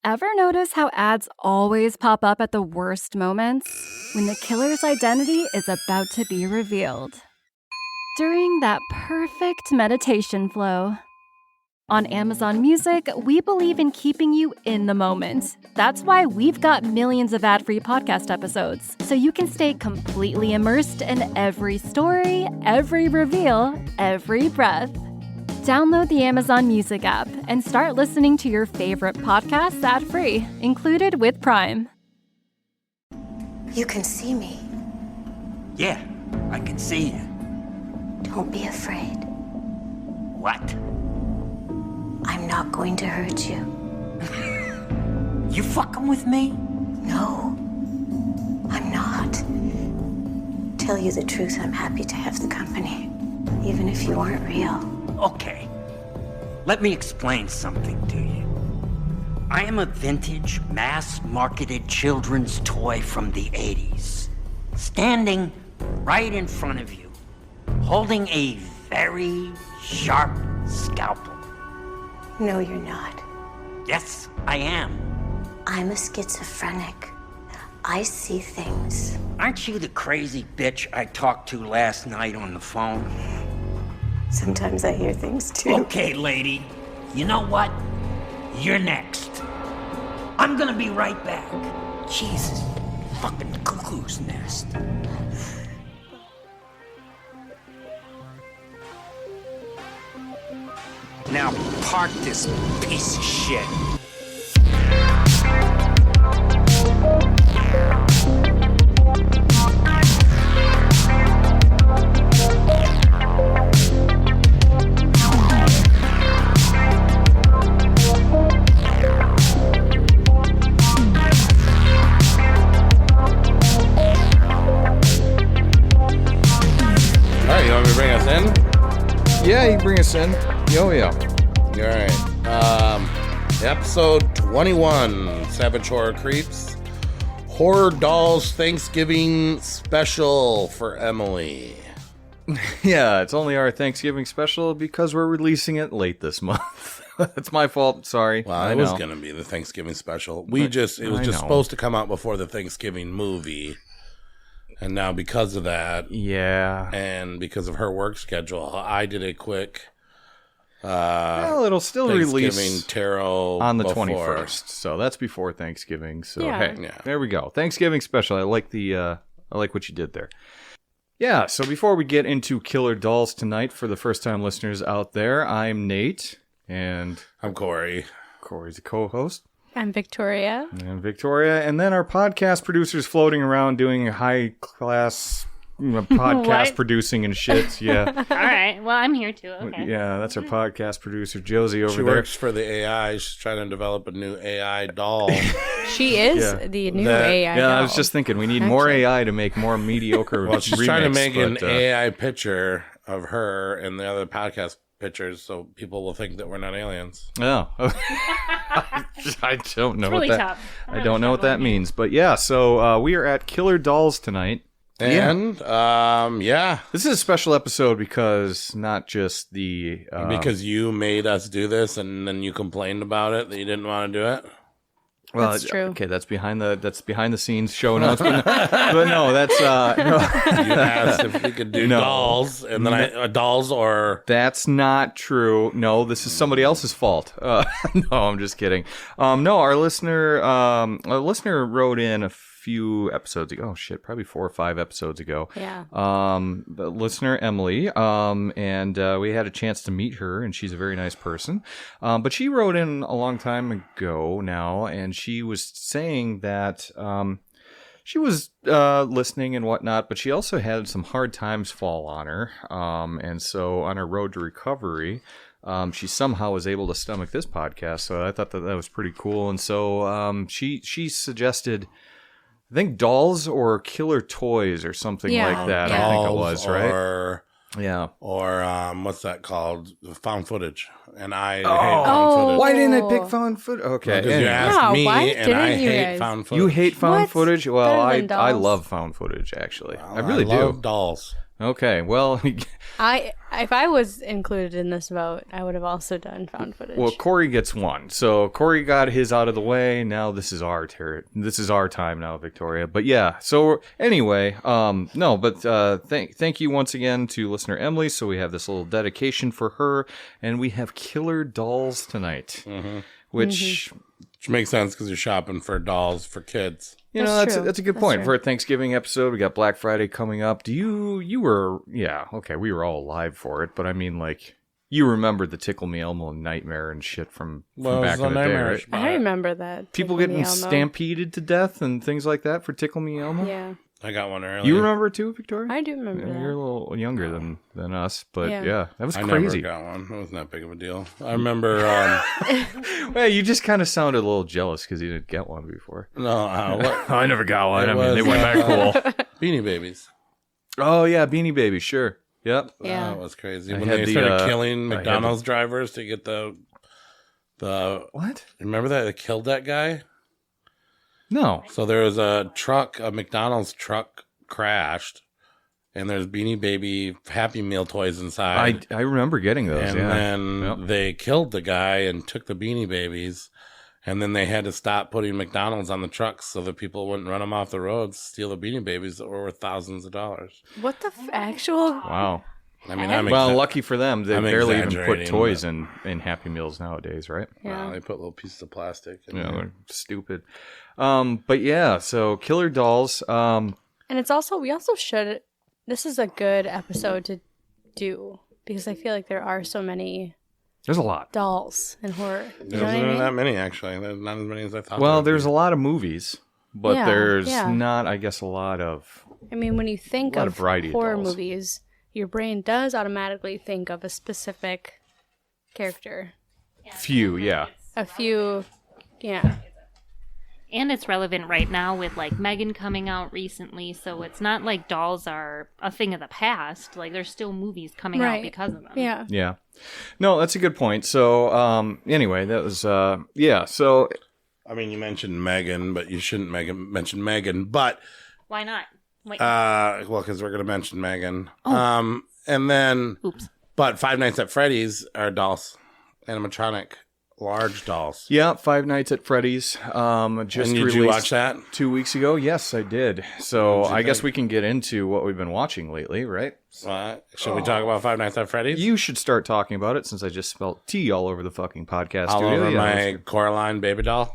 Ever notice how ads always pop up at the worst moments? When the killer's identity is about to be revealed. During that perfect meditation flow. On Amazon Music, we believe in keeping you in the moment. That's why we've got millions of ad-free podcast episodes, so you can stay completely immersed in every story, every reveal, every breath. Download the Amazon Music app and start listening to your favorite podcasts ad-free, included with Prime. You can see me. Yeah, I can see you. Don't be afraid. What? I'm not going to hurt you. You fucking with me? No, I'm not. Tell you the truth, I'm happy to have the company, even if you aren't real. Okay. Let me explain something to you. I am a vintage, mass-marketed children's toy from the 80s. Standing right in front of you, holding a very sharp scalpel. No, you're not. Yes, I am. I'm a schizophrenic. I see things. Aren't you the crazy bitch I talked to last night on the phone? Sometimes I hear things too. Okay, lady. You know what? You're next. I'm gonna be right back. Jesus fucking cuckoo's nest. Now park this piece of shit. All right, you want me to bring us in? Yeah, you can bring us in. Yo, yeah. All right. Episode 21, Savage Horror Creeps. Horror Dolls Thanksgiving Special for Emily. Yeah, it's only our Thanksgiving special because we're releasing it late this month. That's my fault. Sorry. Well, it was going to be the Thanksgiving special. It was just supposed to come out before the Thanksgiving movie. And now because of that, yeah, and because of her work schedule, I did a quick well, it'll still Thanksgiving release tarot on the before. 21st. So that's before Thanksgiving. So Yeah. hey, there we go. Thanksgiving special. I like what you did there. Yeah, so before we get into Killer Dolls tonight, for the first time listeners out there, I'm Nate, and I'm Corey. Corey's a co-host. I'm Victoria. And Victoria, and then our podcast producers floating around doing high-class podcast producing and shit. Yeah. All right. Well, I'm here too. Okay. Yeah, that's our podcast producer, Josie, over She there. works for the AI. She's trying to develop a new AI doll. She is Yeah. the new That- AI. Yeah, I doll. was just thinking we need more AI to make more mediocre Well, she's trying to make remakes, an but, AI picture of her and the other podcast pictures so people will think that we're not aliens. Oh. I don't know It's really what that tough. I don't know what that means. But yeah, so we are at Killer Dolls tonight. And, This is a special episode because not just the... because you made us do this and then you complained about it that you didn't want to do it. Well, That's true. Okay, that's behind the scenes show announcement. But no, that's no. You asked if we could do No. dolls, and then dolls or... That's not true. No, this is somebody else's fault. No, I'm just kidding. No, our listener wrote in a few episodes ago. Oh shit, probably 4 or 5 episodes ago. Yeah. The listener Emily, and we had a chance to meet her, and she's a very nice person. But she wrote in a long time ago now, and she was saying that she was listening and whatnot, but she also had some hard times fall on her. And so on her road to recovery, she somehow was able to stomach this podcast. So I thought that was pretty cool. And so she suggested, I think, dolls or killer toys or something like that. Yeah. I think it was, right? Or, Yeah. or what's that called? Found footage. And I hate Oh. found footage. Why didn't I pick found footage? Okay. Because you anyway. asked Yeah, me, why and I didn't you hate guys? found footage. You hate found What? footage? Well, Better than I dolls. love found footage, actually. Well, I really love do. dolls. Okay, well, If I was included in this vote, I would have also done found footage. well, Corey gets one. So Corey got his out of the way. Now this is our This is our time now, Victoria. But yeah. So anyway, no, but thank you once again to listener Emily. So we have this little dedication for her, and we have killer dolls tonight, which makes sense because you're shopping for dolls for kids. You know, that's a good point. For a Thanksgiving episode, we got Black Friday coming up. You were, okay, we were all alive for it, but I mean, like, you remember the Tickle Me Elmo nightmare and shit from back in the day, right? I remember that. People getting stampeded to death and things like that for Tickle Me Elmo? Yeah. I got one earlier. You remember it too, Victoria? I do remember that. You're a little younger than us, but yeah that was I crazy. never got one. It wasn't that big of a deal. I remember... Well, you just kind of sounded a little jealous because you didn't get one before. No, I never got one. I mean, they weren't that cool. Beanie Babies. Oh, yeah, Beanie Babies, sure. Yep. Yeah. That was crazy. I When had they the, started killing McDonald's drivers to get the... What? Remember that? They killed that guy? No. So there was a McDonald's truck crashed, and there's Beanie Baby Happy Meal toys inside. I remember getting those, and then they killed the guy and took the Beanie Babies, and then they had to stop putting McDonald's on the trucks so that people wouldn't run them off the roads, steal the Beanie Babies that were worth thousands of dollars. What the actual? Wow. I mean, well, lucky for them, they barely even put exaggerating, toys in Happy Meals nowadays, right? Yeah. They put little pieces of plastic. They're stupid. But yeah, so killer dolls. And it's also, we also should, this is a good episode to do because I feel like there are so many. There's a lot. Dolls in horror. There wasn't that many, actually. There's not as many as I thought. Well, there's a lot of movies, but there's not, I guess, a lot of. I mean, when you think of variety horror of dolls. movies, your brain does automatically think of a specific character. Few, yeah. A few, yeah. And it's relevant right now with like Megan coming out recently, so it's not like dolls are a thing of the past. Like there's still movies coming out because of them. Yeah. Yeah. No, that's a good point. So anyway, that was so I mean, you mentioned Megan, but you shouldn't mention Megan, but why not? Wait. Well, because we're going to mention Megan. Oh. And then but Five Nights at Freddy's are dolls, animatronic. Large dolls. Yeah, Five Nights at Freddy's. Just and did released you watch that 2 weeks ago? Yes, I did. So I guess we can get into what we've been watching lately, right? Should we talk about Five Nights at Freddy's? You should start talking about it since I just spelled T all over the fucking podcast all studio. over my Coraline baby doll.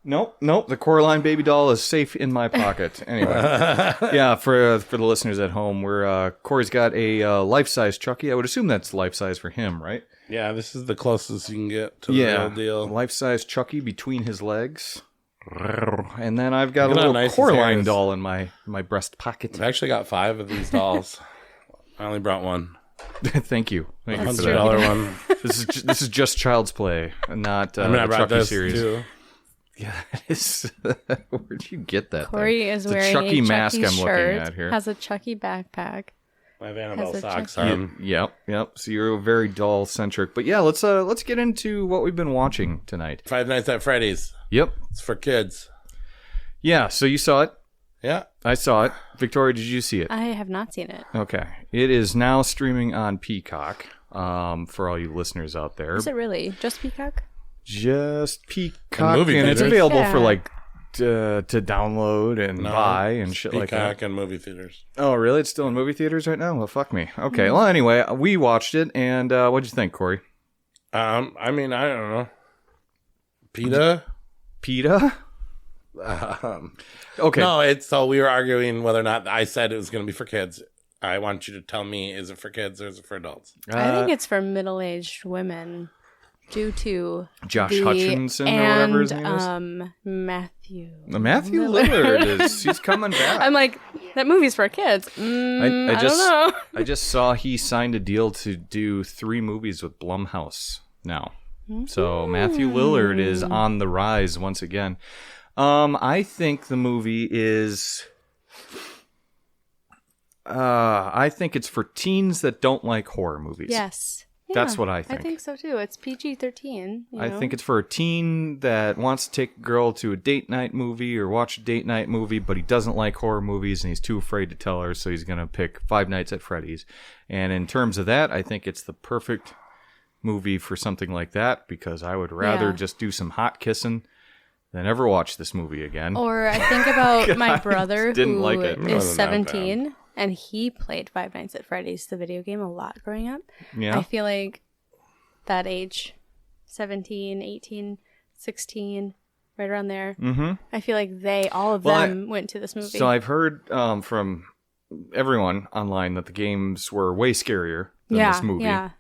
Nope. The Coraline baby doll is safe in my pocket. Anyway, yeah. For the listeners at home, Corey's got a life-size Chucky. I would assume that's life-size for him, right? Yeah, this is the closest you can get to the real deal. Life-size Chucky between his legs. And then I've got a little Coraline doll in my breast pocket. I've actually got 5 of these dolls. I only brought one. Thank you. Thank you for that. $100 one. This is just Child's Play, not I brought Chucky this series. Too. Yeah, where'd you get that? Corey thing? is It's wearing Chucky a mask Chucky I'm shirt, looking at here. has a Chucky backpack. I have Annabelle Has a socks Chucky- on. Yep. So you're very doll centric, but yeah, let's get into what we've been watching tonight. Five Nights at Freddy's. Yep. It's for kids. Yeah. So you saw it. Yeah. I saw it. Victoria, did you see it? I have not seen it. Okay. It is now streaming on Peacock. For all you listeners out there. Is it really just Peacock? Just Peacock, movie and it's theaters. available Yeah. for like to download and buy and shit like that. Peacock and movie theaters. Oh, really? It's still in movie theaters right now? Well, fuck me. Okay. Well, anyway, we watched it, and what'd you think, Corey? I mean, I don't know. PETA? Okay. No, so we were arguing whether or not I said it was going to be for kids. I want you to tell me, is it for kids or is it for adults? I think it's for middle-aged women due to Josh Hutcherson or whatever his name is. Matthew Lillard he's coming back. I'm like, that movie's for kids. I don't know. I just saw he signed a deal to do 3 movies with Blumhouse now. So Matthew Lillard is on the rise once again. I think the movie is... I think it's for teens that don't like horror movies. Yes. That's what I think. I think so too. It's PG-13. I think it's for a teen that wants to take a girl to a date night movie or watch a date night movie, but he doesn't like horror movies and he's too afraid to tell her, so he's going to pick Five Nights at Freddy's. And in terms of that, I think it's the perfect movie for something like that, because I would rather just do some hot kissing than ever watch this movie again. Or I think about my brother didn't like it. is 17, and he played Five Nights at Freddy's, the video game, a lot growing up. Yeah. I feel like that age, 17, 18, 16, right around there, I feel like all of them went to this movie. So I've heard from everyone online that the games were way scarier than this movie. Yeah.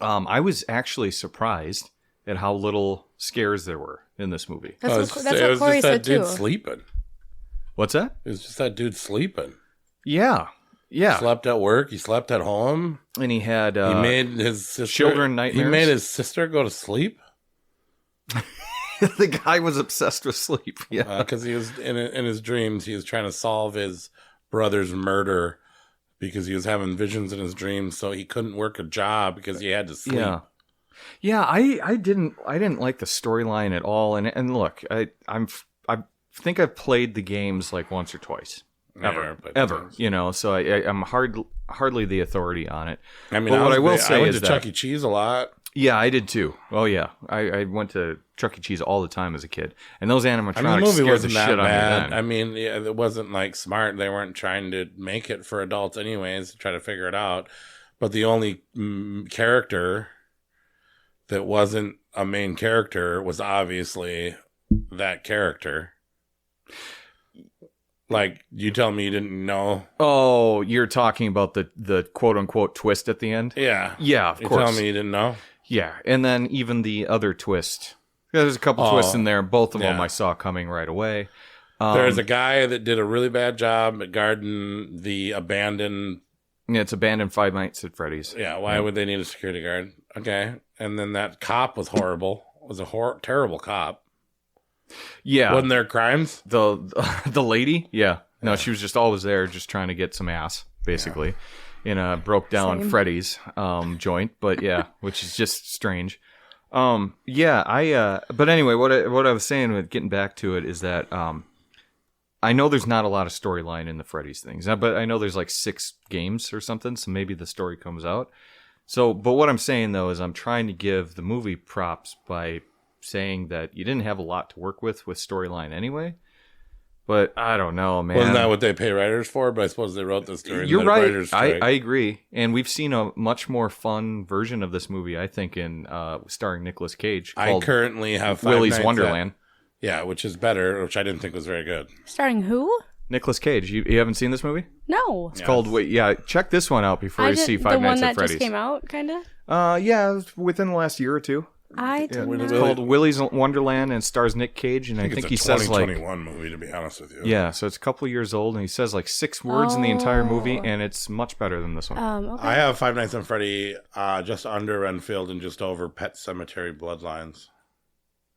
I was actually surprised at how little scares there were in this movie. That's what it was Corey just said that dude too. sleeping. What's that? It was just that dude sleeping. Yeah. Yeah. Slept at work. He slept at home. And he had He made his sister, children nightmares. He made his sister go to sleep. The guy was obsessed with sleep. Yeah. Because he was in his dreams. He was trying to solve his brother's murder because he was having visions in his dreams. So he couldn't work a job because he had to sleep. Yeah. Yeah, I didn't like the storyline at all. And look, I think I've played the games like once or twice. Ever, you know, so I'm hardly the authority on it. I mean, but what I will say I went is to Chuck E. Cheese a lot. Yeah, I did too. Oh yeah, I went to Chuck E. Cheese all the time as a kid, and those animatronics I mean, the movie scared wasn't the that shit out bad. of me then. I mean, yeah, it wasn't like smart. They weren't trying to make it for adults anyways to try to figure it out. But the only character that wasn't a main character was obviously that character. Like, you tell me you didn't know. Oh, you're talking about the quote unquote twist at the end? Yeah. Yeah, of You course. tell me you didn't know. Yeah, and then even the other twist. Yeah, there's a couple twists in there. Both of them I saw coming right away. There's a guy that did a really bad job at guarding the abandoned. Yeah, it's abandoned Five Nights at Freddy's. Yeah, why would they need a security guard? Okay. And then that cop was horrible. Was a terrible cop. Yeah. Wasn't there crimes? The lady? Yeah. No, she was just always there just trying to get some ass, basically, in a broke down Freddy's joint. But yeah, which is just strange. But anyway, what I was saying with getting back to it is that I know there's not a lot of storyline in the Freddy's things, but I know there's like 6 games or something, so maybe the story comes out. So, but what I'm saying though is I'm trying to give the movie props by saying that you didn't have a lot to work with storyline anyway. But I don't know, man. Wasn't that what they pay writers for? But I suppose they wrote this during You're the right. writers' strike. I agree. And we've seen a much more fun version of this movie, I think, in starring Nicolas Cage. I currently have Five Willy's Nights Wonderland. Yeah, which is better, which I didn't think was very good. Starring who? Nicolas Cage. You haven't seen this movie? No. It's called, check this one out before you see Five Nights at Freddy's. The one that just came out, kind of? Yeah, within the last year or two. I didn't know. It's called Willy's Wonderland and stars Nick Cage, and I think he says like 2021 movie, to be honest with you. Yeah, so it's a couple of years old, and he says like 6 words in the entire movie, and it's much better than this one. Okay. I have Five Nights at Freddy just under Renfield and just over Pet Cemetery Bloodlines.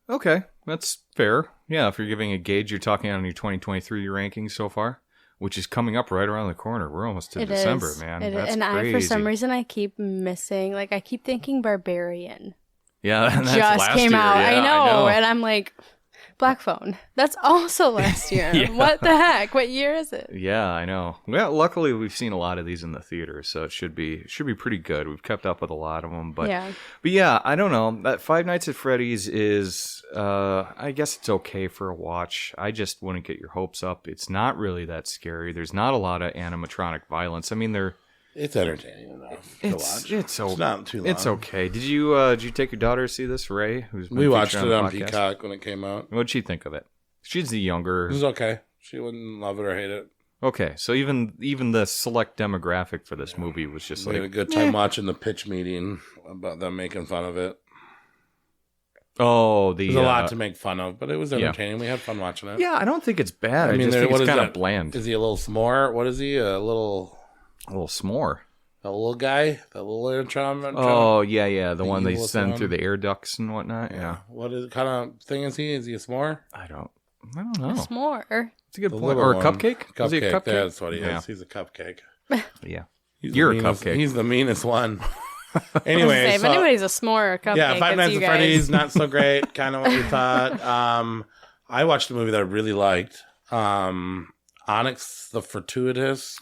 Okay, that's fair. Yeah, if you're giving a gauge, you're talking on your 2023 rankings so far, which is coming up right around the corner. We're almost to December, man. That's crazy. For some reason, I keep missing. Like, I keep thinking Barbarian. Yeah, and that's just last came year. out. Yeah, I know, and I'm like, Black Phone. That's also last year. Yeah. What the heck? What year is it? Yeah, I know. Well, luckily we've seen a lot of these in the theater, so it should be pretty good. We've kept up with a lot of them, but yeah, I don't know. That Five Nights at Freddy's is, I guess it's okay for a watch. I just wouldn't get your hopes up. It's not really that scary. There's not a lot of animatronic violence. I mean, It's entertaining enough to watch. It's not too long. It's okay. Did you take your daughter to see this, Ray? We watched it on Peacock when it came out. What'd she think of it? She's the younger. It was okay. She wouldn't love it or hate it. Okay, so even the select demographic for this movie was just we had a good time watching the pitch meeting about them making fun of it. Oh, there's a lot to make fun of, but it was entertaining. We had fun watching it. Yeah, I don't think it's bad. I mean, just think it's kind of bland. Is he a little s'more? What is he? A little s'more. A little guy? The little animatronic? Oh, yeah. The one they send through the air ducts and whatnot. Yeah. What kind of thing is he? Is he a s'more? I don't know. A s'more. It's a good point. Or a cupcake? Cupcake. Is he a cupcake? That's what he is. He's a cupcake. Yeah. You're a cupcake. He's the meanest one. Anyway, if anybody's a s'more cupcake, yeah, Five Nights it's at you guys. Freddy's, not so great. Kind of what we thought. I watched a movie that I really liked. Onyx the Fortuitous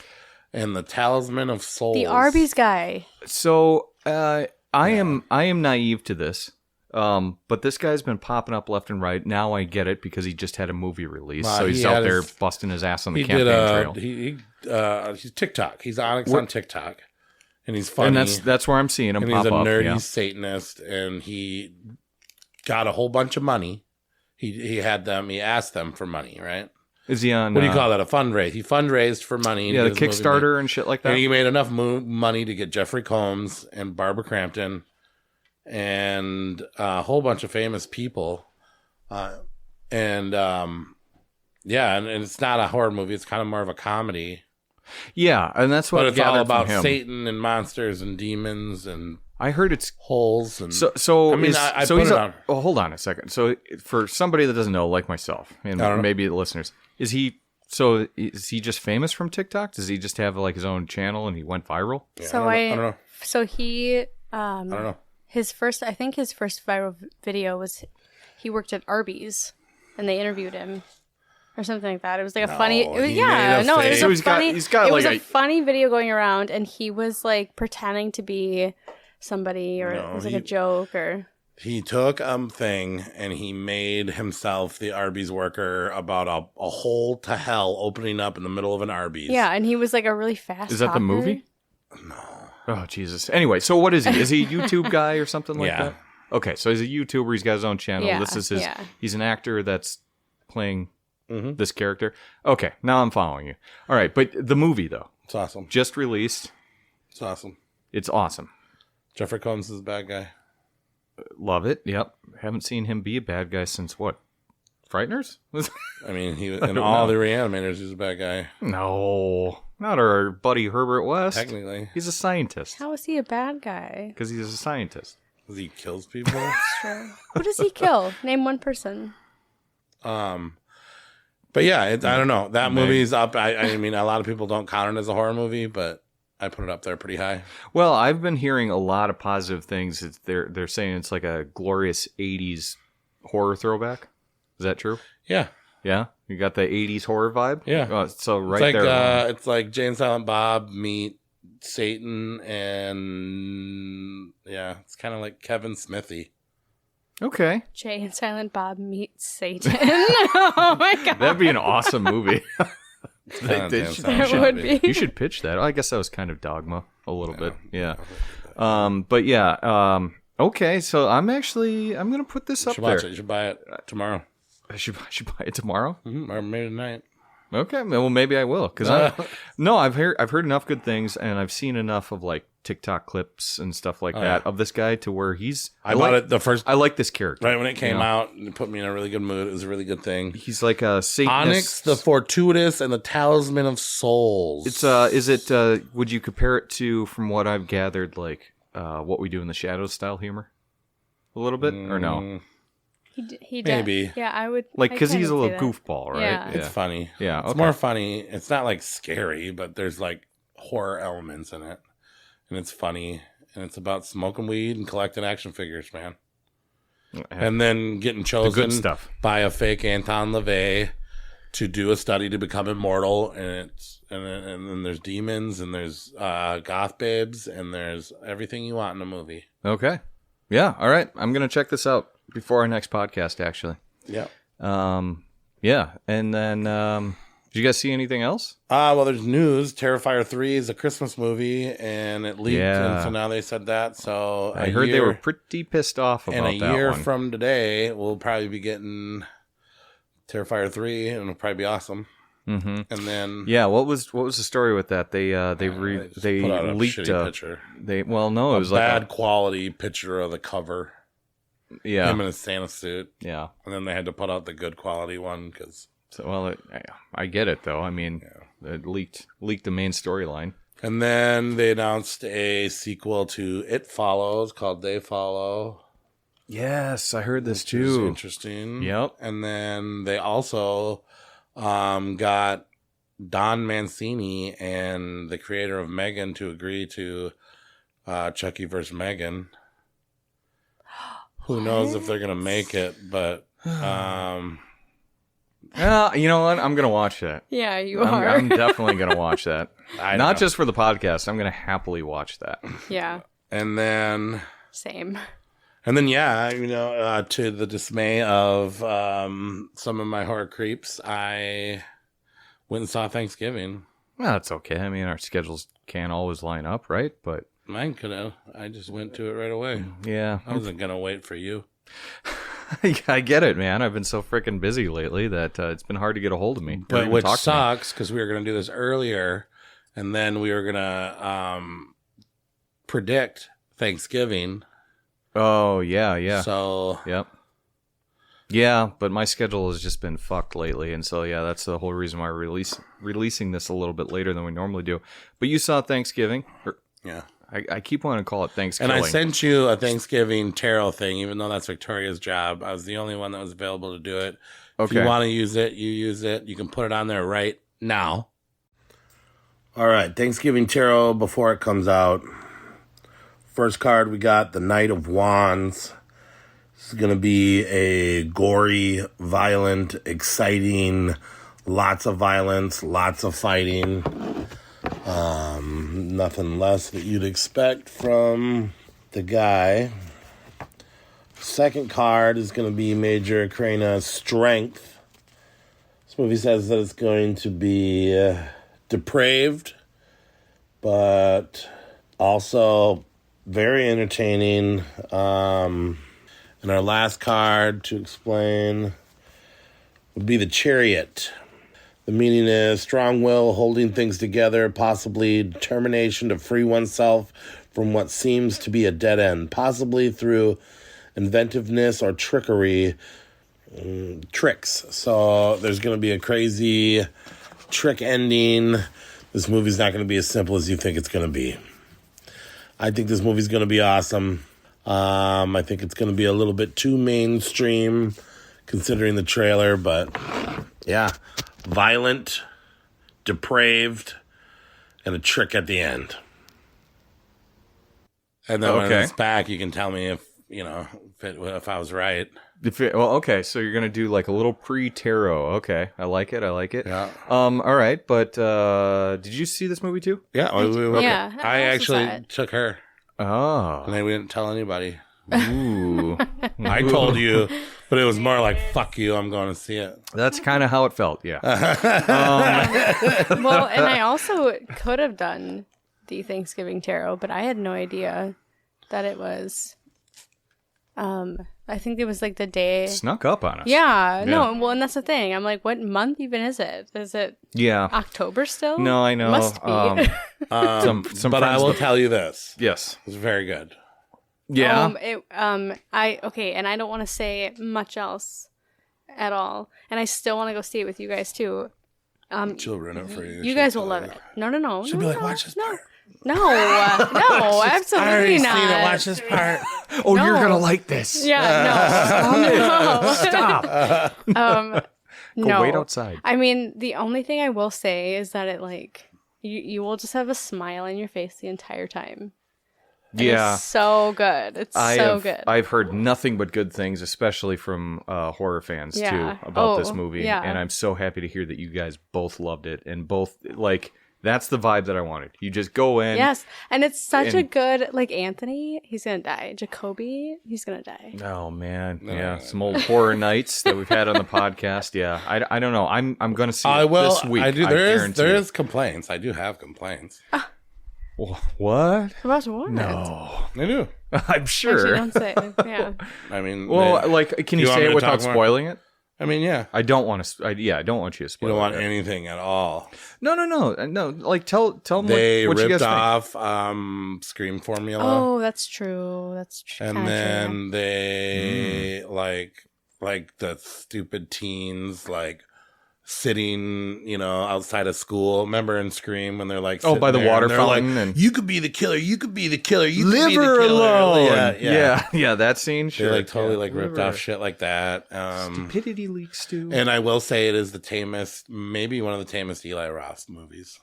and the Talisman of Souls. The Arby's guy. So I am naive to this, but this guy's been popping up left and right. Now I get it because he just had a movie release, so he's out there busting his ass on the campaign trail. He's TikTok. He's Onyx on TikTok, and he's funny. And that's where I'm seeing him and pop he's a up. nerdy Yeah. Satanist, and he got a whole bunch of money. He asked them for money, right? Is he on? What do you call that? A fundraise. He fundraised for money. Yeah, the to get his movie Kickstarter made. and shit like that. And he made enough money to get Jeffrey Combs and Barbara Crampton and a whole bunch of famous people. And it's not a horror movie. It's kind of more of a comedy. Yeah, and that's what. But it's all about him. Satan and monsters and demons and I heard it's holes and so. I mean, I put he's it on. Oh, hold on a second. So for somebody that doesn't know, like myself, and maybe the listeners, is he just famous from TikTok? Does he just have like his own channel and he went viral? Yeah, So I don't know. So he I don't know. his first viral video was he worked at Arby's and they interviewed him or something like that. It was like a funny. It was, he made a fake- it was So a he's got- funny. he's got it like was a a- funny video going around, and he was like pretending to be somebody, or it was like a joke, or He took thing and he made himself the Arby's worker about a hole to hell opening up in the middle of an Arby's. yeah, and he was like a really fast. Is that the talker. movie? Oh Jesus. Anyway, so what is he? Is he a YouTube guy or something like Yeah. that? Okay, so he's a YouTuber. He's got his own channel. Yeah, This is his. yeah. He's an actor that's playing this character. Okay, now I'm following you. All right, but the movie though, It's awesome. just released. It's awesome. It's awesome. Jeffrey Combs is a bad guy. Love it. Yep. Haven't seen him be a bad guy since what? Frighteners? I mean, he in all the Reanimators, he's a bad guy. No, not our buddy Herbert West. Technically. He's a scientist. How is he a bad guy? Because he's a scientist. Because he kills people. Sure. Who does he kill? Name one person. But yeah, I don't know. That movie's up. I mean, a lot of people don't count it as a horror movie, but I put it up there pretty high. Well, I've been hearing a lot of positive things. They're saying it's like a glorious 80s horror throwback. Is that true? Yeah. Yeah? You got the 80s horror vibe? Yeah. Oh, so right It's like, there. it's like Jay and Silent Bob meet Satan, and yeah, it's kind of like Kevin Smithy. Okay. Jay and Silent Bob meet Satan. Oh my god. That'd be an awesome movie. That would be. You should pitch that. I guess that was kind of Dogma a little bit. Yeah. But yeah. Okay, so I'm going to put this You up should there. watch it. You should buy it tomorrow. I should buy it tomorrow. Or maybe tonight. Okay, well maybe I will because I've heard enough good things and I've seen enough of like TikTok clips and stuff like that of this guy to where I bought it the first I like this character right when it came out. It put me in a really good mood. It was a really good thing. He's like a Satanist. Onyx the Fortuitous and the Talisman of Souls. It's is it would you compare it to, from what I've gathered, like What We Do in the Shadows style humor a little bit or no? He Maybe. Yeah, I would. Like, I because he's a kinda little say that. goofball, right? Yeah. It's funny. Yeah, It's okay. more funny. It's not like scary, but there's like horror elements in it. And it's funny. And it's about smoking weed and collecting action figures, man. And then getting chosen stuff. by a fake Anton LaVey to do a study to become immortal. And then there's demons and there's goth babes and there's everything you want in a movie. Okay. Yeah. All right. I'm gonna check this out before our next podcast. Actually. Yeah. Yeah. And then, did you guys see anything else? Well, there's news. Terrifier 3 is a Christmas movie, and it leaked, Yeah. and so now they said that. So I heard they were pretty pissed off about and a that year one. from today, we'll probably be getting Terrifier 3, and it'll probably be awesome. Mm-hmm. And then Yeah. What was the story with that? They just put out a leaked shitty picture. It was like Bad quality picture of the cover. yeah. Him in a Santa suit. Yeah. And then they had to put out the good quality one because. So, well, I get it though. I mean, it leaked the main storyline. And then they announced a sequel to It Follows called They Follow. Yes, I heard this Which is too. interesting. Yep. And then they also got Don Mancini and the creator of Megan to agree to Chucky versus Megan. Who knows if they're gonna make it? But you know what? I'm gonna watch that. Yeah, you are. I'm definitely gonna watch that. I Not know. just for the podcast. I'm gonna happily watch that. Yeah. And then Same. yeah, to the dismay of some of my horror creeps, I went and saw Thanksgiving. Well, that's okay. I mean, our schedules can't always line up, right? But Mine could have. I just went to it right away. yeah, I wasn't gonna wait for you. I get it, man. I've been so freaking busy lately that it's been hard to get a hold of me. or But even which talk to me. sucks because we were gonna do this earlier, and then we were gonna predict Thanksgiving. Oh yeah. So Yep. Yeah, but my schedule has just been fucked lately, and so yeah, that's the whole reason why we're releasing this a little bit later than we normally do. But you saw Thanksgiving. yeah. I keep wanting to call it Thanksgiving. And I sent you a Thanksgiving tarot thing, even though that's Victoria's job. I was the only one that was available to do it. If you want to use it, you use it. You can put it on there right now. All right, Thanksgiving tarot before it comes out. First card, we got the Knight of Wands. This is going to be a gory, violent, exciting, lots of violence, lots of fighting. Nothing less that you'd expect from the guy. Second card is going to be Major Arcana Strength. This movie says that it's going to be depraved, but also very entertaining. And our last card to explain would be the Chariot. The meaning is strong will, holding things together, possibly determination to free oneself from what seems to be a dead end, possibly through inventiveness or trickery, tricks. So there's going to be a crazy trick ending. This movie's not going to be as simple as you think it's going to be. I think this movie's going to be awesome. I think it's going to be a little bit too mainstream considering the trailer, but yeah. Violent, depraved, and a trick at the end. And then when it's back, you can tell me if I was right. Okay, so you're gonna do like a little pre-tarot. Okay, I like it. Yeah. All right, but did you see this movie too? Yeah, I actually took her. Oh, And then we didn't tell anybody. ooh, I told you, but it was more like, fuck you, I'm going to see it. that's kind of how it felt. Yeah. Well, and I also could have done the Thanksgiving tarot, but I had no idea that it was. I think it was like the day. Snuck up on us. Yeah, no, well, and that's the thing. I'm like, what month even is it? Is it October still? No, I know. Must be. Some But I will tell you this. Yes. It's very good. Yeah. And I don't want to say much else at all, and I still want to go see it with you guys too. She'll ruin it for you. You guys will love it. No. She'll be like, watch this part. No, absolutely I already not. seen it. Watch this part. Oh, No. you're gonna like this. Yeah, no. Stop. No. Wait outside. I mean, the only thing I will say is that it like you will just have a smile on your face the entire time. And Yeah. it's so good. It's good. I've heard nothing but good things, especially from horror fans too, about this movie. yeah. And I'm so happy to hear that you guys both loved it and both like. That's the vibe that I wanted. You just go in. Yes, and it's such a good like Anthony. He's gonna die. Jacoby. He's gonna die. Oh man, yeah, some old horror nights that we've had on the podcast. Yeah, I don't know. I'm gonna see it this week. I do. guarantee There it. is complaints. I do have complaints. What? About what? No, I do. I'm sure. Actually, don't say. Yeah. I mean, Well, like, can you want say me it to without talk more? spoiling it? I mean, yeah. I don't want to. I don't want you to You spoil. don't want it. anything at all. No. Like, tell them They what you guys ripped think. off Scream formula. Oh, that's true. That's true. And then they like the stupid teens sitting, outside of school. Remember in Scream when they're like, Oh, by the sitting there water and they're fountain like, and- you could be the killer. You could be the killer. You could Leave be the her killer. alone. Yeah. That scene. Sure. They totally Yeah. ripped off shit like that. Stupidity leaks too. And I will say it is the tamest, maybe one of the tamest Eli Roth movies.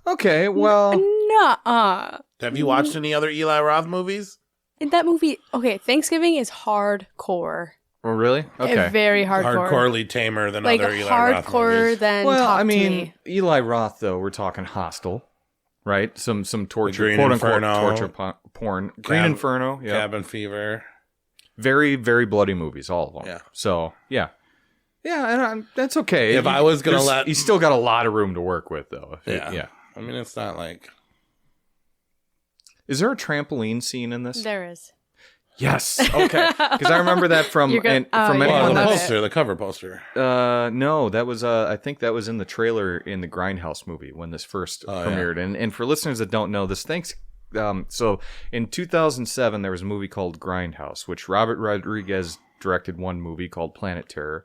Okay, well, No. Nuh-uh. Have you watched any other Eli Roth movies? In that movie, okay, Thanksgiving is hardcore. Oh, really? Okay. Very hardcore. Hardcorely tamer than like other Eli Roth hardcore movies. than Well, Talk I to mean, Me. Eli Roth, though, we're talking Hostel, right? Some torture, Green quote unquote, Inferno. torture porn. Green Inferno, yeah. Cabin Fever. Very, very bloody movies, all of them. Yeah. So, yeah. Yeah, and that's okay. If I was going to let... He's still got a lot of room to work with, though. Yeah. I mean, it's not like... Is there a trampoline scene in this? There is. Yes. Okay. Because I remember that from anyone the cover poster. No, that was I think that was in the trailer in the Grindhouse movie when this first premiered. Yeah. And for listeners that don't know this, so in 2007 there was a movie called Grindhouse, which Robert Rodriguez directed one movie called Planet Terror.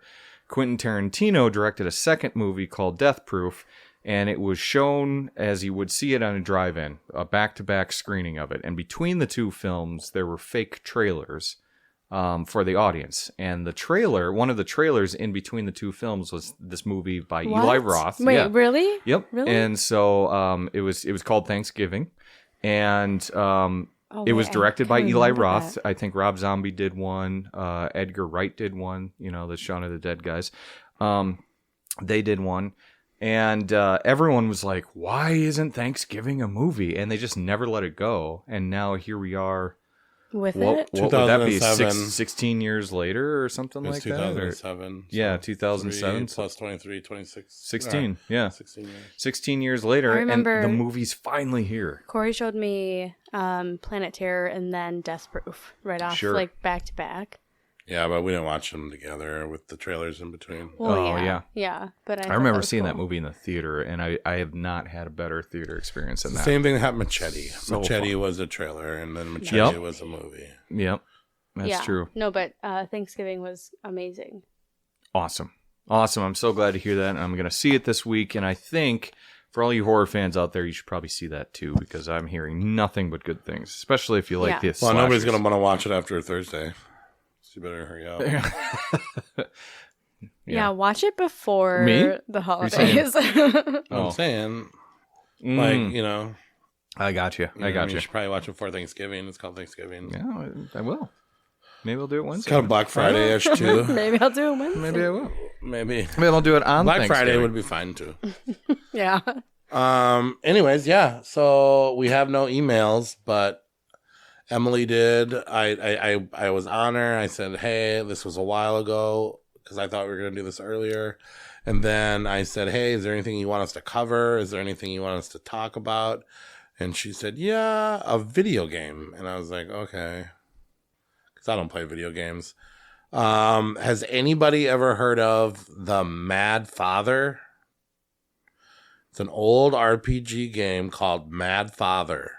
Quentin Tarantino directed a second movie called Death Proof. And it was shown as you would see it on a drive-in, a back-to-back screening of it. And between the two films, there were fake trailers for the audience. And the trailer, one of the trailers in between the two films was this movie by Eli Roth. Wait, really? Yep. Really? And so it was called Thanksgiving. And it was directed by Eli Roth. That. I think Rob Zombie did one. Edgar Wright did one. You know, the Shaun of the Dead guys. They did one. And everyone was like, why isn't Thanksgiving a movie? And they just never let it go. And now here we are. With what would that be? 16 years later or something like 2007. That? Yeah, 2007. Plus 23, 26. 16, yeah. 16 years. 16 years later. I remember and the movie's finally here. Corey showed me Planet Terror and then Death Proof right off, like back to back. Yeah, but we didn't watch them together with the trailers in between. Well, yeah. But I remember seeing that movie in the theater, and I have not had a better theater experience than that. Same thing that happened with Machete. So Machete was a trailer, and then Machete was a movie. Yep, that's true. No, but Thanksgiving was amazing. Awesome. I'm so glad to hear that, and I'm going to see it this week, and I think for all you horror fans out there, you should probably see that too, because I'm hearing nothing but good things, especially if you like this. Well, nobody's going to want to watch it after Thursday. You better hurry up. Yeah, watch it before the holidays. I'm saying, like, you know. I got you. You should probably watch it before Thanksgiving. It's called Thanksgiving. Yeah, I will. Maybe I'll do it Wednesday. It's kind of Black Friday-ish, too. Maybe I'll do it Wednesday. Maybe I will. Maybe I'll do it on Black Friday would be fine, too. Yeah. Anyways, yeah. So we have no emails, but Emily did. I was on her. I said, hey, this was a while ago because I thought we were going to do this earlier. And then I said, hey, is there anything you want us to cover? Is there anything you want us to talk about? And she said, yeah, a video game. And I was like, okay, because I don't play video games. Has anybody ever heard of The Mad Father? It's an old RPG game called Mad Father.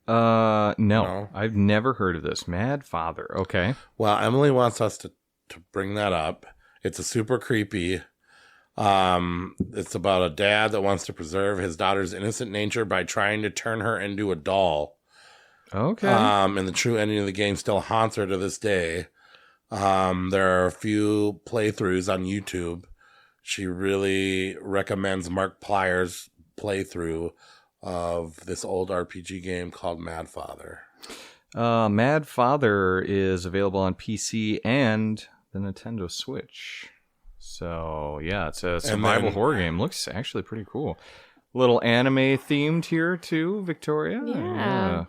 No, I've never heard of this. Mad Father. Okay. Well, Emily wants us to bring that up. It's a super creepy. It's about a dad that wants to preserve his daughter's innocent nature by trying to turn her into a doll. Okay. And the true ending of the game still haunts her to this day. There are a few playthroughs on YouTube. She really recommends Mark Plyer's playthrough of this old RPG game called Mad Father. Mad Father is available on PC and the Nintendo Switch. So, yeah, it's a survival horror game. Looks actually pretty cool. Little anime themed here, too, Victoria. Yeah.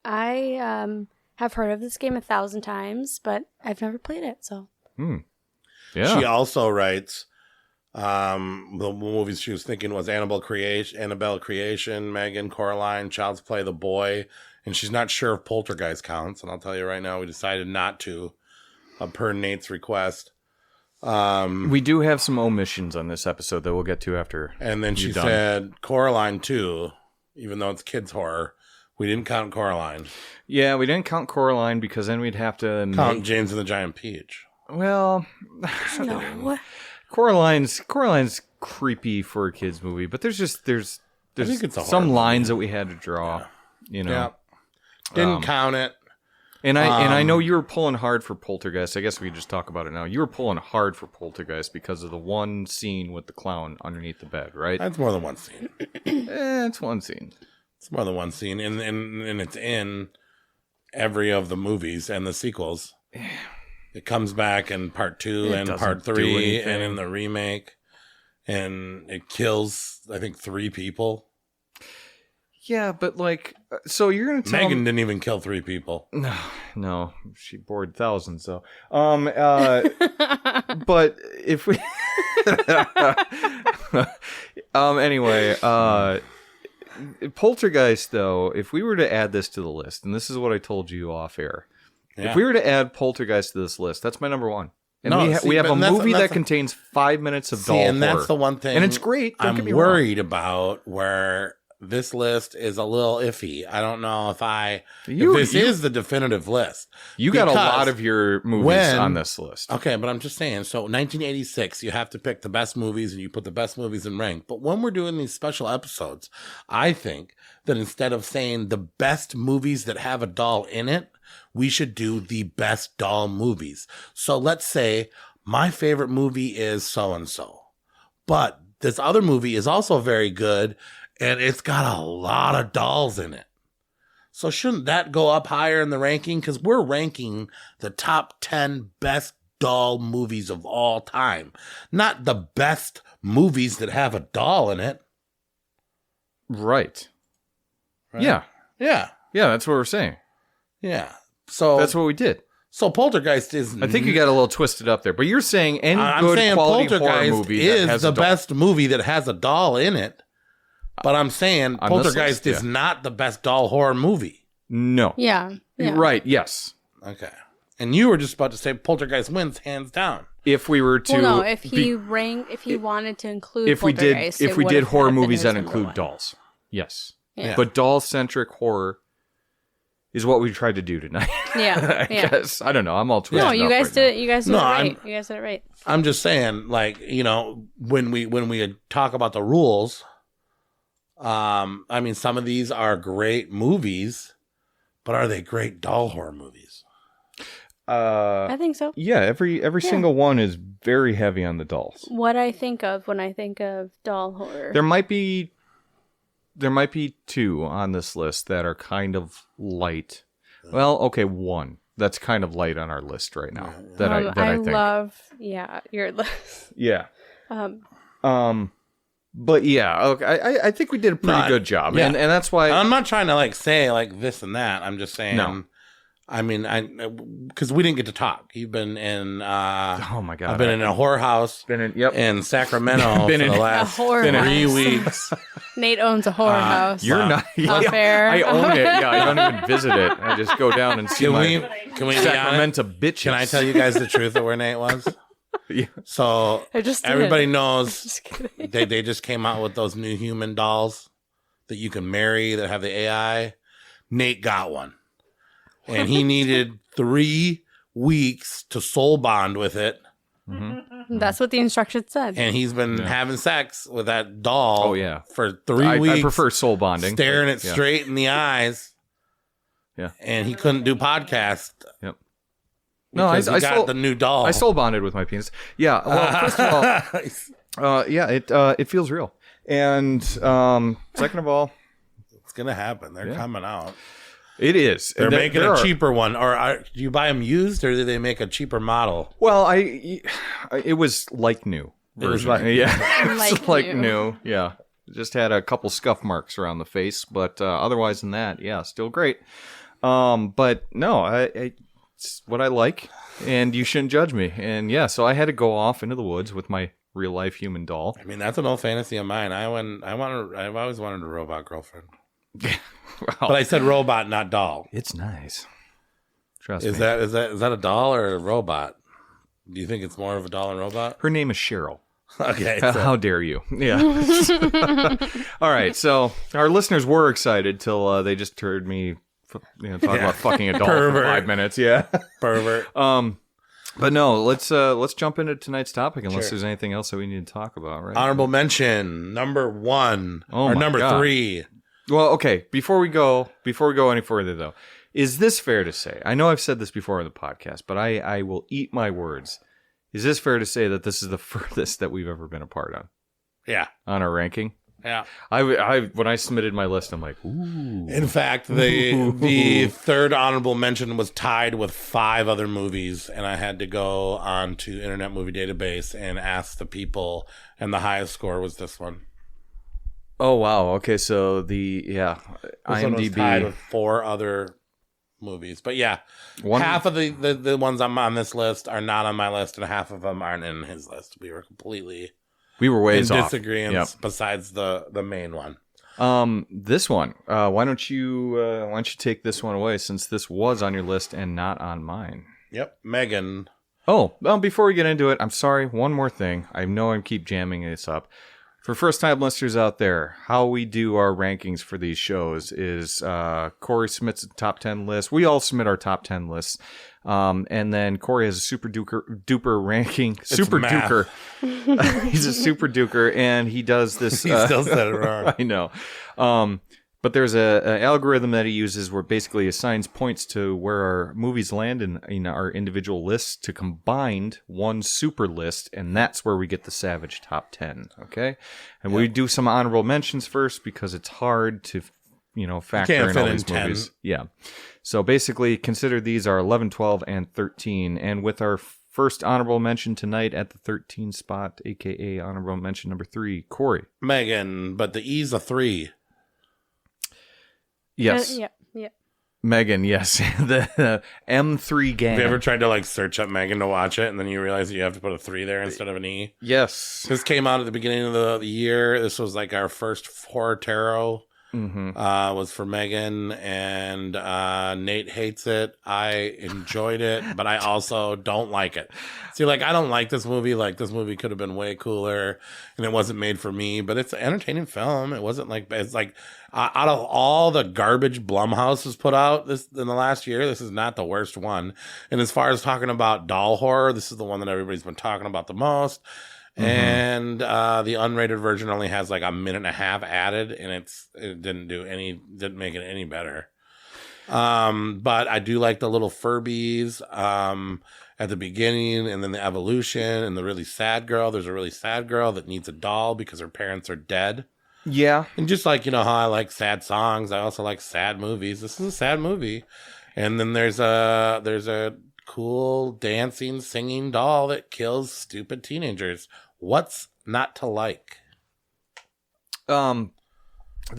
I have heard of this game 1,000 times, but I've never played it, so. Yeah. She also writes... the movies she was thinking was Annabelle Creation, Megan, Coraline, Child's Play, The Boy, and she's not sure if Poltergeist counts. And I'll tell you right now, we decided not to, per Nate's request. We do have some omissions on this episode that we'll get to after. And then she said Coraline too, even though it's kids horror. We didn't count Coraline. Yeah, we didn't count Coraline because then we'd have to count James and the Giant Peach. Well, no. Coraline's creepy for a kids movie, but there's some lines that we had to draw. Yeah. Didn't count it. And I know you were pulling hard for Poltergeist. I guess we could just talk about it now. You were pulling hard for Poltergeist because of the one scene with the clown underneath the bed, right? That's more than one scene. It's one scene. It's more than one scene, and it's in every of the movies and the sequels. It comes back in part 2 and part 3 and in the remake, and it kills, I think, 3 people. Yeah, but like, so you're gonna tell Megan didn't even kill 3 people. No, she bored thousands. So, but if we, anyway, Poltergeist though, if we were to add this to the list, and this is what I told you off air, if we were to add Poltergeist to this list, that's my number one. And we have a movie that contains 5 minutes of doll horror. And that's the one thing, and it's great. Don't get me wrong. I'm worried about where this list is a little iffy. I don't know if this is the definitive list. You got a lot of your movies on this list. Okay, but I'm just saying, so 1986, you have to pick the best movies and you put the best movies in rank. But when we're doing these special episodes, I think that instead of saying the best movies that have a doll in it, we should do the best doll movies. So let's say my favorite movie is so-and-so, but this other movie is also very good, and it's got a lot of dolls in it. So shouldn't that go up higher in the ranking? Because we're ranking the top 10 best doll movies of all time. Not the best movies that have a doll in it. Right. Yeah. Yeah. Yeah, that's what we're saying. Yeah. So that's what we did. So Poltergeist is... I think you got a little twisted up there. But you're saying any good quality horror movie that has is the best movie that has a doll in it. But I'm saying Poltergeist is not the best doll horror movie. No. Yeah. Right, yes. Okay. And you were just about to say Poltergeist wins hands down. If we were to... Well, no, if he wanted to include Poltergeist... If we did horror movies that include dolls. Yes. Yeah. But doll-centric horror is what we tried to do tonight. Yeah. I guess. I don't know. I'm all twisted No, you guys did it. You guys did it right. You guys did it right. I'm just saying, like, you know, when we talk about the rules... I mean, some of these are great movies, but are they great doll horror movies? I think so. Yeah, every single one is very heavy on the dolls. What I think of when I think of doll horror. There might be 2 on this list that are kind of light. Well, okay, 1 that's kind of light on our list right now. That I think. Love, your list. Yeah. But yeah, okay, I think we did a pretty good job, and that's why I'm not trying to like say like this and that. I'm just saying. No. I mean, because we didn't get to talk. You've been in. Oh my god! I've been in a whorehouse. Been in Sacramento for the last 3 weeks. Nate owns a horror house. You're not. Fair. I own it. Yeah, I don't even visit it. I just go down and see can we Sacramento bitches. Can I tell you guys the truth of where Nate was? Yeah. So everybody knows they just came out with those new human dolls that you can marry that have the AI. Nate got one, and he needed 3 weeks to soul bond with it. Mm-hmm. That's what the instructions said. And he's been having sex with that doll. Oh yeah, for 3 weeks. I prefer soul bonding, staring it straight in the eyes. Yeah, and he couldn't do podcast. Yep. No, I got the new doll. I soul bonded with my penis. Yeah. Well, first of all, it feels real. And second of all, it's gonna happen. They're coming out. It is. They're making a cheaper one. Or do you buy them used, or do they make a cheaper model? Well, it was like new. It was like new. Yeah. Just had a couple scuff marks around the face, but otherwise than that, still great. But no, it's what I like, and you shouldn't judge me. And so I had to go off into the woods with my real life human doll. I mean, that's an old fantasy of mine. I've always wanted a robot girlfriend. But I said robot, not doll. It's nice. Trust me. Is that a doll or a robot? Do you think it's more of a doll and robot? Her name is Cheryl. Okay. How dare you? Yeah. All right. So our listeners were excited till they just heard me talk about fucking a doll for 5 minutes. Yeah. Pervert. But no, let's jump into tonight's topic unless there's anything else that we need to talk about, right? Honorable mention, number 1 or number 3. Well, okay. Before we go any further though, Is this fair to say? I know I've said this before on the podcast, but I will eat my words. Is this fair to say that this is the furthest that we've ever been a part on? Yeah. On our ranking? Yeah. I when I submitted my list, I'm like, ooh. In fact, the third honorable mention was tied with 5 other movies, and I had to go on to Internet Movie Database and ask the people, and the highest score was this one. Oh, wow. Okay, so this IMDb one was tied with 4 other movies. But yeah, half of the ones I'm on this list are not on my list, and half of them aren't in his list. We were ways off. Disagreements besides the main one. This one. Why don't you take this one away, since this was on your list and not on mine? Yep, Megan. Oh, well, before we get into it, I'm sorry. One more thing. I know I keep jamming this up. For first-time listeners out there, how we do our rankings for these shows is Corey submits a top 10 list. We all submit our top 10 lists. And then Corey has a super duper ranking. Super duper. He's a super duper, and he does this. He still said it wrong. I know. But there's an algorithm that he uses where basically assigns points to where our movies land in our individual lists to combined one super list, and that's where we get the Savage top 10. Okay, and we do some honorable mentions first because it's hard to factor in all these movies. Yeah. So basically, consider these are 11, 12, and 13. And with our first honorable mention tonight at the 13 spot, a.k.a. honorable mention number 3, Corey. Megan, but the E's a 3. Yes. Yeah. Megan, yes. The M3 gang. Have you ever tried to search up Megan to watch it, and then you realize that you have to put a 3 there instead of an E? Yes. This came out at the beginning of the year. This was our first horror tarot. Was for Megan, and Nate hates it. I enjoyed it, but I also don't like it. See, I don't like this movie. This movie could have been way cooler, and it wasn't made for me, but it's an entertaining film. It wasn't out of all the garbage Blumhouse has put out in the last year, this is not the worst one. And as far as talking about doll horror, this is the one that everybody's been talking about the most. And the unrated version only has a minute and a half added, and it didn't make it any better. But I do like the little Furbies at the beginning, and then the evolution, and the really sad girl. There's a really sad girl that needs a doll because her parents are dead. Yeah. And just how I like sad songs, I also like sad movies. This is a sad movie. And then there's a cool dancing, singing doll that kills stupid teenagers. What's not to like? The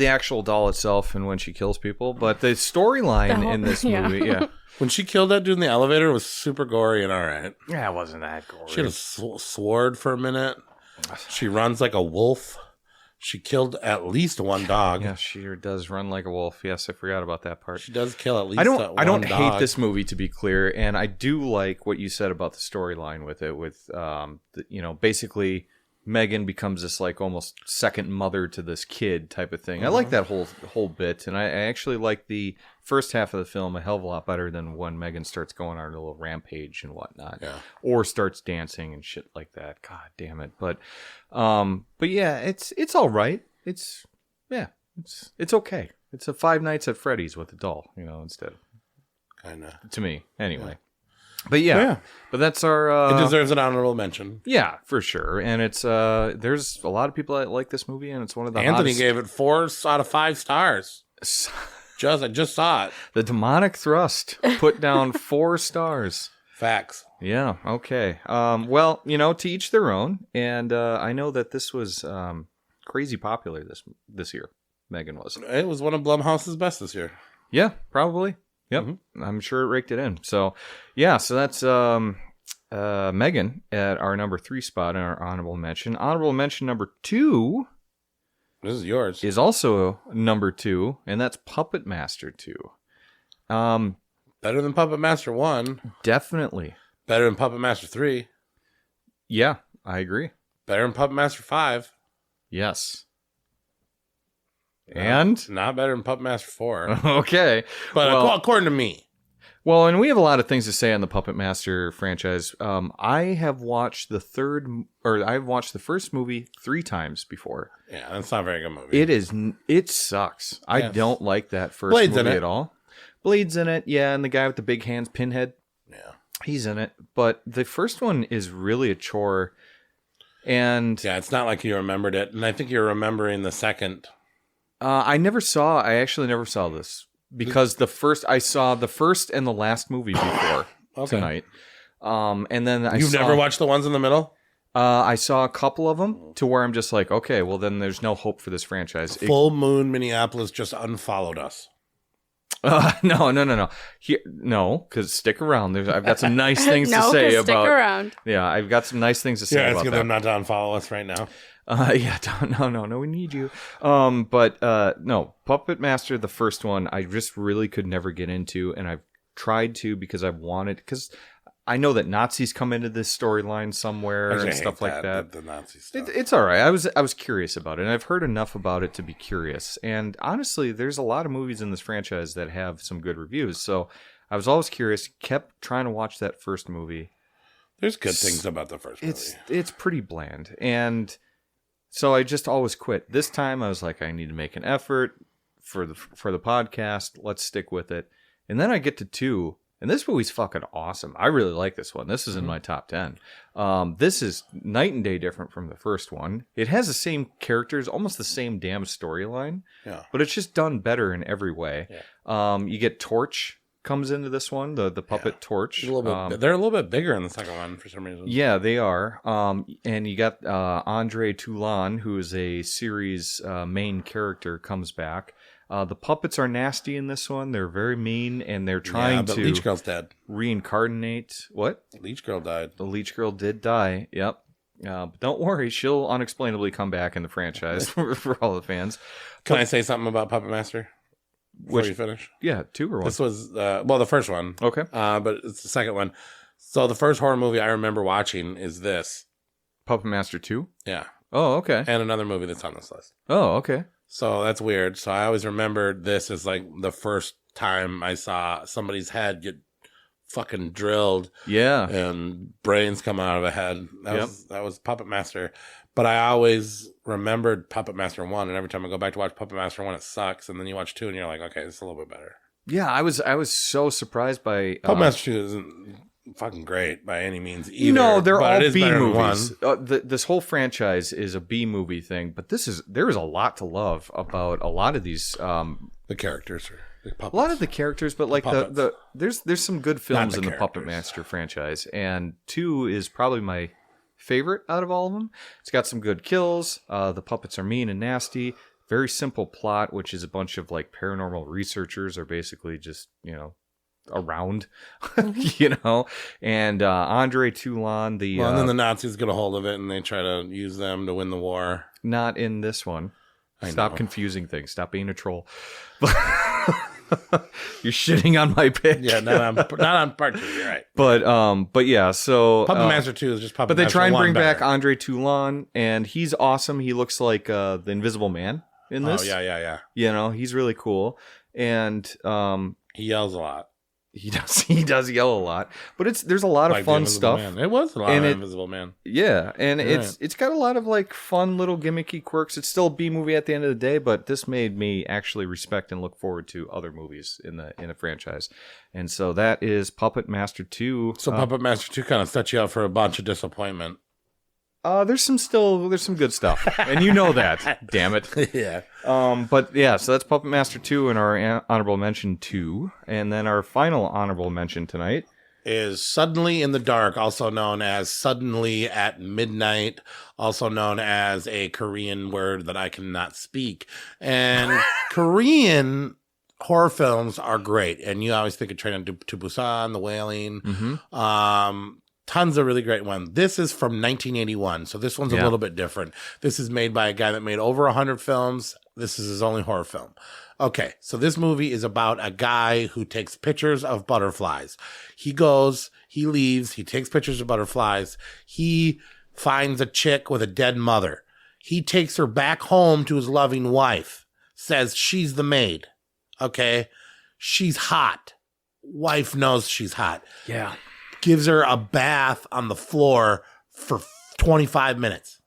actual doll itself and when she kills people, but the storyline in this movie, when she killed that dude in the elevator, was super gory and all right. Yeah, it wasn't that gory. She had a sword for a minute. She runs like a wolf. She killed at least one dog. Yeah, she does run like a wolf. Yes, I forgot about that part. She does kill at least I don't dog. hate this movie, to be clear, and I do like what you said about the storyline with it. With basically Megan becomes this almost second mother to this kid type of thing. I like that whole bit, and I actually like the first half of the film a hell of a lot better than when Megan starts going on a little rampage and whatnot, or starts dancing and shit like that. God damn it! But yeah, it's all right. It's okay. It's a Five Nights at Freddy's with a doll, instead. Kinda to me, anyway. Yeah. But but that's our. It deserves an honorable mention. Yeah, for sure. And it's there's a lot of people that like this movie, and it's one of the. Anthony gave it 4 out of 5 stars. I just saw it. The demonic thrust put down 4 stars. Facts. Yeah. Okay. Well, to each their own, and I know that this was crazy popular this year. Megan was. It was one of Blumhouse's best this year. Yeah, probably. Yep, I'm sure it raked it in. So, yeah, so that's Megan at our number 3 spot in our honorable mention. Honorable mention number 2. This is yours. Is also number 2, and that's Puppet Master 2. Better than Puppet Master 1. Definitely. Better than Puppet Master 3. Yeah, I agree. Better than Puppet Master 5. Yes. And? Not better than Puppet Master 4. Okay. But according to me. Well, and we have a lot of things to say on the Puppet Master franchise. I have watched the first movie 3 times before. Yeah, that's not a very good movie. It sucks. I don't like that first Blade's movie at all. Blade's in it, yeah, and the guy with the big hands, Pinhead. Yeah. He's in it. But the first one is really a chore. And yeah, it's not like you remembered it. And I think you're remembering the second. I actually never saw this. Because I saw the first and the last movie before tonight. And then You've never watched the ones in the middle? I saw a couple of them to where I'm just like, okay, well then there's no hope for this franchise. Full Moon Minneapolis just unfollowed us. No. No, because stick around. I've got some nice things to say about. Stick around. Yeah, I've got some nice things to say about it's that. them not to unfollow us right now. No, we need you. No, Puppet Master, the first one, I just really could never get into, and I've tried to because because I know that Nazis come into this storyline somewhere and stuff like that. The Nazi stuff. It's all right. I was curious about it, and I've heard enough about it to be curious. And honestly, there's a lot of movies in this franchise that have some good reviews. So I was always curious, kept trying to watch that first movie. There's good things about the first movie. It's pretty bland. And so I just always quit. This time I was like, I need to make an effort for the podcast. Let's stick with it. And then I get to 2. And this movie's fucking awesome. I really like this one. This is in my top 10. This is night and day different from the first one. It has the same characters, almost the same damn storyline. Yeah. But it's just done better in every way. Yeah. You get Torch comes into this one, the puppet Torch. They're a little bit bigger in the second one for some reason. Yeah, they are. And you got Andre Toulon, who is a series main character, comes back. The puppets are nasty in this one. They're very mean, and they're trying to Leech Girl's dead. Reincarnate. What? Leech Girl died. The Leech Girl did die. Yep. But don't worry, she'll unexplainably come back in the franchise for all the fans. Can I say something about Puppet Master before you finish? Yeah, 2 or 1. This was the first one. Okay. But it's the second one. So the first horror movie I remember watching is this. Puppet Master 2? Yeah. Oh, okay. And another movie that's on this list. Oh, okay. So that's weird. So I always remembered this as like the first time I saw somebody's head get fucking drilled. Yeah. And brains come out of a head. That was Puppet Master. But I always remembered Puppet Master 1, and every time I go back to watch Puppet Master 1, it sucks. And then you watch 2 and you're like, okay, it's a little bit better. Yeah, I was so surprised by Puppet Master 2 isn't fucking great by any means either. No, they're all B movies. One. This whole franchise is a B movie thing, but there is a lot to love about a lot of these. The characters, a lot of the characters, but like there's some good films in the Puppet Master franchise, and 2 is probably my favorite out of all of them. It's got some good kills. The puppets are mean and nasty. Very simple plot, which is a bunch of like paranormal researchers are basically just around, and Andre Toulon, and then the Nazis get a hold of it and they try to use them to win the war. Not in this one. Stop confusing things. Stop being a troll. You're shitting on my pick. Yeah, not on part 2. You're right. But yeah. So Puppet Master 2 is just Puppet Master. But they try and bring back Andre Toulon, and he's awesome. He looks like the Invisible Man in this. Oh yeah. He's really cool, and he yells a lot. He does yell a lot, but there's a lot of fun stuff. Man. It was a lot of Invisible Man. Yeah, and it's got a lot of like fun little gimmicky quirks. It's still a B movie at the end of the day, but this made me actually respect and look forward to other movies in the franchise. And so that is Puppet Master 2. So Puppet Master 2 kind of set you up for a bunch of disappointment. There's some good stuff, and you know that. Damn it. Yeah. But yeah, so that's Puppet Master 2 and our honorable mention 2, and then our final honorable mention tonight is Suddenly in the Dark, also known as Suddenly at Midnight, also known as a Korean word that I cannot speak. And Korean horror films are great, and you always think of Train to Busan, The Wailing. Mm-hmm. Tons of really great ones. This is from 1981, so this one's a little bit different. This is made by a guy that made over 100 films. This is his only horror film. Okay, so this movie is about a guy who takes pictures of butterflies. He leaves, he takes pictures of butterflies. He finds a chick with a dead mother. He takes her back home to his loving wife, says she's the maid. Okay, she's hot. Wife knows she's hot. Yeah. Gives her a bath on the floor for 25 minutes.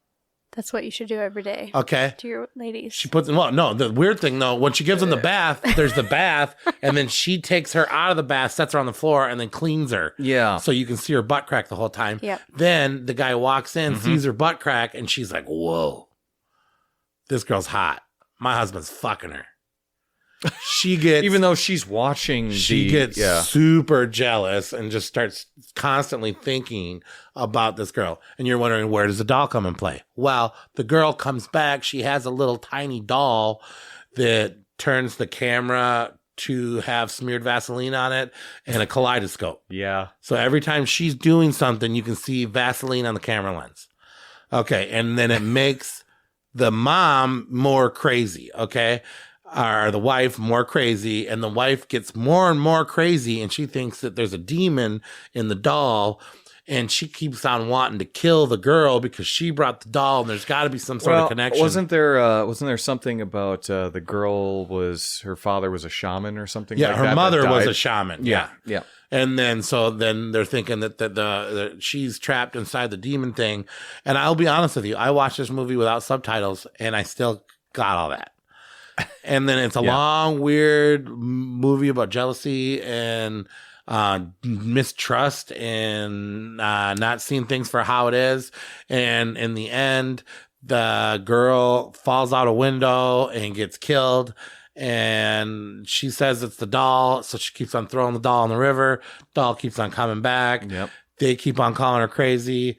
That's what you should do every day. Okay. To your ladies. She puts, well, no, the weird thing though, when she gives them the bath, there's the bath, and then she takes her out of the bath, sets her on the floor, and then cleans her. Yeah. So you can see her butt crack the whole time. Yep. Then the guy walks in, sees her butt crack, and she's like, whoa, this girl's hot. My husband's fucking her. She gets, even though she's watching, she gets super jealous and just starts constantly thinking about this girl. And you're wondering, where does the doll come and play? Well, the girl comes back. She has a little tiny doll that turns the camera to have smeared Vaseline on it and a kaleidoscope. Yeah. So every time she's doing something, you can see Vaseline on the camera lens. Okay. And then it makes the mom more crazy. Okay. Or the wife more crazy, and the wife gets more and more crazy, and she thinks that there's a demon in the doll, and she keeps on wanting to kill the girl because she brought the doll, and there's got to be some sort of connection. Wasn't there something about the girl her father was a shaman or something? Yeah, like her that mother was died? a shaman. Yeah. And then they're thinking that she's trapped inside the demon thing. And I'll be honest with you, I watched this movie without subtitles, and I still got all that. And then it's a long, weird movie about jealousy and mistrust and not seeing things for how it is. And in the end, the girl falls out a window and gets killed. And she says it's the doll. So she keeps on throwing the doll in the river. Doll keeps on coming back. Yep. They keep on calling her crazy.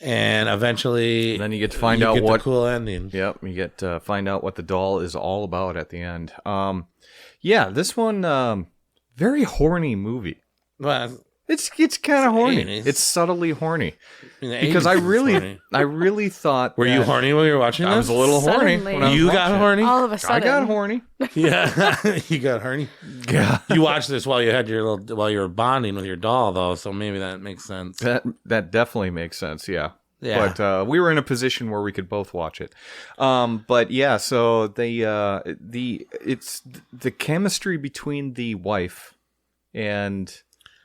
And eventually, then you get to find out what the cool ending. Yep, you get to find out what the doll is all about at the end. This one, very horny movie. Well, it's kind of horny. 80s. It's subtly horny. Because I really thought. Were you horny when you were watching this? I was a little horny. Suddenly. When I was You watching got it. horny? All of a sudden. I got horny. Yeah, you got horny. Yeah. You watched this while while you were bonding with your doll, though, so maybe that makes sense. That definitely makes sense. Yeah. Yeah. But we were in a position where we could both watch it. But yeah, so it's the chemistry between the wife and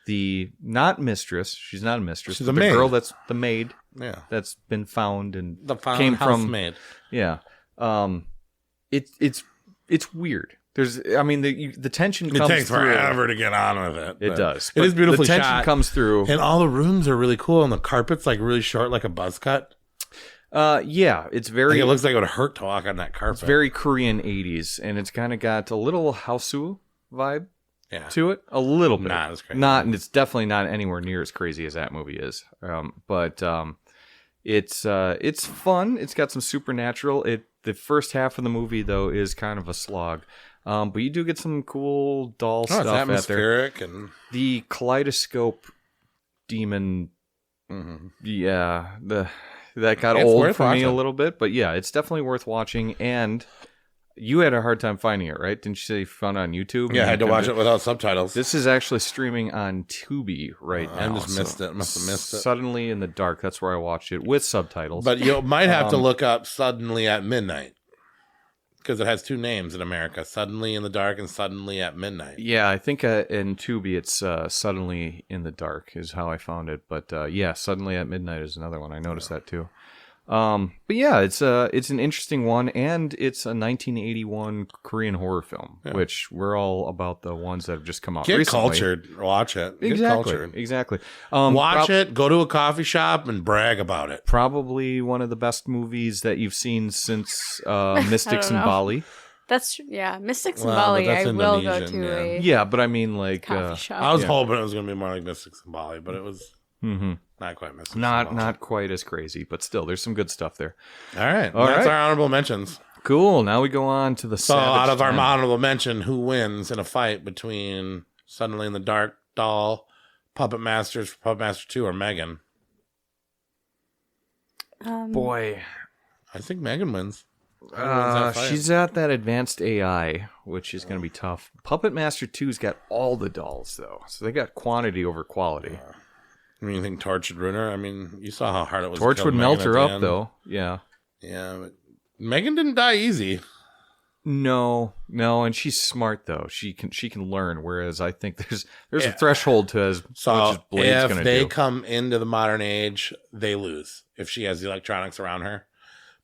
the not mistress. She's not a mistress. She's but a the maid. girl that's the maid. Yeah. That's been found and The found came from housemaid. Yeah. It's weird. The tension It comes takes through. forever to get on with it. It but does. It is beautifully The tension shot. comes through. And all the rooms are really cool, and the carpet's like really short, like a buzz cut. It's very. Like it looks like it would hurt to walk on that carpet. It's very Korean 80s, and it's kind of got a little Hausu vibe to it. A little bit. Not as crazy. And it's definitely not anywhere near as crazy as that movie is. But it's fun. It's got some supernatural. The first half of the movie, though, is kind of a slog. But you do get some cool doll stuff it's out there. atmospheric and The kaleidoscope demon, that got It's old worth for me a watching. little bit. But yeah, it's definitely worth watching. And you had a hard time finding it, right? Didn't you say you found it on YouTube? yeah, I had to watch it without subtitles. This is actually streaming on Tubi right now. I just missed it. Must have missed it. Suddenly in the Dark, that's where I watched it with subtitles. But you might have to look up Suddenly at Midnight. Because it has two names in America, Suddenly in the Dark and Suddenly at Midnight. Yeah, I think in Tubi it's Suddenly in the Dark is how I found it. But Suddenly at Midnight is another one. I noticed that too. But yeah, it's an interesting one, and it's a 1981 Korean horror film, which we're all about the ones that have just come out Get recently. cultured. Watch it. Get Exactly. cultured. Exactly. Watch it. Go to a coffee shop and brag about it. Probably one of the best movies that you've seen since Mystics in know. Bali. That's Mystics in Well, Bali. but that's I will go Indonesian, to a Yeah, but I mean, like, coffee shop. I was hoping it was going to be more like Mystics in Bali, but it was not quite Mystics in Bali. not quite as crazy, but still, there's some good stuff there. All right. All That's right. our honorable mentions. Cool. Now we go on to the So Savage out of our 10. honorable mention, who wins in a fight between Suddenly in the Dark, Doll, Puppet Masters, Puppet Master 2, or Megan? Boy, I think Megan wins. Megan wins that fight. she's at that advanced AI, which is going to be tough. Puppet Master 2's got all the dolls, though, so they got quantity over quality. I mean, you think Torch would ruin her? I mean, you saw how hard it was. to Torch kill would Megan melt at her the up, end. though. Yeah. Yeah, but Megan didn't die easy. No, and she's smart though. She can learn. Whereas I think there's a threshold to as much as So Blade's if going to they do. come into the modern age, they lose if she has the electronics around her.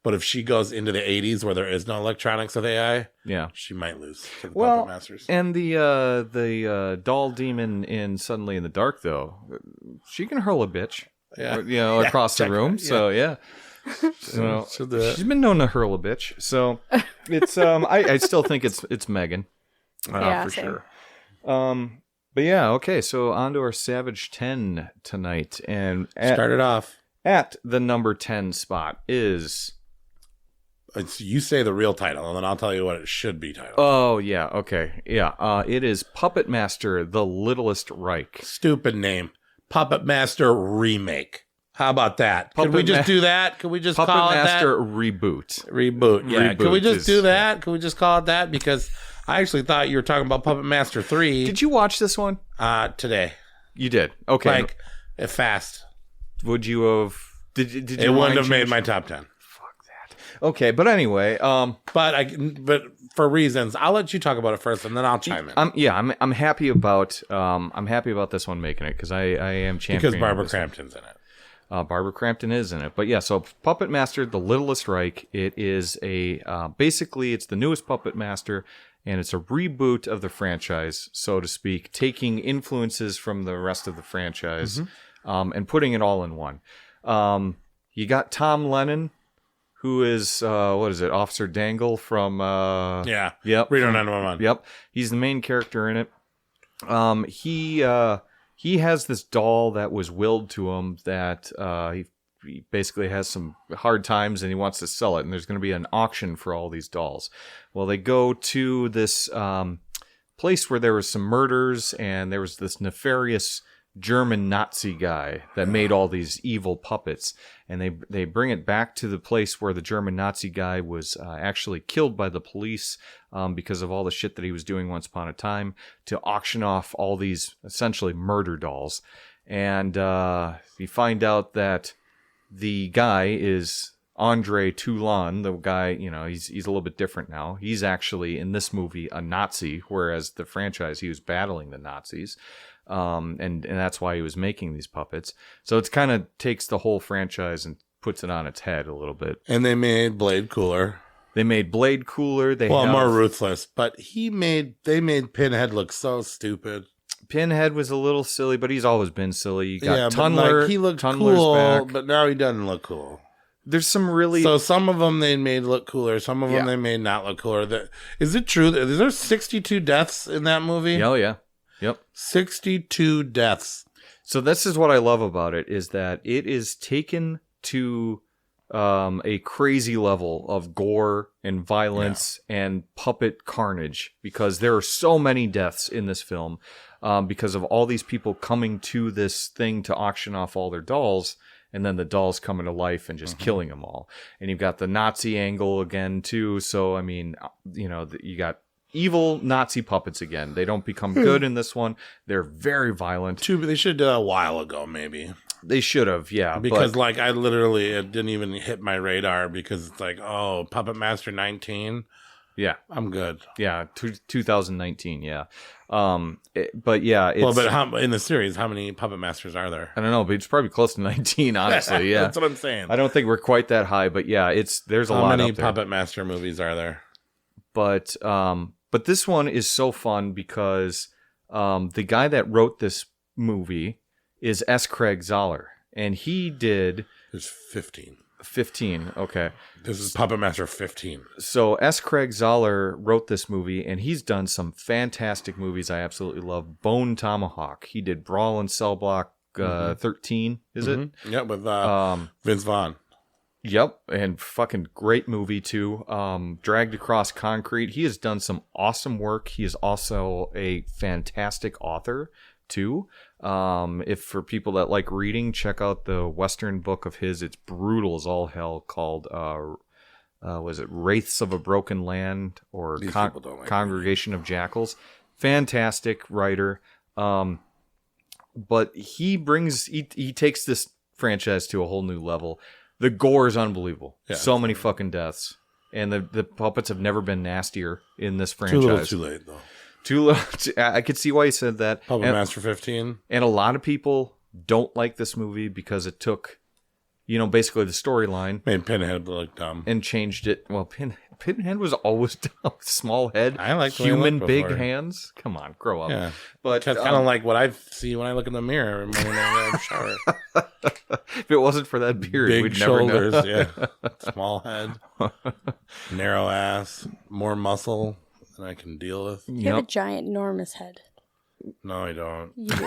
But if she goes into the 80s where there is no electronics with AI, she might lose to the Puppet Masters. And the doll demon in Suddenly in the Dark, though, she can hurl a bitch, across the room. So so she's been known to hurl a bitch. So it's I still think it's Megan, for sure. But okay. So on to our Savage 10 tonight, and started off at the number 10 spot is. You say the real title, and then I'll tell you what it should be titled. Oh, yeah. Okay. Yeah. It is Puppet Master, The Littlest Reich. Stupid name. Puppet Master Remake. How about that? Can we just do that? Can we just call it that? Puppet Master Reboot. Reboot. Yeah. Can we just do that? Yeah. Can we just call it that? Because I actually thought you were talking about Puppet Master 3. Did you watch this one? Today. You did? Okay. Like, fast. Would you have... Did you it wouldn't have made my top 10. Okay, but anyway, but for reasons, I'll let you talk about it first, and then I'll chime in. I'm happy about this one making it because I am championing because Barbara Crampton's in it. Barbara Crampton is in it, but so Puppet Master, The Littlest Reich. It is basically it's the newest Puppet Master, and it's a reboot of the franchise, so to speak, taking influences from the rest of the franchise, and putting it all in one. You got Tom Lennon, who is, Officer Dangle from... Yep. Reno 911. Yep. He's the main character in it. He has this doll that was willed to him that he basically has some hard times and he wants to sell it. And there's going to be an auction for all these dolls. Well, they go to this place where there was some murders and there was this nefarious German Nazi guy that made all these evil puppets, and they bring it back to the place where the German Nazi guy was actually killed by the police because of all the shit that he was doing once upon a time, to auction off all these essentially murder dolls. And you find out that the guy is Andre Toulon, the guy, he's a little bit different now. He's actually in this movie a Nazi, whereas the franchise he was battling the Nazis. And that's why he was making these puppets. So it's kind of takes the whole franchise and puts it on its head a little bit. And they made Blade cooler. They made Blade cooler. More ruthless. But they made Pinhead look so stupid. Pinhead was a little silly, but he's always been silly. You got Tunneler. He looked Tunneler's cool, back. but now he doesn't look cool. There's some really... So some of them they made look cooler. Some of them they made not look cooler. Is it true? Is there 62 deaths in that movie? Oh, yeah. Yep. 62 deaths. So this is what I love about it, is that it is taken to a crazy level of gore and violence and puppet carnage, because there are so many deaths in this film because of all these people coming to this thing to auction off all their dolls, and then the dolls coming to life and just killing them all. And you've got the Nazi angle again, too. So, I mean, you got evil Nazi puppets again. They don't become good in this one. They're very violent. They should have done a while ago, maybe. They should have, yeah. Because, it didn't even hit my radar because it's like, oh, Puppet Master 19? Yeah. I'm good. Yeah, 2019, yeah. But yeah. In the series, how many Puppet Masters are there? I don't know, but it's probably close to 19, honestly, yeah. That's what I'm saying. I don't think we're quite that high, but yeah, there's a lot How many up there. Puppet Master movies are there? But this one is so fun because the guy that wrote this movie is S. Craig Zoller, and he did... There's 15. 15, okay. This is Puppet Master 15. So S. Craig Zoller wrote this movie, and he's done some fantastic movies I absolutely love. Bone Tomahawk. He did Brawl in Cell Block 13, is it? Yeah, with Vince Vaughn. Yep, and fucking great movie too. Dragged Across Concrete. He has done some awesome work. He is also a fantastic author too. If for people that like reading, check out the Western book of his. It's brutal as all hell, called was it Wraiths of a Broken Land or Congregation of Jackals? Fantastic writer. But he takes this franchise to a whole new level. The gore is unbelievable. Yeah, so many fucking deaths. And the puppets have never been nastier in this franchise. Too little, too late, though. Too little. I could see why he said that. Puppet Master 15. And a lot of people don't like this movie because it took basically the storyline. Made Pinhead look dumb. And changed it. Well, Pinhead was always dumb. Small head. I like human big hands. Come on, grow up. Yeah. But that's kind of like what I see when I look in the mirror every morning I have a shower. If it wasn't for that beard, big we'd shoulders, never know. yeah. Small head. Narrow ass. More muscle than I can deal with. You have a giant, enormous head. No, I don't. You do.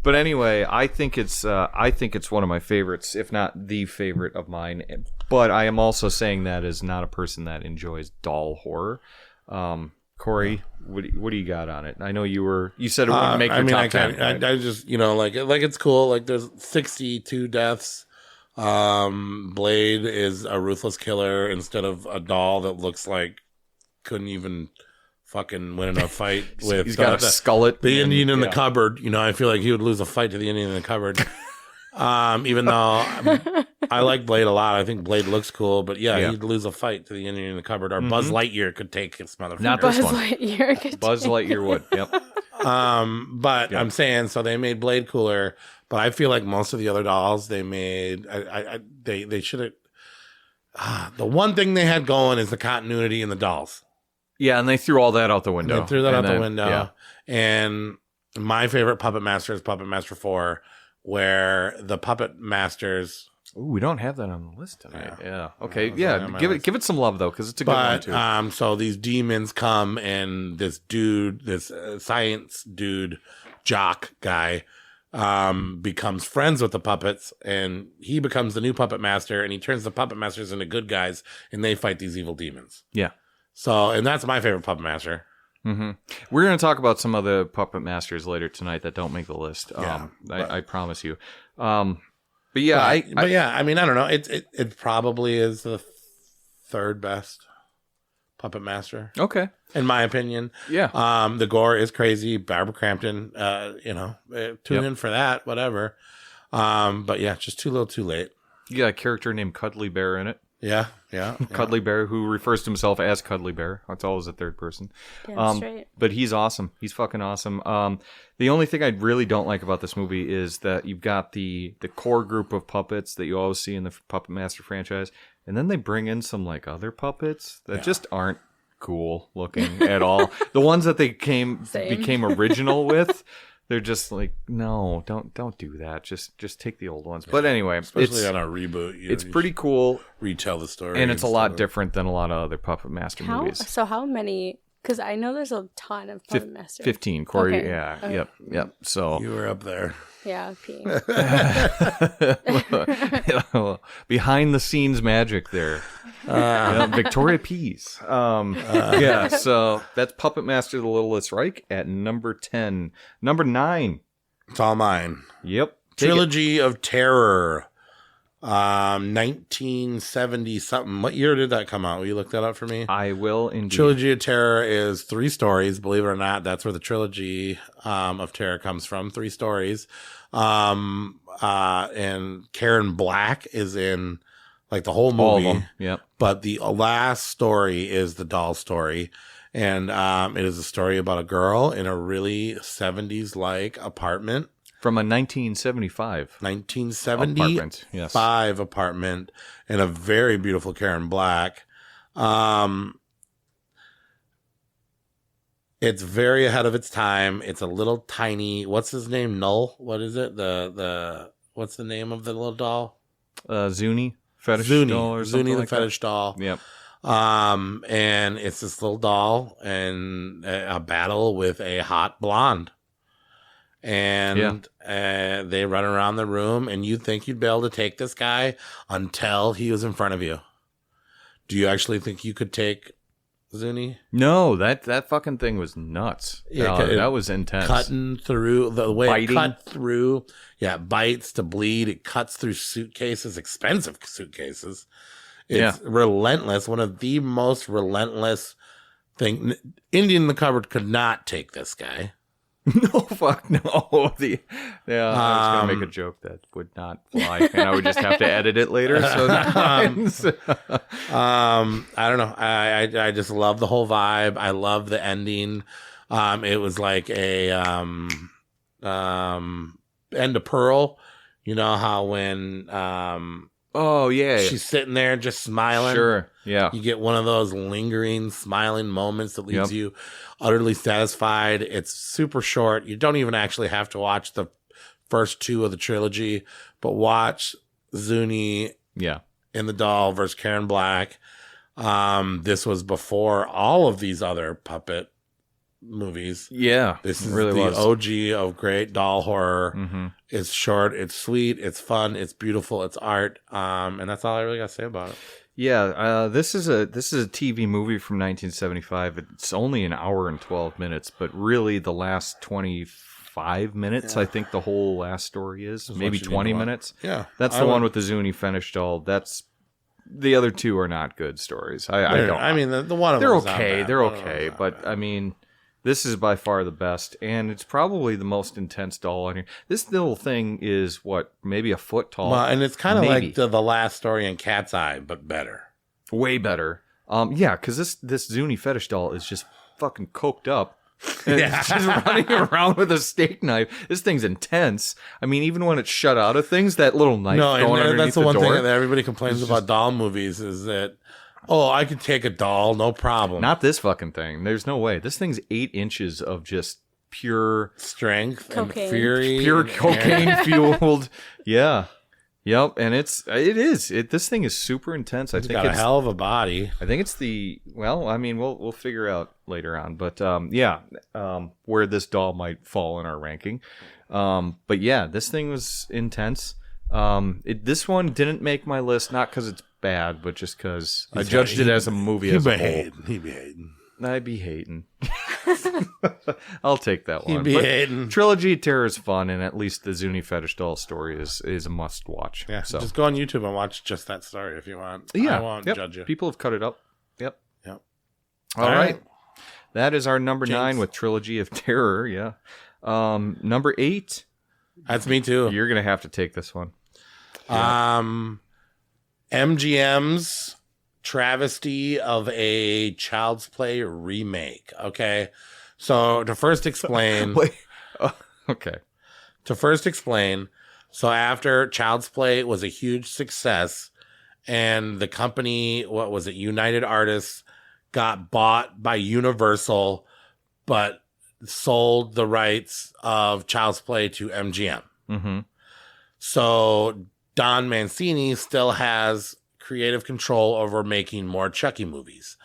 But anyway, I think it's one of my favorites, if not the favorite of mine. But I am also saying that as not a person that enjoys doll horror. Corey, what do you got on it? I know you said it wouldn't make your top 10. Right? I just like it's cool. Like there's 62 deaths. Blade is a ruthless killer instead of a doll that looks like couldn't even fucking win in a fight with. He's got a skullet. The Indian in the cupboard. I feel like he would lose a fight to the Indian in the cupboard. Even though I like Blade a lot. I think Blade looks cool, but he'd lose a fight to the Indian in the cupboard. Or Buzz Lightyear could take his motherfucker. Not this one. Buzz Lightyear would. Yep. But I'm saying, so they made Blade cooler, but I feel like most of the other dolls they made, they should have. The one thing they had going is the continuity in the dolls. Yeah, and they threw all that out the window. They threw that out the window. Yeah. And my favorite Puppet Master is Puppet Master 4, where the Puppet Masters. Ooh, we don't have that on the list tonight. Yeah. Okay. Yeah. Give it some love though, because it's a good one too. So these demons come, and this dude, this science dude, jock guy, becomes friends with the puppets, and he becomes the new Puppet Master, and he turns the Puppet Masters into good guys, and they fight these evil demons. Yeah. So, and that's my favorite Puppet Master. Mm-hmm. We're going to talk about some other Puppet Masters later tonight that don't make the list. I promise you. I mean, I don't know. It probably is the third best Puppet Master. Okay. In my opinion. Yeah. The gore is crazy. Barbara Crampton, tune in for that, whatever. But yeah, just too little too late. You got a character named Cuddly Bear in it. Yeah. Cuddly Bear, who refers to himself as Cuddly Bear. That's always a third person. That's right. But he's awesome. He's fucking awesome. The only thing I really don't like about this movie is that you've got the core group of puppets that you always see in the Puppet Master franchise, and then they bring in some like other puppets that just aren't cool looking at all. The ones that they became original with. They're just like, no, don't do that. Just take the old ones. But anyway, especially on a reboot, it's pretty cool. Retell the story, and it's a lot different than a lot of other Puppet Master movies. So how many? Because I know there's a ton of Puppet Masters. 15, Corey. Okay. Yeah. Okay. Yep. So you were up there. Yeah, peeing. Behind the scenes magic there. Victoria Pease. So that's Puppet Master the Littlest Reich at number 10. Number 9. It's all mine. Yep. Trilogy of Terror. 1970 something. What year did that come out? Will you look that up for me? I will indeed. Trilogy of Terror is 3 stories. Believe it or not, that's where the Trilogy of Terror comes from. 3 stories. And Karen Black is in like the whole movie. All of them. Yep. But the last story is the doll story. And it is a story about a girl in a really 70s like apartment. From a 1975 apartment, yes. Apartment, and a very beautiful Karen Black. It's very ahead of its time. It's a little tiny. What's his name? Null. What is it? What's the name of the little doll? Zuni fetish doll or something Zuni the like fetish doll. Yep. And it's this little doll and a battle with a hot blonde. And they run around the room, and you think you'd be able to take this guy until he was in front of you. Do you actually think you could take Zuni? No, that fucking thing was nuts. Yeah, that was intense. Cutting through the way Biting. It cut through. Yeah, it bites to bleed. It cuts through suitcases, expensive suitcases. It's relentless. One of the most relentless things. Indian in the Cupboard could not take this guy. No, fuck no. I was going to make a joke that would not fly, and I would just have to edit it later. So I don't know. I just love the whole vibe. I love the ending. It was like a end of Pearl. You know how when Oh, yeah. she's sitting there just smiling? Sure, yeah. You get one of those lingering, smiling moments that leaves you utterly satisfied. It's super short. You don't even actually have to watch the first 2 of the trilogy, but watch Zuni in the Doll versus Karen Black. This was before all of these other puppet movies. Yeah. This is really the was. OG of great doll horror. It's short, it's sweet, it's fun, it's beautiful, it's art. And that's all I really got to say about it. Yeah, this is a TV movie from 1975. It's only an hour and 12 minutes, but really the last 25 minutes, I think the whole last story is. Maybe 20 minutes. Yeah. That's the one with the Zuni fetish doll. That's the other 2 are not good stories. The one of they're them okay. They're okay, but I mean, this is by far the best, and it's probably the most intense doll on here. This little thing is maybe a foot tall. Well, and it's kind of like the last story in Cat's Eye, but better. Way better. Yeah, because this Zuni fetish doll is just fucking coked up. And it's just running around with a steak knife. This thing's intense. I mean, even when it's shut out of things, that little knife going underneath that's the one door, thing that everybody complains about doll movies is that, I could take a doll, no problem. Not this fucking thing. There's no way. This thing's 8 inches of just pure strength cocaine. And fury. Pure cocaine fueled. Yeah. Yep. And this thing is super intense. It's got a hell of a body. I think it's we'll figure out later on. But where this doll might fall in our ranking. But yeah, this thing was intense. This one didn't make my list, not because it's bad, but just because I judged it as a movie as a whole. He be hating. I'd be hating. I'll take that one. He'd be hating. Trilogy of Terror is fun, and at least the Zuni fetish doll story is a must watch. Yeah, so just go on YouTube and watch just that story if you want. Yeah, I won't judge you. People have cut it up. Yep. All right. That is our number 9 with Trilogy of Terror. Yeah. Number 8. That's me too. You're gonna have to take this one. MGM's travesty of a Child's Play remake. Okay, so to first explain, so after Child's Play was a huge success, and the company, United Artists, got bought by Universal, but sold the rights of Child's Play to MGM. Mm-hmm. So Don Mancini still has creative control over making more Chucky movies,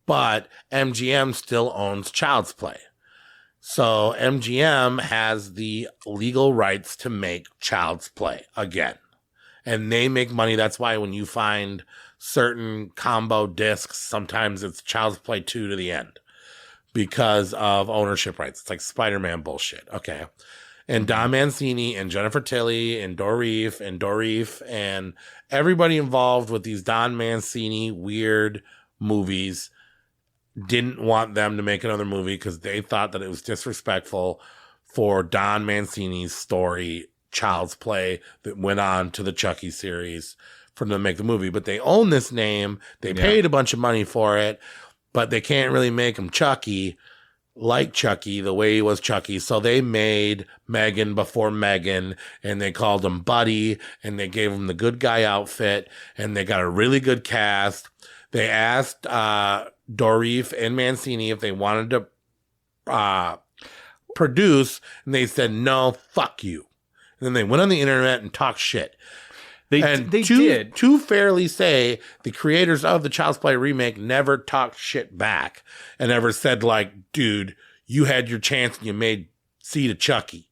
but MGM still owns Child's Play. So MGM has the legal rights to make Child's Play again, and they make money. That's why when you find certain combo discs, sometimes it's Child's Play 2 to the end because of ownership rights. It's like Spider-Man bullshit. Okay. And Don Mancini and Jennifer Tilly and Dorif and everybody involved with these Don Mancini weird movies didn't want them to make another movie because they thought that it was disrespectful for Don Mancini's story, Child's Play, that went on to the Chucky series for them to make the movie. But they own this name. They paid a bunch of money for it, but they can't really make him Chucky like Chucky, the way he was Chucky. So they made Megan before Megan, and they called him Buddy, and they gave him the good guy outfit, and they got a really good cast. They asked Dorif and Mancini if they wanted to produce, and they said, no, fuck you. And then they went on the internet and talked shit. They did. To fairly say, the creators of the Child's Play remake never talked shit back and ever said, like, dude, you had your chance and you made Seed of Chucky.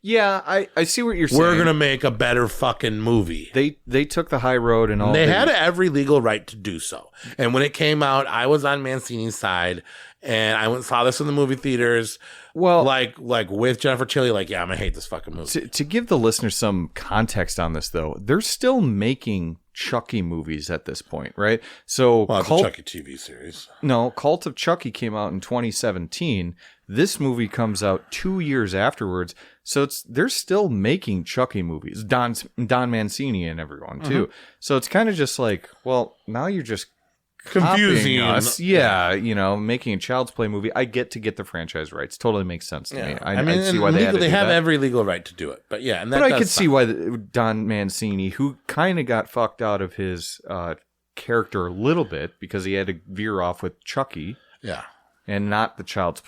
Yeah, I see what you're saying. We're going to make a better fucking movie. They took the high road and all. They had every legal right to do so. And when it came out, I was on Mancini's side, and I went and saw this in the movie theaters. Well, like with Jennifer Tilly, I'm gonna hate this fucking movie. To give the listener some context on this, though, they're still making Chucky movies at this point, right? So, it's a Chucky TV series. No, Cult of Chucky came out in 2017. This movie comes out 2 years afterwards. So they're still making Chucky movies. Don Mancini and everyone too. Mm-hmm. So it's kind of just like, well, now you're just confusing us. Yeah, you know, making a Child's Play movie. I get the franchise rights. Totally makes sense to me. I mean, see why they have every legal right to do it. But yeah, and I could see why Don Mancini, who kind of got fucked out of his character a little bit because he had to veer off with Chucky. Yeah. And not the Child's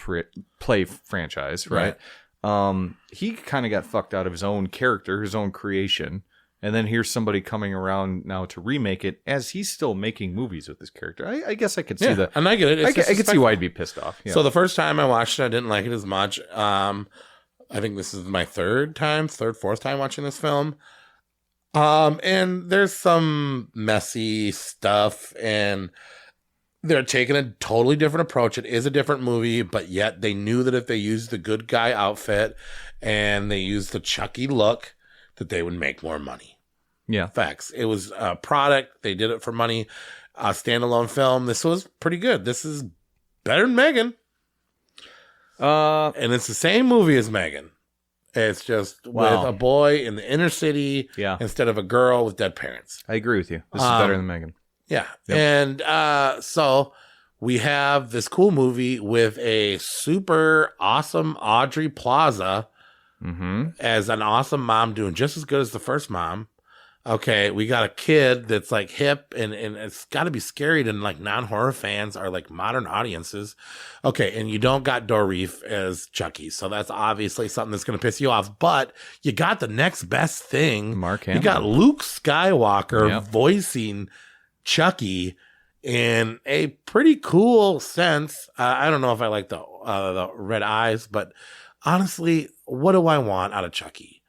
Play franchise, right? He kind of got fucked out of his own character, his own creation. And then here's somebody coming around now to remake it as he's still making movies with this character. I guess I could see that. And I get it. I could see why I'd be pissed off. Yeah. So the first time I watched it, I didn't like it as much. I think this is my fourth time watching this film. And there's some messy stuff, and they're taking a totally different approach. It is a different movie, but yet they knew that if they used the good guy outfit and they used the Chucky look, that they would make more money. Yeah. Facts. It was a product. They did it for money. A standalone film. This was pretty good. This is better than Megan. And it's the same movie as Megan. It's just with a boy in the inner city instead of a girl with dead parents. I agree with you. This is better than Megan. Yeah. Yep. And so we have this cool movie with a super awesome Aubrey Plaza as an awesome mom doing just as good as the first mom. Okay, we got a kid that's like hip and it's got to be scary to like non-horror fans or like modern audiences. Okay, and you don't got Dorif as Chucky, so that's obviously something that's going to piss you off. But you got the next best thing. Mark Hamill. You got Luke Skywalker voicing Chucky in a pretty cool sense. I don't know if I like the red eyes, but honestly, what do I want out of Chucky?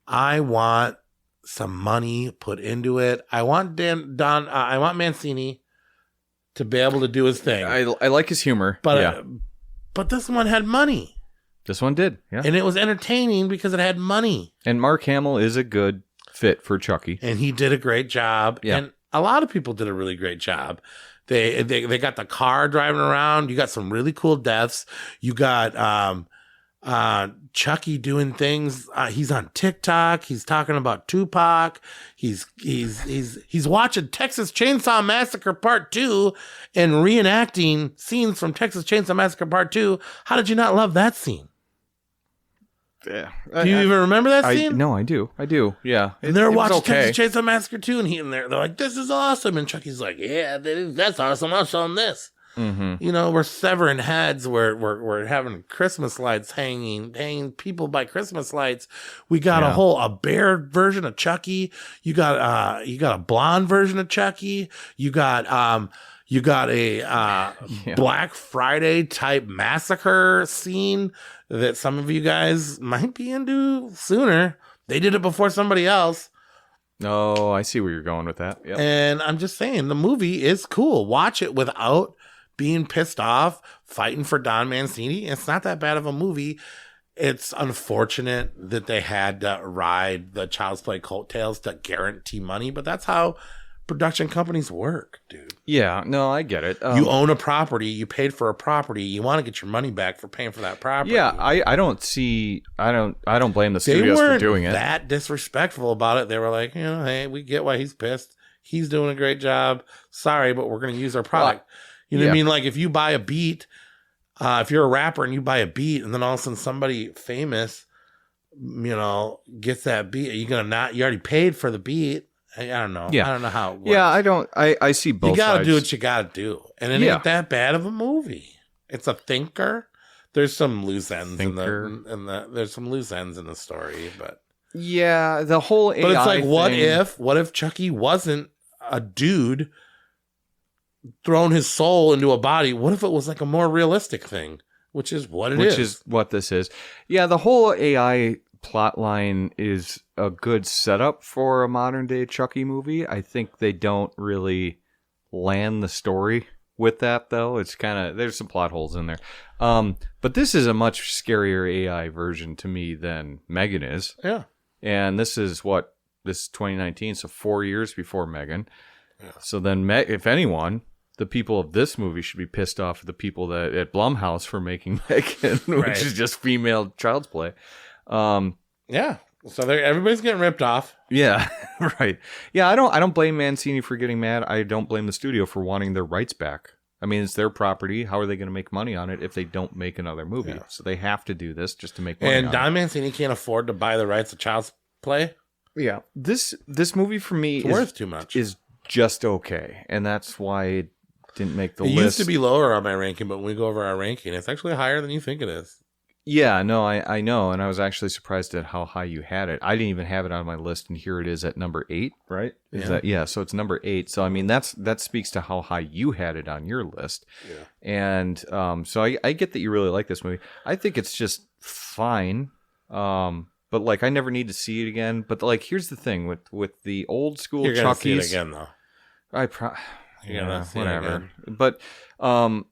I want some money put into it. I want I want Mancini to be able to do his thing. I like his humor, but this one had money. This one did, yeah, and it was entertaining because it had money. And Mark Hamill is a good fit for Chucky, and he did a great job. Yeah. And a lot of people did a really great job. They got the car driving around. You got some really cool deaths. You got Chucky doing things. He's on TikTok. He's talking about Tupac. He's watching Texas Chainsaw Massacre Part 2 and reenacting scenes from Texas Chainsaw Massacre Part 2. How did you not love that scene? Yeah. Do you even remember that scene? No, I do. Yeah. And they're watching Texas Chainsaw Massacre 2, and they're like, "This is awesome." And Chucky's like, "Yeah, that's awesome. I'll show them this." Mm-hmm. You know, we're severing heads. We're having Christmas lights hanging people by Christmas lights. We got a bear version of Chucky. You got a blonde version of Chucky. You got a Black Friday type massacre scene that some of you guys might be into sooner. They did it before somebody else. Oh, I see where you're going with that. Yep. And I'm just saying, the movie is cool. Watch it without being pissed off, fighting for Don Mancini. It's not that bad of a movie. It's unfortunate that they had to ride the Child's Play coattails to guarantee money, but that's how production companies work, dude. Yeah, no, I get it. You own a property, you paid for a property, you want to get your money back for paying for that property. Yeah, I don't blame the studios for doing it. They weren't that disrespectful about it. They were like, hey, we get why he's pissed. He's doing a great job. Sorry, but we're going to use our product. You know what I mean? Like if you buy a beat, if you're a rapper and you buy a beat and then all of a sudden somebody famous, gets that beat, you already paid for the beat. I don't know. Yeah. I don't know how it works. Yeah, I see both sides. You got to do what you got to do. And it ain't that bad of a movie. It's a thinker. There's some loose ends there's some loose ends in the story, but yeah, the whole AI But it's like thing, what if Chucky wasn't a dude thrown his soul into a body? What if it was like a more realistic thing, which is what it is. Which is what this is. Yeah, the whole AI plot line is a good setup for a modern day Chucky movie. I think they don't really land the story with that, though. It's kind of, there's some plot holes in there. But this is a much scarier AI version to me than Megan is. Yeah. And this is 2019, so 4 years before Megan. Yeah. So then, if anyone, the people of this movie should be pissed off at the people at Blumhouse for making Megan, which is just female Child's Play. Yeah. So everybody's getting ripped off. Yeah, right. Yeah, I don't blame Mancini for getting mad. I don't blame the studio for wanting their rights back. I mean, it's their property. How are they going to make money on it if they don't make another movie? Yeah. So they have to do this just to make money. And Don Mancini can't afford to buy the rights to Child's Play. Yeah, this movie for me is worth too much. Is just okay, and that's why it didn't make the list. It used to be lower on my ranking, but when we go over our ranking, it's actually higher than you think it is. Yeah, no, I know, and I was actually surprised at how high you had it. I didn't even have it on my list, and here it is at number 8, right? So it's number 8. So I mean, that speaks to how high you had it on your list. Yeah. And so I get that you really like this movie. I think it's just fine, but like I never need to see it again. But like, here's the thing with the old school Chucky's. You're gonna see it again, though. You're gonna see whatever. It again.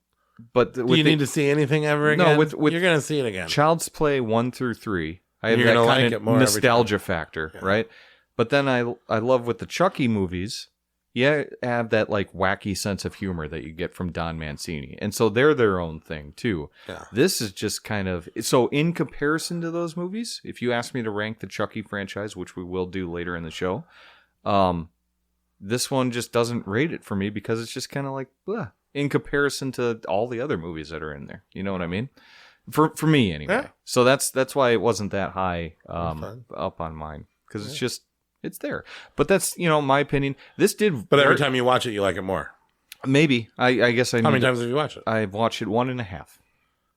But do you need to see anything ever again? No, with you're going to see it again. Child's Play 1 through 3. I have that kind of nostalgia factor, right? But then I love with the Chucky movies, you have that like wacky sense of humor that you get from Don Mancini. And so they're their own thing too. Yeah. This is just kind of, so in comparison to those movies, if you ask me to rank the Chucky franchise, which we will do later in the show, this one just doesn't rate it for me because it's just kind of like, bleh. In comparison to all the other movies that are in there. You know what I mean? For me, anyway. Yeah. So that's why it wasn't that high up on mine. Because it's just, it's there. But that's, my opinion. This did... But every time you watch it, you like it more. Maybe. I guess I... How many times have you watched it? I've watched it 1.5.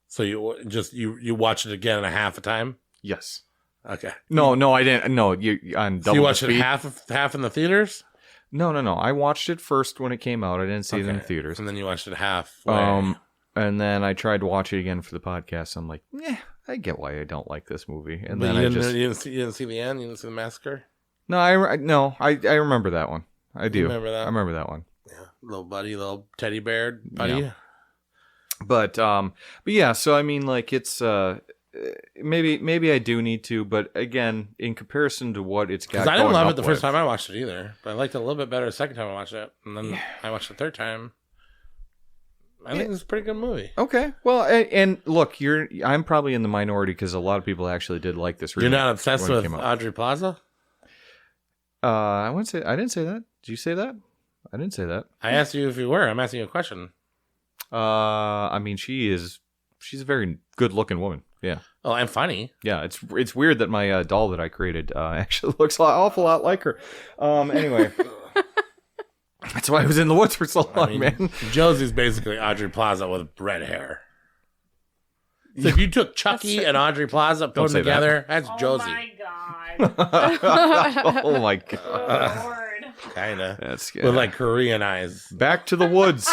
So you watched it again in a half a time? Yes. Okay. No, I didn't. No, you on double. So you watched it half in the theaters? No. I watched it first when it came out. I didn't see it in the theaters. And then you watched it half. And then I tried to watch it again for the podcast. I'm like, I get why I don't like this movie. And then you didn't see the end? You didn't see the massacre? No, I remember that one. I do. You remember that? I remember that one. Yeah, little teddy bear buddy. Yeah. But yeah. So I mean, like it's maybe I do need to, but again, in comparison to what it's got, I didn't love it the first time I watched it either, but I liked it a little bit better the second time I watched it, and then I watched it the third time. I think it's a pretty good movie. Okay, well, and look, I'm probably in the minority because a lot of people actually did like this. You're not obsessed with Audrey Plaza? I didn't say that. Did you say that? I didn't say that. I asked you if you were. I'm asking you a question. I mean, she's a very good-looking woman. Yeah. Oh, and funny. Yeah, it's weird that my doll that I created actually looks an awful lot like her. Anyway. That's why I was in the woods for so long, man. Josie's basically Audrey Plaza with red hair. So if you took Chucky and Audrey Plaza, put them together, that's Josie. Oh my god. Oh my god. Lord. Kinda. That's scary. With like Korean eyes. Back to the woods.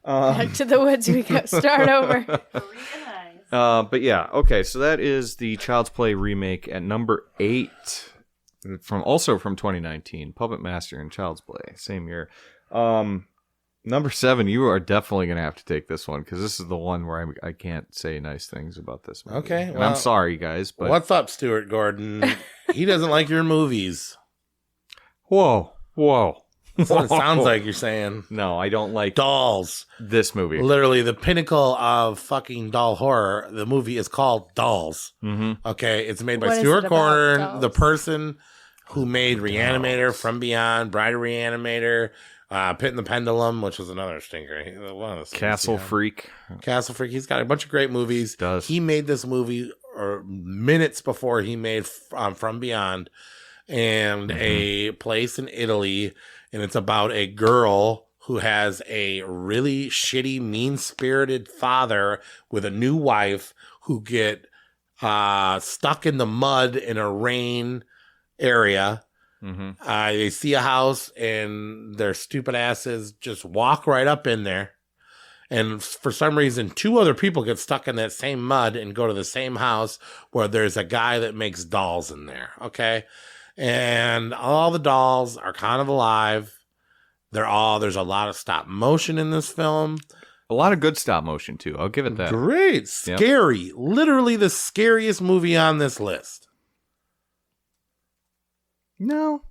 Back to the woods we go. Start over. Korean eyes. But yeah, okay, so that is the Child's Play remake at number 8. Also from 2019, Puppet Master and Child's Play, same year. Number 7, you are definitely going to have to take this one because this is the one where I can't say nice things about this movie. Okay, and I'm sorry, guys. But what's up, Stuart Gordon? He doesn't like your movies. Whoa. That's what it sounds like you're saying. No, I don't like Dolls. This movie. Literally the pinnacle of fucking doll horror. The movie is called Dolls. Mm-hmm. Okay, it's made by Stuart Gordon, the person who made Reanimator, From Beyond, Bride of Reanimator, Pit and the Pendulum, which was another stinker. One of Castle Freak. Castle Freak. He's got a bunch of great movies. He made this movie minutes before he made From Beyond and A Place in Italy. And it's about a girl who has a really shitty, mean-spirited father with a new wife who get stuck in the mud in a rain area. Mm-hmm. They see a house and their stupid asses just walk right up in there. And for some reason, 2 other people get stuck in that same mud and go to the same house where there's a guy that makes dolls in there. Okay. And all the dolls are kind of alive. There's a lot of stop motion in this film. A lot of good stop motion too. I'll give it that. Great. Scary. Yep. Literally the scariest movie on this list. No.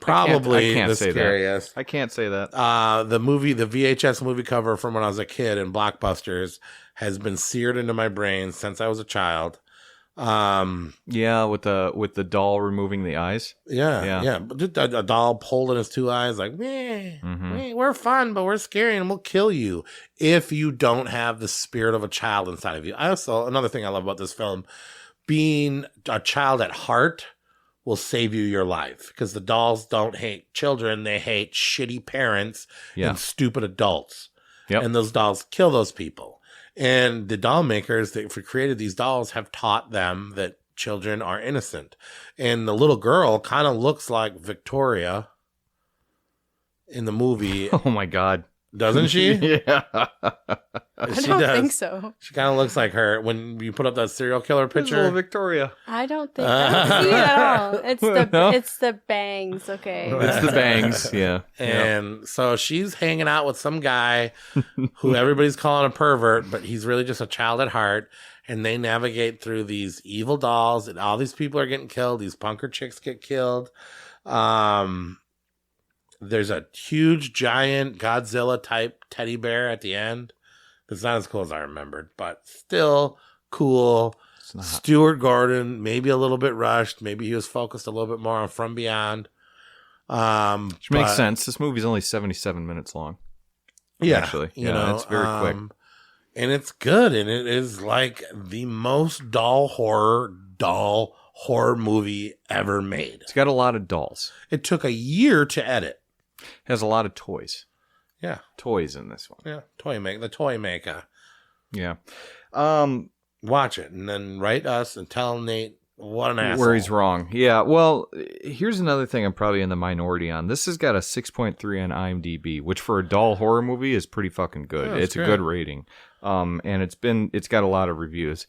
Probably I can't the say scariest. That. I can't say that. The VHS movie cover from when I was a kid in Blockbusters has been seared into my brain since I was a child. Yeah, with the doll removing the eyes. Yeah. But just a doll holding his two eyes, like, we're fun, but we're scary, and we'll kill you if you don't have the spirit of a child inside of you. Another thing I love about this film, being a child at heart will save you your life, because the dolls don't hate children; they hate shitty parents and stupid adults. Yep. And those dolls kill those people. And the doll makers that created these dolls have taught them that children are innocent. And the little girl kind of looks like Victoria in the movie. Oh my God. Doesn't she? Yeah. I don't think so. She kind of looks like her when you put up that serial killer picture. Little Victoria. I don't see it at all. It's the bangs, okay. It's the bangs, yeah. And so she's hanging out with some guy who everybody's calling a pervert, but he's really just a child at heart. And they navigate through these evil dolls, and all these people are getting killed. These punker chicks get killed. There's a huge, giant Godzilla-type teddy bear at the end. It's not as cool as I remembered, but still cool. Stuart Gordon, maybe a little bit rushed. Maybe he was focused a little bit more on From Beyond. Which makes sense. This movie's only 77 minutes long. Yeah. Actually. It's very quick. And it's good, and it is like the most doll horror movie ever made. It's got a lot of dolls. It took a year to edit. Has a lot of toys. Yeah. Toys in this one. Yeah. The toy maker. Yeah. Watch it and then write us and tell Nate what an asshole. Where he's wrong. Yeah. Well, here's another thing I'm probably in the minority on. This has got a 6.3 on IMDb, which for a doll horror movie is pretty fucking good. Yeah, it's a good rating. And it's got a lot of reviews.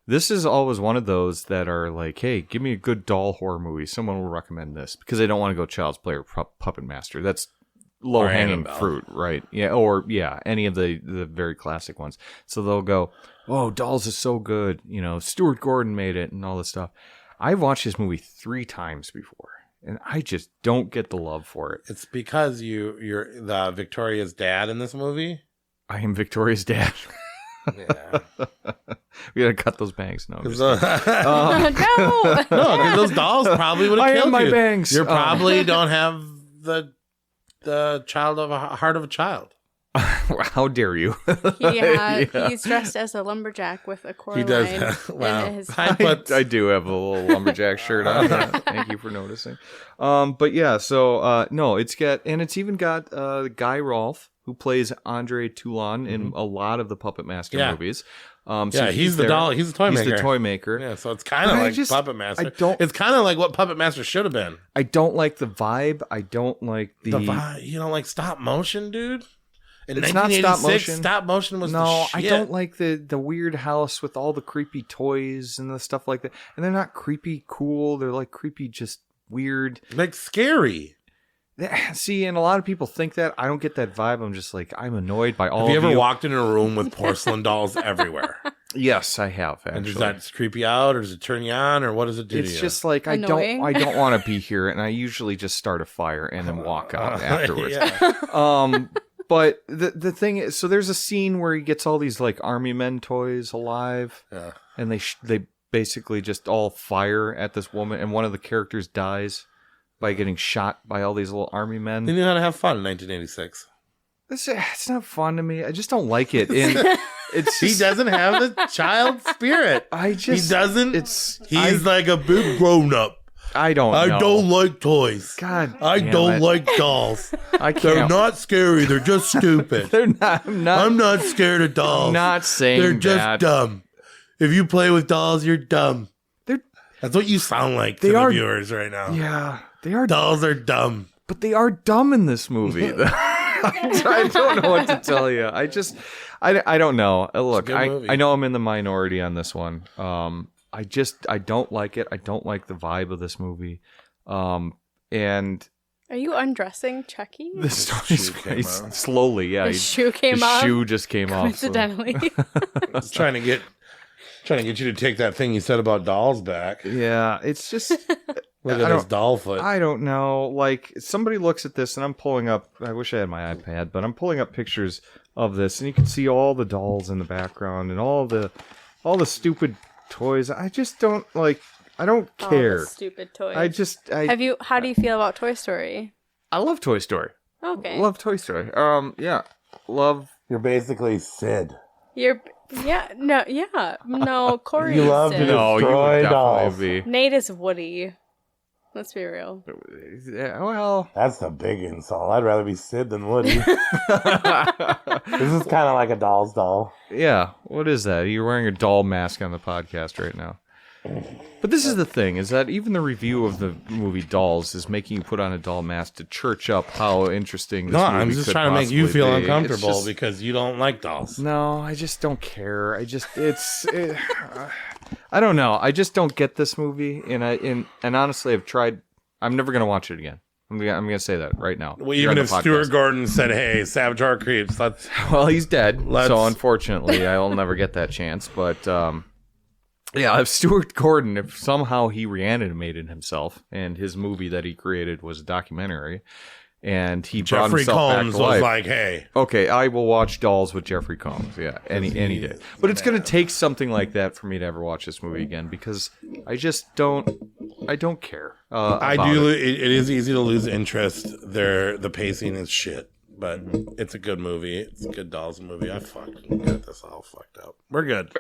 This is always one of those that are like, hey, give me a good doll horror movie. Someone will recommend this because they don't want to go Child's Play or Puppet Master. That's low-hanging fruit, right? Yeah, or any of the very classic ones. So they'll go, oh, Dolls is so good. Stuart Gordon made it and all this stuff. I've watched this movie 3 times before, and I just don't get the love for it. It's because you're the Victoria's dad in this movie. I am Victoria's dad. Yeah. We gotta cut those bangs. No, no, because those dolls probably would have killed you. My bangs. You probably don't have the child of a heart of a child. How dare you? He's dressed as a lumberjack with a core line. He does. Wow. I do have a little lumberjack shirt on. Thank you for noticing. But yeah, so no, it's even got Guy Rolfe, who plays Andre Toulon in a lot of the Puppet Master movies. So he's the doll. He's the toy maker. He's the toy maker. Yeah, so it's kind of like Puppet Master. It's kind of like what Puppet Master should have been. I don't like the vibe. I don't like the vibe. You don't like stop motion, dude? It's not stop motion. Stop motion was no. The shit. I don't like the weird house with all the creepy toys and the stuff like that. And they're not creepy cool. They're like creepy, just weird, like scary. See, and a lot of people think that. I don't get that vibe. I'm just like, I'm annoyed by all of you. Have you ever walked in a room with porcelain dolls everywhere? Yes, I have, actually. And does that creep you out, or does it turn you on, or what does it do to you? It's just like, annoying. I don't want to be here, and I usually just start a fire and then walk out afterwards. But the thing is, so there's a scene where he gets all these like army men toys alive, and they basically just all fire at this woman, and one of the characters dies by getting shot by all these little army men. They knew how to have fun in 1986. It's not fun to me. I just don't like it. And he doesn't have the child spirit. He doesn't. He's like a big grown up. I don't like toys. God, I don't like dolls. They're not scary. They're just stupid. They're not. I'm not scared of dolls. I'm not saying they're just dumb. If you play with dolls, you're dumb. That's what you sound like to the viewers right now. Yeah, they are. Dolls are dumb, but they are dumb in this movie. I don't know what to tell you. I don't know. Look, I know I'm in the minority on this one. I don't like it. I don't like the vibe of this movie. And are you undressing Chucky? The story's slowly, yeah. His shoe came off. His shoe just came off. Coincidentally. I was trying to get you to take that thing you said about dolls back. Yeah, it's just look at his doll foot. I don't know. Like, somebody looks at this, and I'm pulling up. I wish I had my iPad, but I'm pulling up pictures of this, and you can see all the dolls in the background and all the stupid toys. I just don't like. I don't All care. the stupid toys. How do you feel about Toy Story? I love Toy Story. Okay. Love Toy Story. Yeah. Love. You're basically Sid. No, Corey. You love is to Sid. No, you would Destroy dolls. definitely be. Nate is Woody. Let's be real. Yeah, well, That's a big insult. I'd rather be Sid than Woody. This is kind of like a doll's doll. yeah. What is that? You're wearing a doll mask on the podcast right now. But this is the thing, is that even the review of the movie Dolls is making you put on a doll mask to church up how interesting this movie I'm just could trying to make you possibly feel be. uncomfortable It's just- because you don't like dolls. No, I just don't care. I don't know. I just don't get this movie, and honestly, I've tried. I'm never gonna watch it again. I'm gonna say that right now. Well, Here on even the if Stuart podcast. Gordon said, "Hey, Savage Horror Creeps," let's Well, he's dead, Let's- so unfortunately, I'll never get that chance. But yeah, if Stuart Gordon, if somehow he reanimated himself, and his movie that he created was a documentary, and he brought Jeffrey himself back Combs to was life, like, "Hey, okay, I will watch Dolls with Jeffrey Combs. Yeah, any day. But it's going to take something like that for me to ever watch this movie again because I just don't. I don't care. I about do." it. It is easy to lose interest. The pacing is shit, but it's a good movie. It's a good dolls movie. I fucking got this all fucked up. We're good.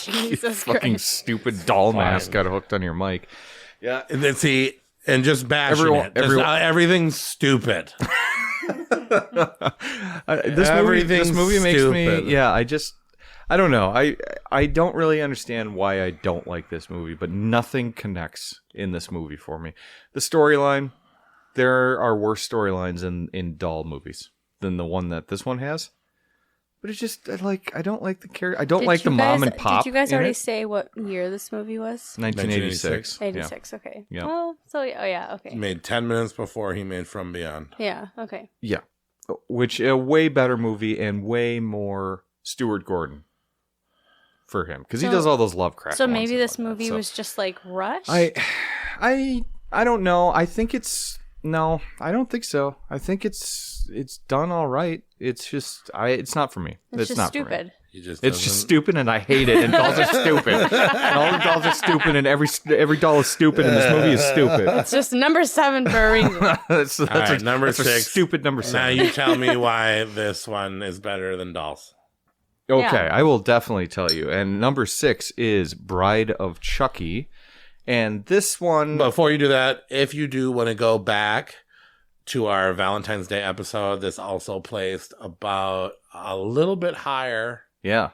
Jesus Fucking Christ. stupid doll mask got hooked on your mic. Yeah, and then see, and just bashing Everyone- it. Just, everything's stupid. This movie makes stupid. me. Yeah, I don't know. I don't really understand why I don't like this movie, but nothing connects in this movie for me. The storyline, there are worse storylines in doll movies than the one that this one has. But it's just I don't like the character. I don't like the mom and pop. Did you guys in already it. say what year this movie was? 1986. 86. Okay. Yeah. Well, so yeah. Okay. Made 10 minutes before he made From Beyond. Yeah. Okay. Yeah. Which a way better movie and way more Stuart Gordon for him because he does all those Lovecraft. So ones maybe and this whatnot. movie So was just like rushed. I don't know. I think it's no. I don't think so. I think it's done all right. It's just it's not for me. it's just not for me. stupid. He just It's just stupid, and I hate it. And dolls are stupid. And all the dolls are stupid, and every doll is stupid, and this movie is stupid. It's just number 7 for a reason. That's right, number that's a 6. stupid number 7. Now you tell me why this one is better than Dolls. Okay, Yeah. I will definitely tell you. And number 6 is Bride of Chucky. And this one... Before you do that, if you do want to go back to our Valentine's Day episode, this also placed about a little bit higher Yeah.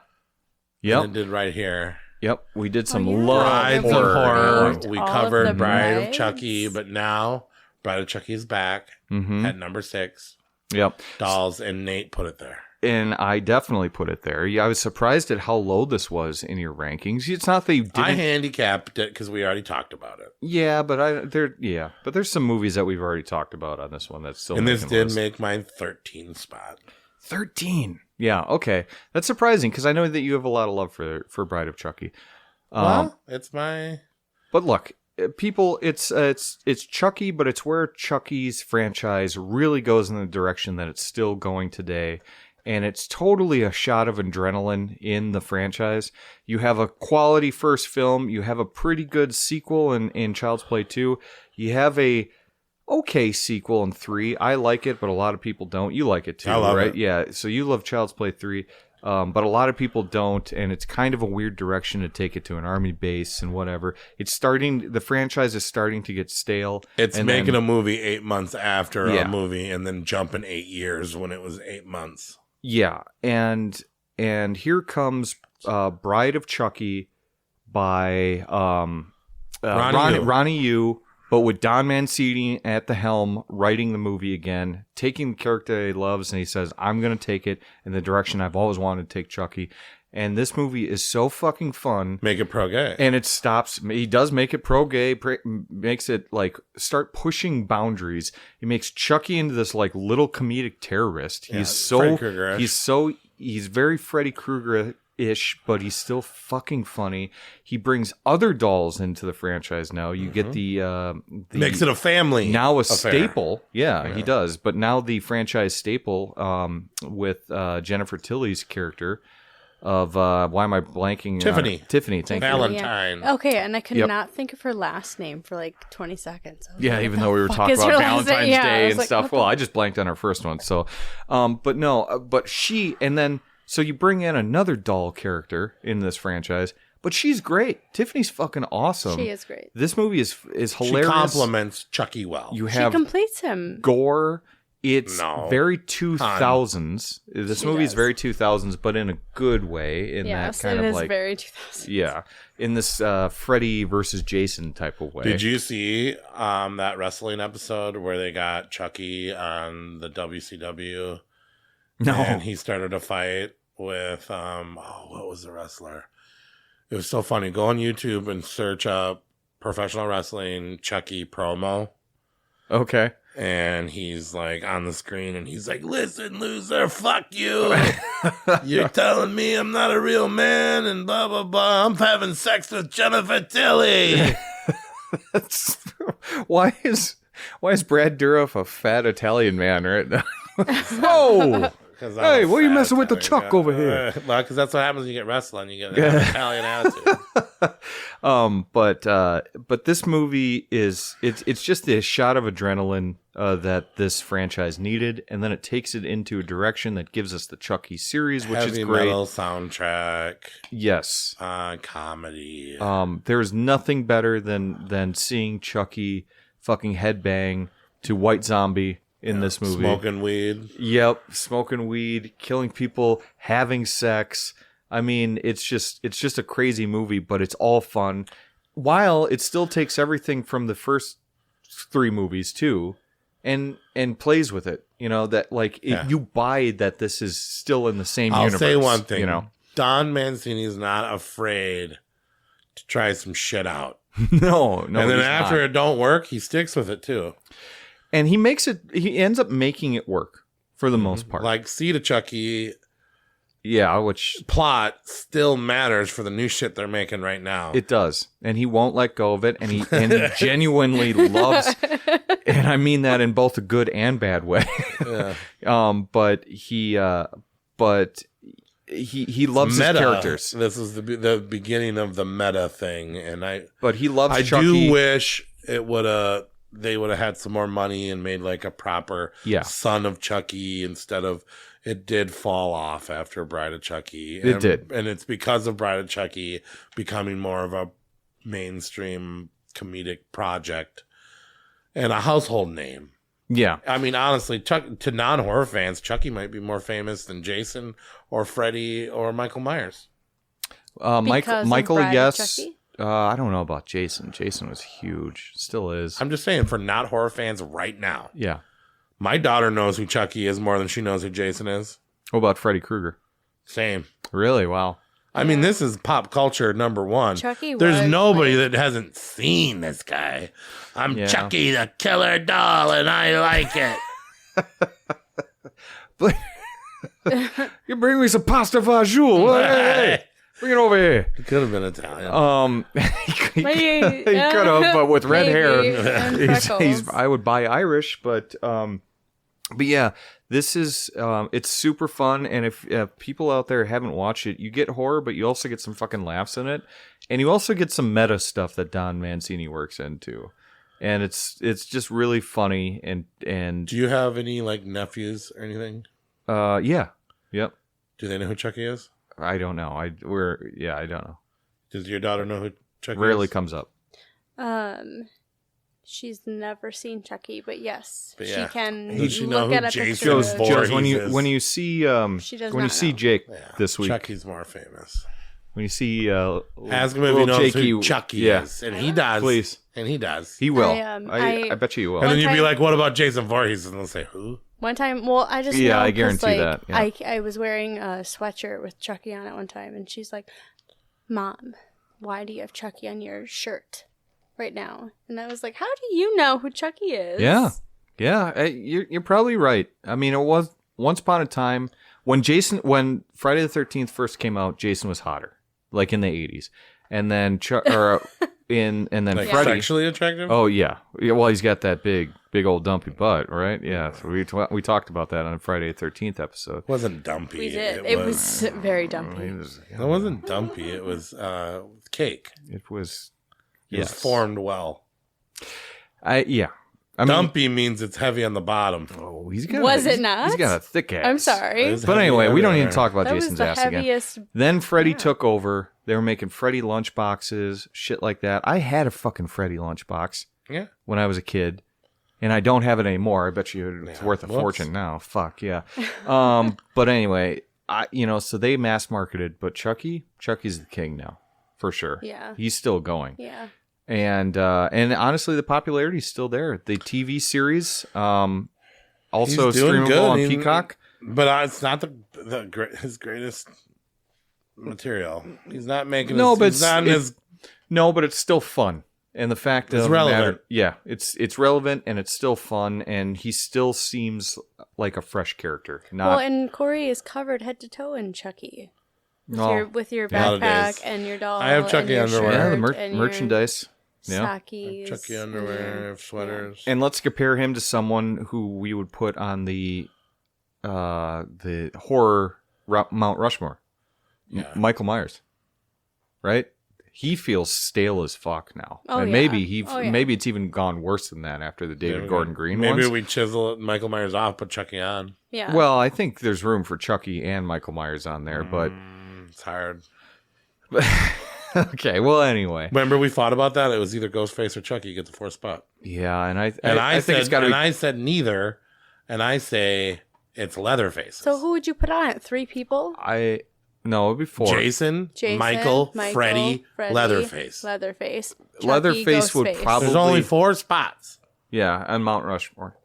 than Yep. it did right here. Yep. We did some yeah. love Brides of horror. Moved We all of covered the Bride of brides. Chucky, but now Bride of Chucky is back Mm-hmm. at number 6. Yep. Dolls, and Nate put it there. And I definitely put it there. Yeah, I was surprised at how low this was in your rankings. It's not that you didn't... I handicapped it because we already talked about it. Yeah, but there's some movies that we've already talked about on this one that's still And this making the did list. make my 13 spot. 13. Yeah, okay. That's surprising because I know that you have a lot of love for Bride of Chucky. Well, it's my... But look, people, it's Chucky, but it's where Chucky's franchise really goes in the direction that it's still going today. And it's totally a shot of adrenaline in the franchise. You have a quality first film. You have a pretty good sequel in Child's Play 2. You have a okay sequel in 3. I like it, but a lot of people don't. You like it too, I love right? it. Yeah, so you love Child's Play 3. But a lot of people don't, and it's kind of a weird direction to take it to an army base and whatever. The franchise is starting to get stale. It's and making then- a movie 8 months after Yeah. a movie and then jumping 8 years when it was 8 months. Yeah, and here comes Bride of Chucky by Ronnie Yu, but with Don Mancini at the helm, writing the movie again, taking the character he loves, and he says, I'm going to take it in the direction I've always wanted to take Chucky. And this movie is so fucking fun. Make it pro-gay. And it stops. He does make it pro-gay. Makes it like start pushing boundaries. He makes Chucky into this like little comedic terrorist. Yeah, He's Freddy Krueger-ish. He's very Freddy Krueger-ish, but he's still fucking funny. He brings other dolls into the franchise now. You get the Makes it a family. now a affair. staple. Yeah, he does. But now the franchise staple with Jennifer Tilly's character. why am I blanking? Tiffany. Tiffany, thank you. Valentine. Yeah. Okay, and I could Yep. not think of her last name for like 20 seconds. Yeah, even though we were fuck talking is about her last Valentine's name? Yeah, I Day was and like, stuff. what Well, the- I just blanked on our first one. So, but she, and then, so you bring in another doll character in this franchise, but she's great. Tiffany's fucking awesome. She is great. This movie is She hilarious. compliments Chucky well. You She have completes him. gore. It's No. very 2000s. This She movie is does. very 2000s, but in a good way. In Yes, that kind it of is like, very 2000. yeah, in this Freddy versus Jason type of way. Did you see that wrestling episode where they got Chucky on the WCW? No. And he started a fight with, what was the wrestler? It was so funny. Go on YouTube and search up professional wrestling Chucky promo. Okay. And he's like on the screen and he's like, listen, loser, fuck you. You're telling me I'm not a real man and blah, blah, blah. I'm having sex with Jennifer Tilly. Why is Brad Dourif a fat Italian man right now? Whoa! Hey, what are you messing with the Chuck over here? Well, because that's what happens when you get wrestling. You get an Italian attitude. But this movie is it's just a shot of adrenaline that this franchise needed, and then it takes it into a direction that gives us the Chucky series, which Heavy is great. metal soundtrack. Yes. Comedy. There's nothing better than seeing Chucky fucking headbang to White Zombie in this movie. Smoking weed. Yep, smoking weed, killing people, having sex. I mean, it's just a crazy movie, but it's all fun. While it still takes everything from the first 3 movies too, and plays with it. You know that you buy that this is still in the same universe. I'll say one thing. You know, Don Mancini is not afraid to try some shit out. no. And then after it don't work, he sticks with it too. And he ends up making it work for the most part. Like Seed of Chucky. Yeah, which plot still matters for the new shit they're making right now. It does. And he won't let go of it. And he genuinely loves, and I mean that in both a good and bad way. Yeah. But he loves his characters. This is the beginning of the meta thing. But he loves I Chucky. do wish they would have had some more money and made like a proper Son of Chucky instead of. It did fall off after Bride of Chucky. It did. And it's because of Bride of Chucky becoming more of a mainstream comedic project and a household name. Yeah. I mean, honestly, to non-horror fans, Chucky might be more famous than Jason or Freddy or Michael Myers. Michael, yes. I don't know about Jason. Jason was huge. Still is. I'm just saying, for not horror fans right now. Yeah. My daughter knows who Chucky is more than she knows who Jason is. What about Freddy Krueger? Same. Really? Wow. I mean, this is pop culture #1. Chucky There's was, nobody that hasn't seen this guy. I'm Chucky the killer doll, and I like it. You bring me some pasta fagioli. Hey, bring it over here. He could have been Italian. He could have, but with red hair, I would buy Irish. But yeah, this is it's super fun. And if people out there haven't watched it, you get horror, but you also get some fucking laughs in it, and you also get some meta stuff that Don Mancini works into, and it's just really funny. And do you have any like nephews or anything? Yeah, yep. Do they know who Chucky is? I don't know. I don't know. Does your daughter know who Chucky Rarely is? comes up. She's never seen Chucky, but yes, But she yeah. can Does she look know who at a Jason picture. Joe's of- for? Joe, Jesus. when you see She does when you not see know. Jake Yeah. this week, Chucky's more famous. when you see Ask him if he little knows Jakey, who Chucky is. And he does. Please. And he does. he will. I I bet you he will. And then you'd be time- like, what about Jason Voorhees? And they'll say, who? One time, well, I just Yeah, know I 'cause, guarantee like, that, yeah. I was wearing a sweatshirt with Chucky on it one time, and she's like, "Mom, why do you have Chucky on your shirt right now?" And I was like, "How do you know who Chucky is?" Yeah, you're probably right. I mean, it was once upon a time when Friday the 13th first came out, Jason was hotter, like in the 80s, and then Like Freddy. sexually attractive? Oh yeah. Well, he's got that big big old dumpy butt, right? Yeah. So we talked about that on a Friday the 13th episode. It wasn't dumpy. We did. It was very dumpy. It wasn't dumpy. It was cake. It was. It was formed well. I mean, dumpy means it's heavy on the bottom. Oh, he's got. Was it not? He's got a thick ass. I'm sorry. But anyway, we don't need to talk about That was Jason's the ass heaviest. again. Then Freddy took over. They were making Freddy lunchboxes, shit like that. I had a fucking Freddy lunchbox when I was a kid, and I don't have it anymore. I bet you it's worth a fortune now. Fuck yeah. But anyway, so they mass marketed, but Chucky's the king now, for sure. Yeah. He's still going. Yeah. And honestly, the popularity is still there. The TV series, also streamable on Peacock. But it's not his greatest material. He's not making. No, but it's still fun. And the fact it's relevant. It's relevant and it's still fun, and he still seems like a fresh character. And Corey is covered head to toe in Chucky. With your backpack and your doll. I have Chucky underwear. Yeah, the merchandise. Sakis. Chucky underwear, sweaters. And let's compare him to someone who we would put on the horror Mount Rushmore. Yeah. Michael Myers. Right? He feels stale as fuck now. And maybe maybe it's even gone worse than that after the David Gordon Green ones. Maybe we chisel Michael Myers off, put Chucky on. Yeah. Well, I think there's room for Chucky and Michael Myers on there, but it's hard. Okay, well, anyway. Remember we fought about that? It was either Ghostface or Chucky get the fourth spot. Yeah, and I think it's got to be... I said neither, and I say it's Leatherface. So who would you put on it? 3 people? No, it'd be 4. Jason, Michael, Freddy, Leatherface. Chucky, Leatherface would Ghostface. probably... There's only 4 spots. Yeah, on Mount Rushmore.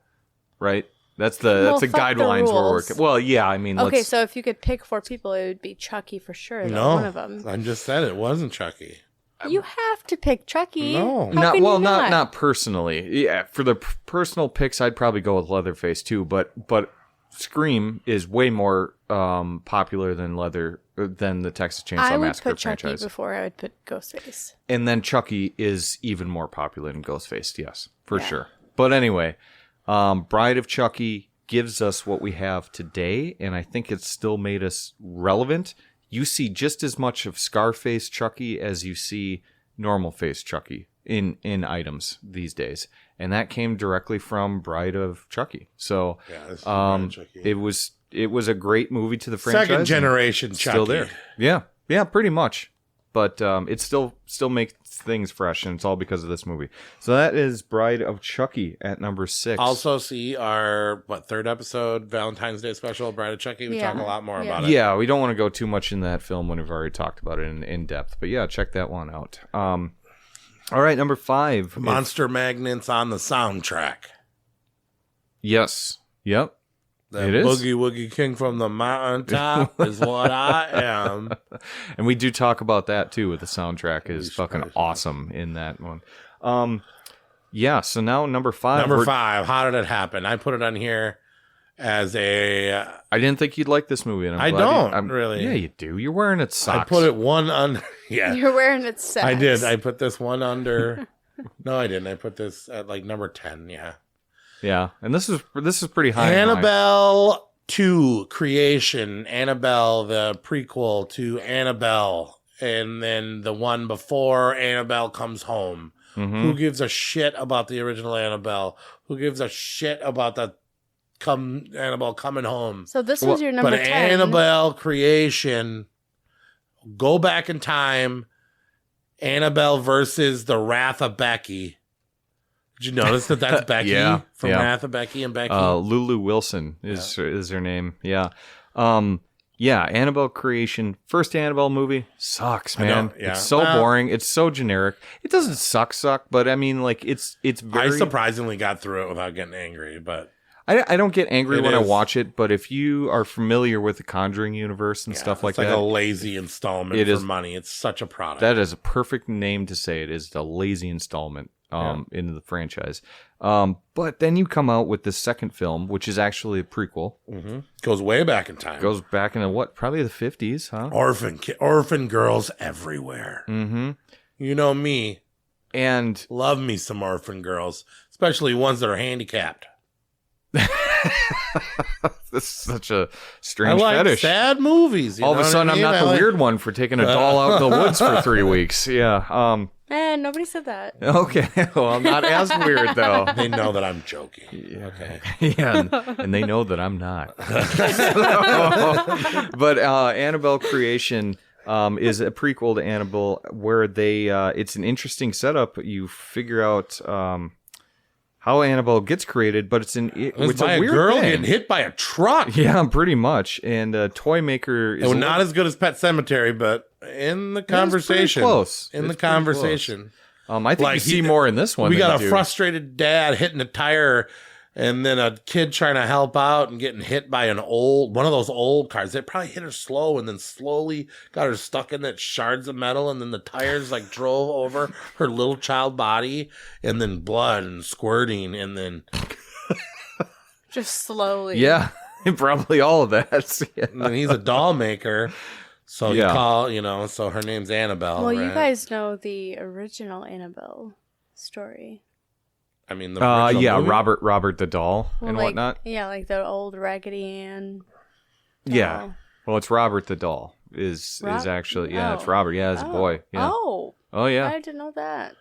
Right? That's the guidelines we're working. Well, yeah, I mean, okay, so if you could pick 4 people, it would be Chucky for sure. No, one of them. I just said it wasn't Chucky. You have to pick Chucky. No, not personally. Yeah, for the personal picks, I'd probably go with Leatherface too. But Scream is way more popular than the Texas Chainsaw Massacre I would put franchise. Chucky before I would put Ghostface. And then Chucky is even more popular than Ghostface. Yes, for sure. But anyway. Bride of Chucky gives us what we have today, and I think it's still made us relevant. You see just as much of Scarface Chucky as you see normal face Chucky in items these days, and that came directly from Bride of Chucky. So it was a great movie to the franchise. Second generation Chucky. Still there. Yeah, pretty much. But it still makes things fresh, and it's all because of this movie. So that is Bride of Chucky at number 6. Also see our, 3rd episode, Valentine's Day special, Bride of Chucky. We talk a lot more about it. Yeah, we don't want to go too much in that film when we've already talked about it in depth. But yeah, check that one out. All right, number 5. Monster Magnets on the soundtrack. Yes. Yep. The Boogie Woogie King from the mountaintop is what I am. And we do talk about that too, with the soundtrack is fucking awesome in that one. So now number 5. Number 5, how did it happen? I put it on here as a... I didn't think you'd like this movie. And I don't really. Yeah, you do. You're wearing its socks. I put it one under... Yeah. You're wearing its socks. I did. I put this one under... No, I didn't. I put this at number 10, yeah. Yeah, and this is pretty high. Annabelle 2 Creation, Annabelle the prequel to Annabelle, and then the one before Annabelle Comes Home. Mm-hmm. Who gives a shit about the original Annabelle? Who gives a shit about the Annabelle Coming Home? So this was your number 10. But Annabelle Creation, go back in time, Annabelle versus the Wrath of Becky. Did you notice that that's Becky from Wrath of Becky and Becky? Lulu Wilson is her name. Yeah. Annabelle Creation. First Annabelle movie sucks, man. It's so boring. It's so generic. It doesn't suck, but I mean, it's very... I surprisingly got through it without getting angry, but... I don't get angry when I watch it, but if you are familiar with the Conjuring universe and stuff like that... It's like a lazy installment for money. It's such a product. That is a perfect name to say it, is a lazy installment. Into the franchise. But then you come out with the second film, which is actually a prequel. Mm-hmm. Goes way back in time. Goes back into probably the 50s, huh? Orphan girls everywhere. Mm-hmm. You know me. And love me some orphan girls, especially ones that are handicapped. This is such a I strange like fetish. sad movies. You All of know a what sudden, I mean? I'm not I the like- weird one for taking a doll out in the woods for 3 weeks. Yeah. Nobody said that. Okay. Well, not as weird though. They know that I'm joking. Okay. Yeah, and they know that I'm not. But Annabelle Creation is a prequel to Annabelle, where it's an interesting setup. You figure out how Annabelle gets created, but it's by a weird girl thing. getting hit by a truck. Yeah, pretty much. And Toy Maker is Not as good as Pet Cemetery, but in the conversation. close. In the It's pretty conversation. I think you see more in this one. We than got you a do. frustrated dad hitting a tire, and then a kid trying to help out and getting hit by one of those old cars. They probably hit her slow and then slowly got her stuck in that shards of metal, and then the tires like drove over her little child body, and then blood and squirting, and then Just slowly. Yeah, probably all of that. Yeah. and then he's a doll maker. So Yeah. you call, so her name's Annabelle. Well, you right? guys know the original Annabelle story. I mean, the original yeah, movie? Robert the doll and like, whatnot. Yeah, like the old Raggedy Ann. Yeah. doll. Well, it's Robert the doll. Is actually it's Oh. Robert. Yeah, it's a Oh. boy. Yeah. Oh, yeah. I didn't know that.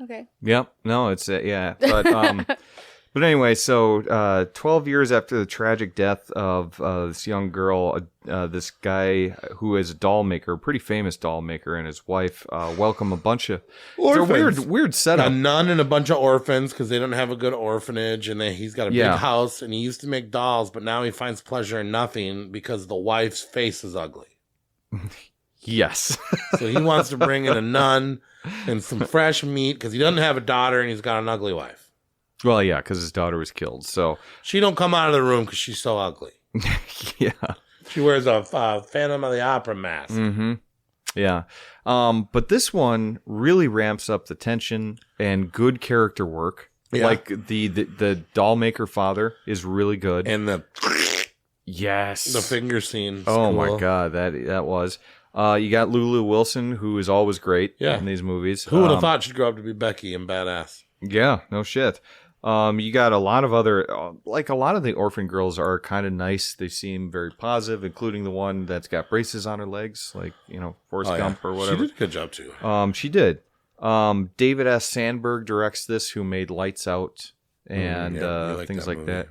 Okay. Yep. No, it's yeah. But anyway, so 12 years after the tragic death of this young girl, this guy who is a doll maker, a pretty famous doll maker, and his wife welcome a bunch of Orphans. It's a weird A setup. nun and a bunch of orphans because they don't have a good orphanage, and he's got a Yeah. big house, and he used to make dolls, but now he finds pleasure in nothing because the wife's face is ugly. Yes. So he wants to bring in a nun and some fresh meat because he doesn't have a daughter and he's got an ugly wife. Well, yeah, because his daughter was killed. So She don't come out of the room because she's so ugly. yeah. She wears a Phantom of the Opera mask. Mm-hmm. Yeah. But this one really ramps up the tension and good character work. Yeah. Like the doll maker father is really good. And the yes. finger scene. Oh my god, that was. You got Lulu Wilson, who is always great Yeah. in these movies. Who would have thought she'd grow up to be Becky and badass? Yeah, no shit. You got a lot of other, like a lot of the orphan girls are kind of nice. They seem very positive, including the one that's got braces on her legs, like, Forrest Gump or whatever. She did a good job too. She did. David S. Sandberg directs this, who made Lights Out and you like things that like movie. that.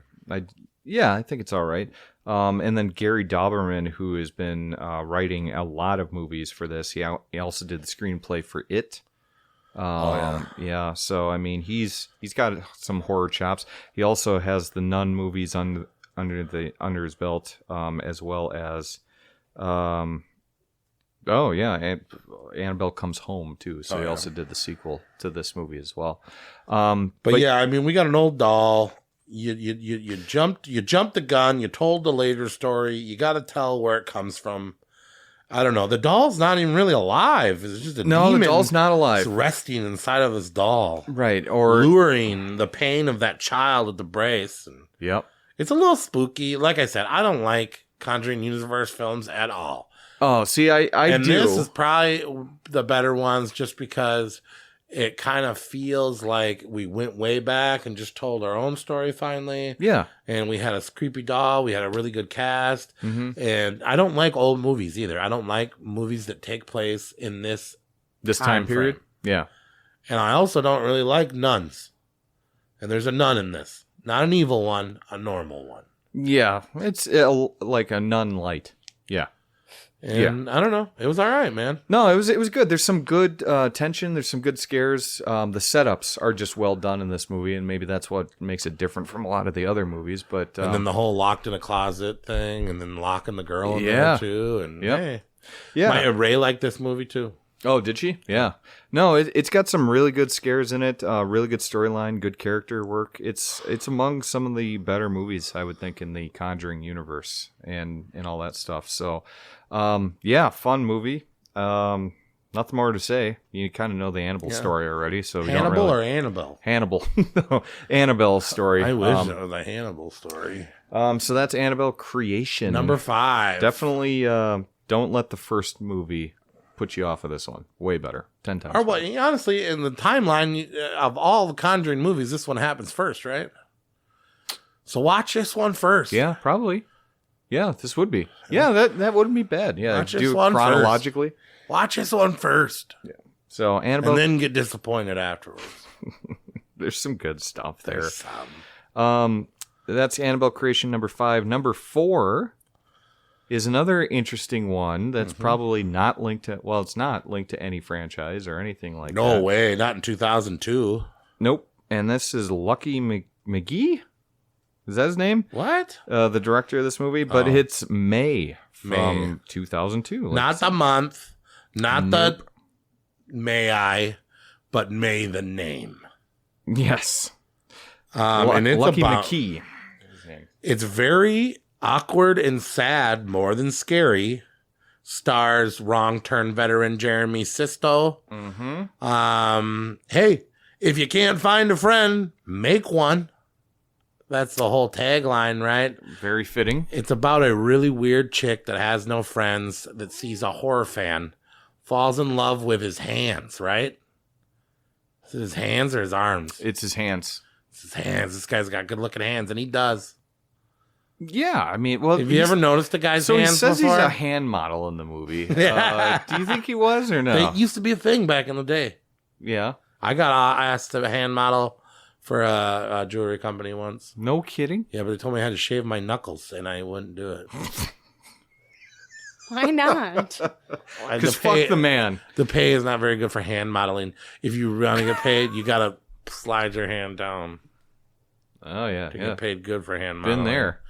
I think it's all right. And then Gary Dauberman, who has been writing a lot of movies for this. He also did the screenplay for It. Yeah. So I mean, he's got some horror chops. He also has the Nun movies under his belt, as well as, Annabelle Comes Home too. So he also did the sequel to this movie as well. But yeah, I mean, we got an old doll. You jumped the gun. You told the later story. You got to tell where it comes from. I don't know. The doll's not even really alive. It's just a demon. The doll's not alive. It's resting inside of this doll, Right. Or luring the pain of that child at the brace. And yep. it's a little spooky. Like I said, I don't like Conjuring universe films at all. Oh, see, I And do. this is probably the better ones, just because it kind of feels like we went way back and just told our own story finally. Yeah. And we had a creepy doll. We had a really good cast. Mm-hmm. And I don't like old movies either. I don't like movies that take place in this Time period. frame. Yeah. And I also don't really like nuns. And there's a nun in this. Not an evil one, a normal one. Yeah. It's like a nun light. Yeah. And I don't know. It was all right, man. No, it was good. There's some good tension. There's some good scares. The setups are just well done in this movie, and maybe that's what makes it different from a lot of the other movies. But And then the whole locked in a closet thing, and then locking the girl in there too. And hey, yeah. Ray liked this movie too. Oh, did she? Yeah. No, it's got some really good scares in it. Really good storyline, good character work. It's among some of the better movies, I would think, in the Conjuring universe and all that stuff. So, fun movie. Nothing more to say. You kind of know the Annabelle story already, so we Hannibal don't or really... Annabelle? Hannibal. No, Annabelle story. I wish it was a Hannibal story. So that's Annabelle Creation. Number 5. Definitely don't let the first movie put you off of this one. Way better. 10 times. Or what? Honestly, in the timeline of all the Conjuring movies, this one happens first, right? So watch this one first. Yeah, probably. Yeah, this would be. Yeah, that wouldn't be bad. Yeah, Watch do this it one chronologically. Watch this one first. Yeah. So Annabelle, and then get disappointed afterwards. there's some good stuff there. There's some. That's Annabelle creation number 5. Number 4 is another interesting one that's probably not linked to. Well, it's not linked to any franchise or anything like that. No way, not in 2002. Nope. And this is Lucky McGee. Is that his name? What? The director of this movie, but it's May from 2002. Not the month, not the May I, but May the name. Yes. And it's Lucky about, McKee. It's very awkward and sad, more than scary. Stars Wrong Turn veteran Jeremy Sisto. Hey, if you can't find a friend, make one. That's the whole tagline, right? Very fitting. It's about a really weird chick that has no friends, that sees a horror fan, falls in love with his hands, right? Is it his hands or his arms? It's his hands. It's his hands. This guy's got good looking hands, and he does. Yeah, I mean, well, have you ever noticed a guy's hands? So he says before? he's a hand model in the movie. Yeah. Do you think he was or no? It used to be a thing back in the day. Yeah. I got asked to hand model for a jewelry company once. No kidding. Yeah, but they told me I had to shave my knuckles, and I wouldn't do it. Why not? Because fuck the man. The pay is not very good for hand modeling. If you want to get paid, you got to slide your hand down. Oh, yeah. To get paid good for hand modeling. Been there.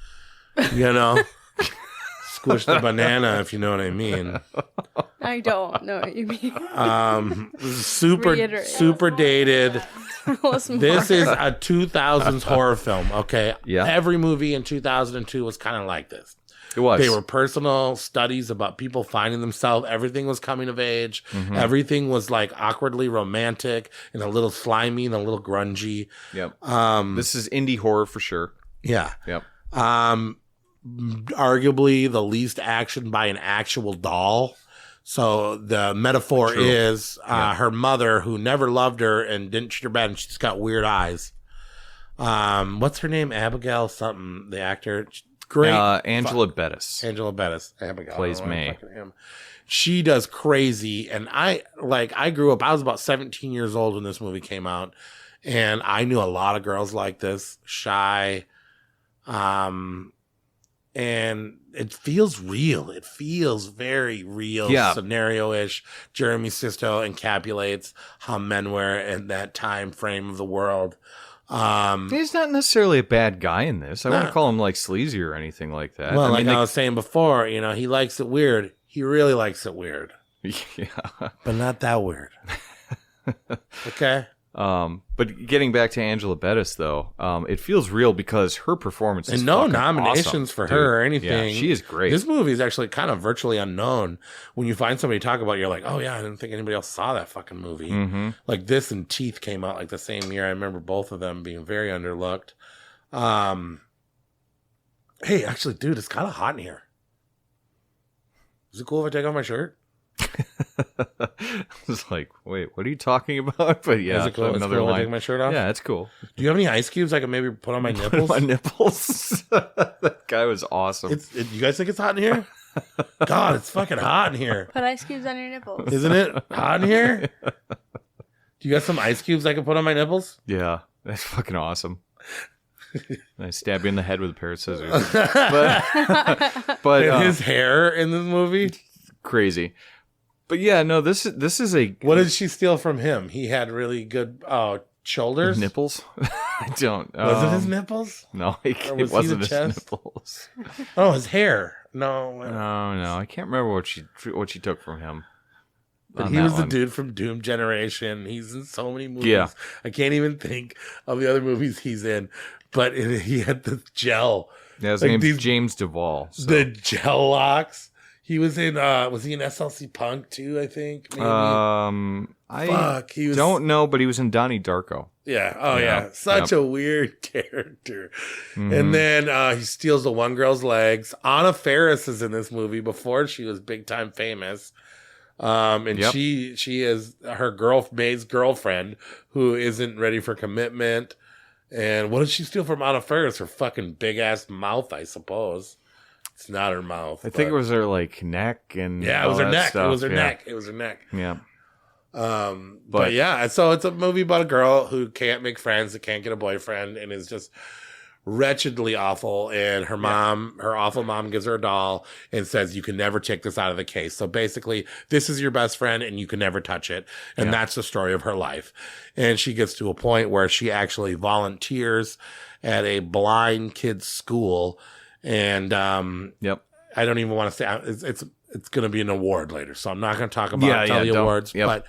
You know? Squish the banana, if you know what I mean. I don't know what you mean. Super dated. This is a 2000s horror film, okay? Yeah. Every movie in 2002 was kind of like this. It was. They were personal studies about people finding themselves. Everything was coming of age. Everything was like awkwardly romantic and a little slimy and a little grungy. Yep. This is indie horror for sure. Yeah. Yep. Arguably the least action by an actual doll. So the metaphor is her mother, who never loved her and didn't treat her bad, and she's got weird eyes. What's her name? Abigail something, the actor. Great. Angela Bettis. Angela Bettis. Abigail. Plays May. She does crazy. And I grew up, I was about 17 years old when this movie came out. And I knew a lot of girls like this, shy. And it feels real. It feels very real, scenario-ish. Jeremy Sisto encapsulates how men were in that time frame of the world. He's not necessarily a bad guy in this. I wouldn't call him like sleazy or anything like that. Well, I was saying before, he likes it weird. He really likes it weird. Yeah. But not that weird. Okay? But getting back to Angela Bettis, though, it feels real because her performance is no fucking nominations awesome, for dude. her or anything. Yeah, she is great. This movie is actually kind of virtually unknown. When you find somebody to talk about it, you're like, oh yeah, I didn't think anybody else saw that fucking movie. Like this and Teeth came out like the same year. I remember both of them being very underlooked. Hey, actually, dude, it's kind of hot in here. Is it cool if I take off my shirt? I was like, wait, what are you talking about? But yeah, is it cool? another line. line. Take my shirt off? Yeah, it's cool. Do you have any ice cubes I can maybe put on my nipples? My nipples. That guy was awesome. You guys think it's hot in here? God, it's fucking hot in here. Put ice cubes on your nipples. Isn't it hot in here? Do you got some ice cubes I can put on my nipples? Yeah, that's fucking awesome. I stab you in the head with a pair of scissors. but and his hair in this movie? Crazy. But yeah, no, this is a... What did she steal from him? He had really good shoulders? Nipples? I don't... Was it his nipples? No, it wasn't his nipples. Oh, his hair. No. No, I can't remember what she took from him. But he was the dude from Doom Generation. He's in so many movies. Yeah. I can't even think of the other movies he's in. But he had the gel. Yeah, his name's James Duvall. So. The gel locks. He was in, was he in SLC Punk too, I think? Maybe? He don't know, but he was in Donnie Darko. Yeah. Oh, yeah. Such a weird character. And then he steals the one girl's legs. Anna Faris is in this movie before she was big time famous. And she is May's girlfriend who isn't ready for commitment. And what did she steal from Anna Faris? Her fucking big ass mouth, I suppose. It's not her mouth. I think it was her like neck and it was her neck. It was her neck. It was her neck. Yeah. But yeah, so it's a movie about a girl who can't make friends, that can't get a boyfriend, and is just wretchedly awful. And her awful mom gives her a doll and says, you can never take this out of the case. So basically, this is your best friend and you can never touch it. And that's the story of her life. And she gets to a point where she actually volunteers at a blind kid's school. And I don't even want to say it's going to be an award later. So I'm not going to talk about the awards. But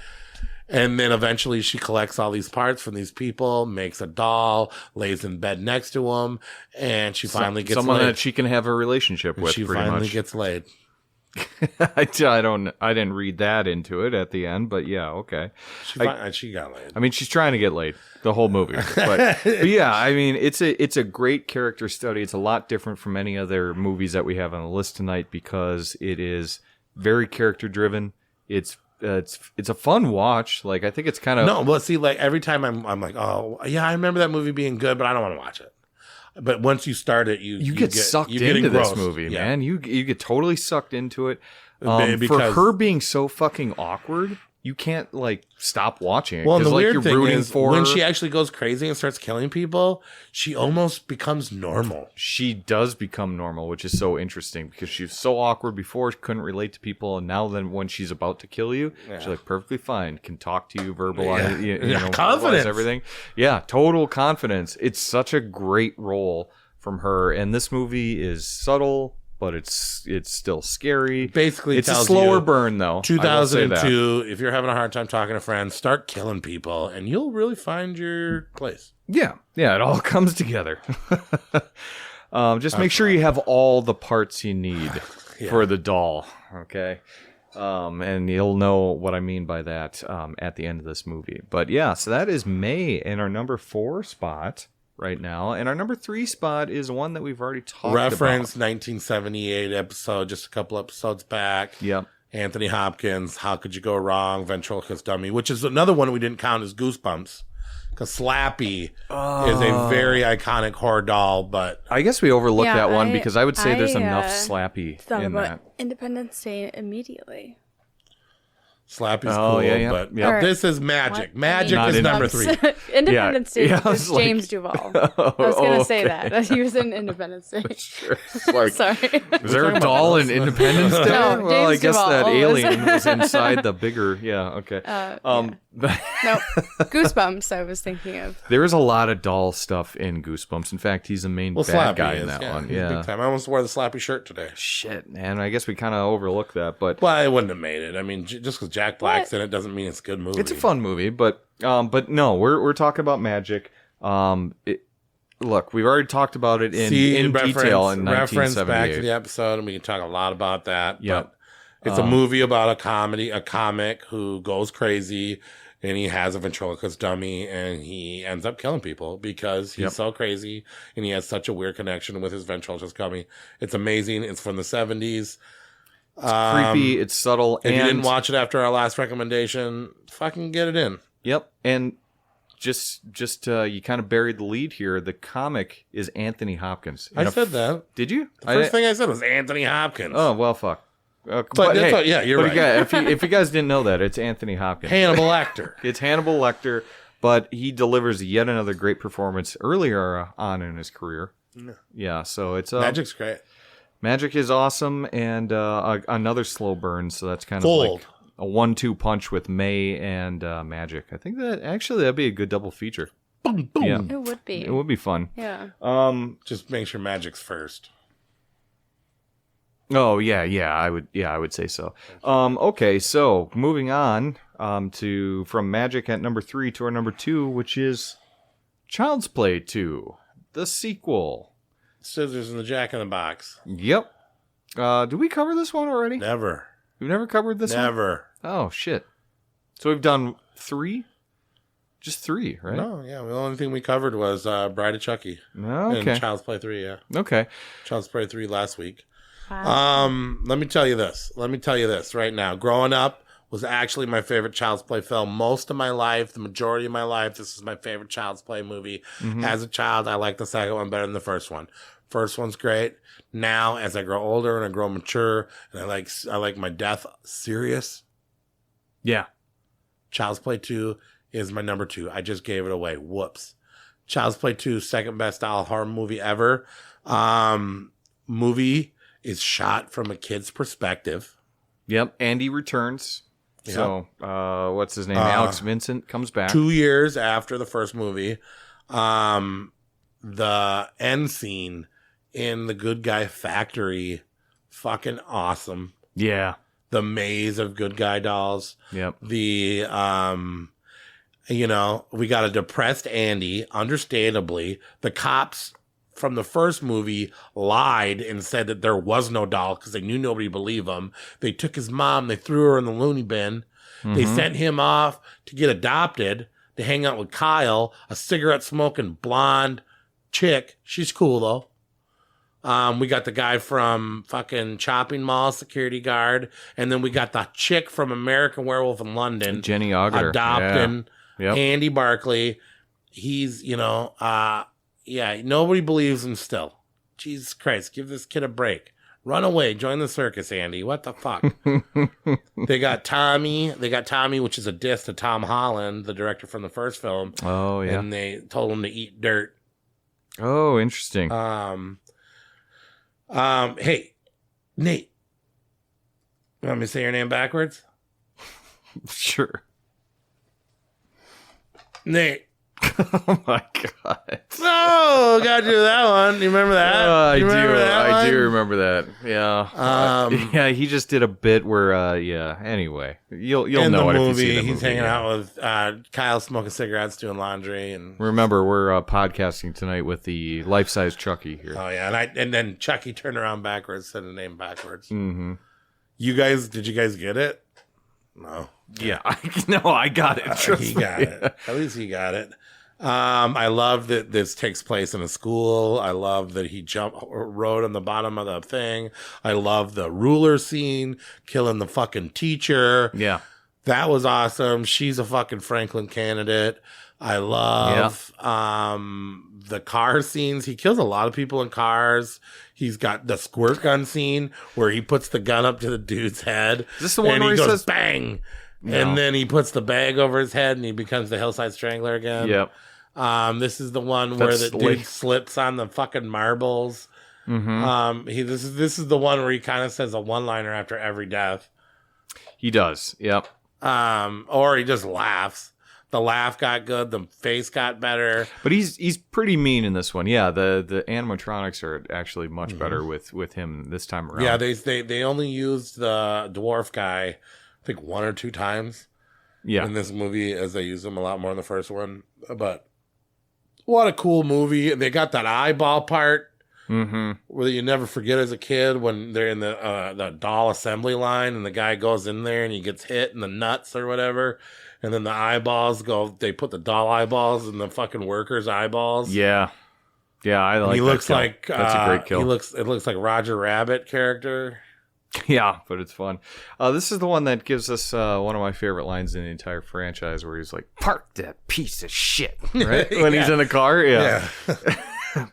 and then eventually she collects all these parts from these people, makes a doll, lays in bed next to them, and she finally gets someone laid. that she can have a relationship with. She pretty finally much gets laid. I didn't read that into it at the end, but yeah, okay. She got laid. I mean, she's trying to get laid the whole movie, but yeah, I mean, it's a great character study. It's a lot different from any other movies that we have on the list tonight because it is very character driven. It's a fun watch. Like, I think it's kind of no. Well, see, like every time I'm like, oh yeah, I remember that movie being good, but I don't want to watch it. But once you start it, you get sucked into this movie, man. You get totally sucked into it. For her being so fucking awkward, you can't like stop watching it. Well, and the weird you're thing rooting is for when her. she actually goes crazy and starts killing people, she almost becomes normal. She does become normal, which is so interesting because she was so awkward before, she couldn't relate to people, and now then when she's about to kill you, she's like perfectly fine, can talk to you, verbalize, you know, confidence, verbalize everything. Yeah, total confidence. It's such a great role from her, and this movie is subtle, but it's still scary. Basically, it's a slower burn though. 2002. If you're having a hard time talking to friends, start killing people, and you'll really find your place. Yeah, it all comes together. Just make sure you have all the parts you need for the doll. Okay, and you'll know what I mean by that at the end of this movie. But yeah, so that is May in our number 4 spot right now, and our number 3 spot is one that we've already talked Reference about. 1978 episode, just a couple episodes back. Yep. Anthony Hopkins, How Could You Go Wrong? Ventriloquist Dummy, which is another one we didn't count as Goosebumps, because Slappy is a very iconic horror doll. But I guess we overlooked that one because I would say there's enough Slappy in that. Independence Day immediately. Slappy's cool, but this is Magic. Magic is number 3. Independence Day is James Duval. I was going to say that. He was in Independence Day. Sure. Like, sorry. Was there a doll in Independence Day? No, well, I guess Duval that alien was inside the bigger. Yeah, okay. No, Goosebumps I was thinking of. There is a lot of doll stuff in Goosebumps. In fact, he's the main bad guy in that one. Yeah, big time. I almost wore the Slappy shirt today. Shit, man. I guess we kind of overlooked that. But well, it wouldn't have made it. I mean, just because Jack Black's in it doesn't mean it's a good movie. It's a fun movie, but no, we're talking about Magic. Look, we've already talked about it in detail in 1978. Reference back to the episode, and we can talk a lot about that. Yeah, it's a movie about a comic who goes crazy, and he has a ventriloquist dummy, and he ends up killing people because he's so crazy, and he has such a weird connection with his ventriloquist dummy. It's amazing. It's from the 70s. It's creepy. It's subtle. If you didn't watch it after our last recommendation, fucking get it in. Yep. And just you kind of buried the lead here. The comic is Anthony Hopkins. I said that. Did you? The first thing I said was Anthony Hopkins. Oh, well, fuck. But hey, you're right. If you guys didn't know that, it's Anthony Hopkins. Hannibal Lecter. It's Hannibal Lecter, but he delivers yet another great performance earlier on in his career. Yeah, so it's Magic's great. Magic is awesome, and another slow burn, so that's kind of like a 1-2 punch with May and Magic. I think that'd be a good double feature. Boom, boom. Yeah. It would be. It would be fun. Yeah. Just make sure Magic's first. Oh yeah, I would say so. Okay, so moving on from Magic at number 3 to our number 2, which is Child's Play 2, the sequel. Scissors and the Jack in the Box. Yep. Did we cover this one already? Never. We've never covered this one? Never. Oh, shit. So we've done 3? Just 3, right? No, yeah. The only thing we covered was Bride of Chucky. Okay. And Child's Play 3, yeah. Okay. Child's Play 3 last week. Wow. Let me tell you this right now. Growing up, was actually my favorite Child's Play film. Most of my life, the majority of my life, this is my favorite Child's Play movie. As a child, I like the second one better than the first one. First one's great. Now, as I grow older and I grow mature, and I like my death serious. Yeah. Child's Play 2 is my number 2. I just gave it away. Whoops. Child's Play 2, second best style horror movie ever. Movie is shot from a kid's perspective. Yep. Andy returns. Yep. So, what's his name? Alex Vincent comes back. 2 years after the first movie. The end scene in the Good Guy Factory, fucking awesome. Yeah. The maze of good guy dolls. Yep. The, we got a depressed Andy, understandably. The cops from the first movie lied and said that there was no doll because they knew nobody believed them. They took his mom, they threw her in the loony bin. They sent him off to get adopted, to hang out with Kyle, a cigarette smoking blonde chick. She's cool though. We got the guy from fucking Chopping Mall, security guard, and then we got the chick from American Werewolf in London, Jenny Agutter, adopting Yep. Andy Barkley. He's, nobody believes him still. Jesus Christ, give this kid a break. Run away, join the circus, Andy. What the fuck? They got Tommy, which is a diss to Tom Holland, the director from the first film. Oh, yeah. And they told him to eat dirt. Oh, interesting. Hey, Nate. You want me to say your name backwards? Sure. Nate. Oh my god. Oh, gotta do that one. You remember that? I You do. remember that I one? do remember that. Yeah. Yeah. He just did a bit where. Anyway, you'll In know the it movie, if you see the movie. he's hanging out with Kyle, smoking cigarettes, doing laundry, and Remember, we're podcasting tonight with the life-size Chucky here. oh yeah, and then Chucky turned around backwards, said the name backwards. Mm-hmm. Did you guys get it? No. Yeah. I got it. Trust He me. got it. At least he got it. I love that this takes place in a school. I love that he rode on the bottom of the thing. I love the ruler scene, killing the fucking teacher. Yeah. That was awesome. She's a fucking Franklin candidate. I love the car scenes. He kills a lot of people in cars. He's got the squirt gun scene where he puts the gun up to the dude's head. Is this the one and where he he goes says bang? No. And then he puts the bag over his head and he becomes the Hillside Strangler again. Yep. This is the one where the dude slips on the fucking marbles. Mm-hmm. This is the one where he kind of says a one-liner after every death. He does. Yep. Or he just laughs. The laugh got good. The face got better. But he's pretty mean in this one. Yeah, the animatronics are actually much better with him this time around. Yeah, they only used the dwarf guy, I think 1 or 2 times. Yeah. In this movie, as they used him a lot more in the first one. But what a cool movie! And they got that eyeball part where you never forget as a kid when they're in the doll assembly line and the guy goes in there and he gets hit in the nuts or whatever. And then the eyeballs they put the doll eyeballs in the fucking workers' eyeballs. Yeah. Yeah, I like he that looks kill. like That's a great kill. It looks like Roger Rabbit character. Yeah, but it's fun. This is the one that gives us one of my favorite lines in the entire franchise where he's like, "Park that piece of shit." Right? When he's in the car. Yeah.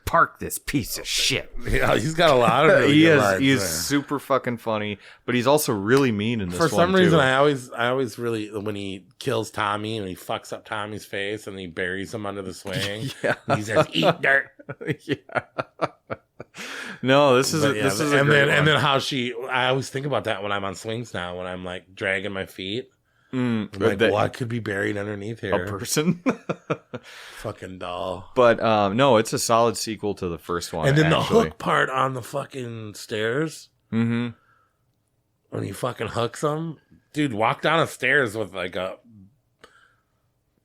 Park this piece of shit. Yeah, he's got a lot of really good lines He is there. super fucking funny, but he's also really mean in this one. For some reason, too. I always really, when he kills Tommy and he fucks up Tommy's face and he buries him under the swing, he says, "Eat dirt." Yeah. No, this is a great one. And then how I always think about that when I'm on swings now, when I'm like dragging my feet. I'm like, what could be buried underneath here? A person. Fucking doll. But no, it's a solid sequel to the first one. And then actually. the hook part on the fucking stairs. Mm-hmm. When he fucking hooks them. Dude, walk down the stairs with like a...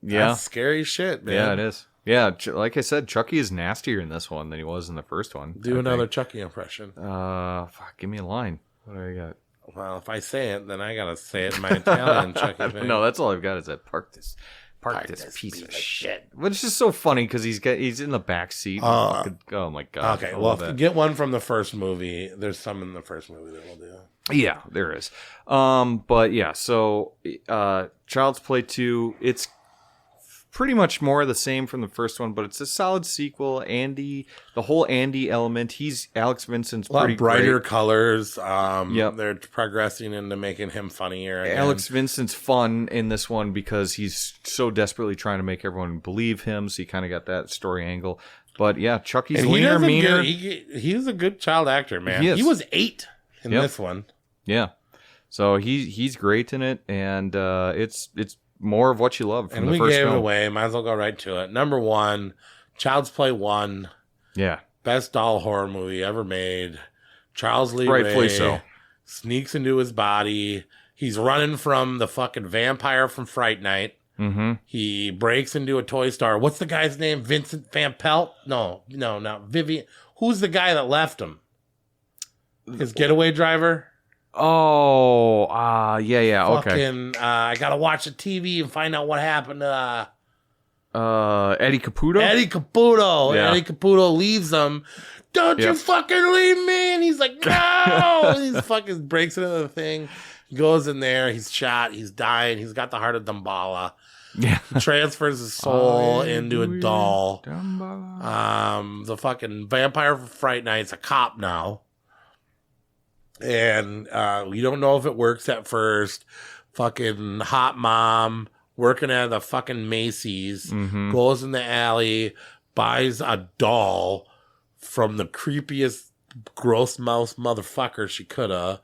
That's scary shit, man. Yeah, it is. Yeah, like I said, Chucky is nastier in this one than he was in the first one. Do another Chucky impression. Fuck, give me a line. What do I got? Well, if I say it, then I gotta say it in my Italian Chucky thing. No, that's all I've got is that park this Park this piece of shit. But it's just so funny because he's in the back seat. Oh my god. Okay, well, get one from the first movie. There's some in the first movie that we'll do. Yeah, there is. But yeah, so Child's Play 2, it's pretty much more of the same from the first one, but it's a solid sequel. Andy, the whole Andy element, Alex Vincent's a lot pretty brighter great. Colors. They're progressing into making him funnier again. Alex Vincent's fun in this one because he's so desperately trying to make everyone believe him, so you kind of got that story angle. But yeah, Chucky's leaner, meaner. He's a good child actor, man. He was 8 in this one. Yeah. So he's great in it, and it's more of what you love from the first film. And we gave it away. Might as well go right to it. Number 1, Child's Play 1. Yeah. Best doll horror movie ever made. Charles Lee Rightfully Ray so. Sneaks into his body. He's running from the fucking vampire from Fright Night. Mm-hmm. He breaks into a toy store. What's the guy's name? Vincent Van Pelt? No, not Vivian. Who's the guy that left him? His getaway driver? Oh, yeah, okay. Fucking, I gotta watch the TV and find out what happened to Eddie Caputo? Eddie Caputo. Yeah. Eddie Caputo leaves him. Don't you fucking leave me! And he's like, no! And he fucking breaks into the thing. He goes in there. He's shot. He's dying. He's got the heart of Damballa. Yeah. He transfers his soul into a doll. The fucking vampire from Fright Night's a cop now. And we don't know if it works at first. Fucking hot mom working at the fucking Macy's goes in the alley, buys a doll from the creepiest gross mouse motherfucker she coulda,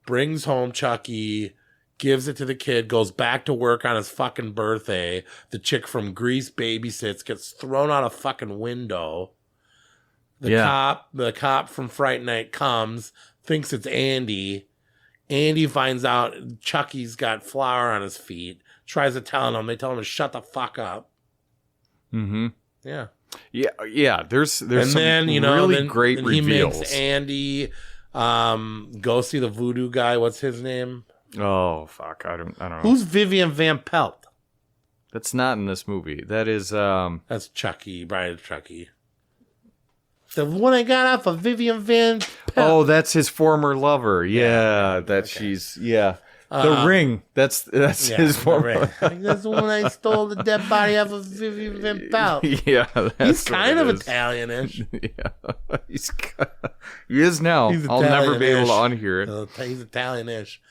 brings home Chucky, gives it to the kid, goes back to work on his fucking birthday. The chick from Grease babysits, gets thrown out a fucking window. The cop from Fright Night comes, thinks it's Andy. Andy finds out Chucky's got flour on his feet, tries to tell him. They tell him to shut the fuck up. Mm-hmm. Yeah. Yeah. There's and some then, really great reveals. He makes Andy go see the voodoo guy. What's his name? Oh, fuck. I don't know. Who's Vivian Van Pelt? That's not in this movie. That is... That's Chucky, Brian Chucky. The one I got off of Vivian Van Pelt. Oh, that's his former lover. Yeah, she's... Yeah. The Ring. That's his former... That's the one I stole the dead body off of Vivian Van Pelt. Yeah, he's kind of Italian-ish. Yeah, he is now. I'll never be able to unhear it. He's Italian-ish.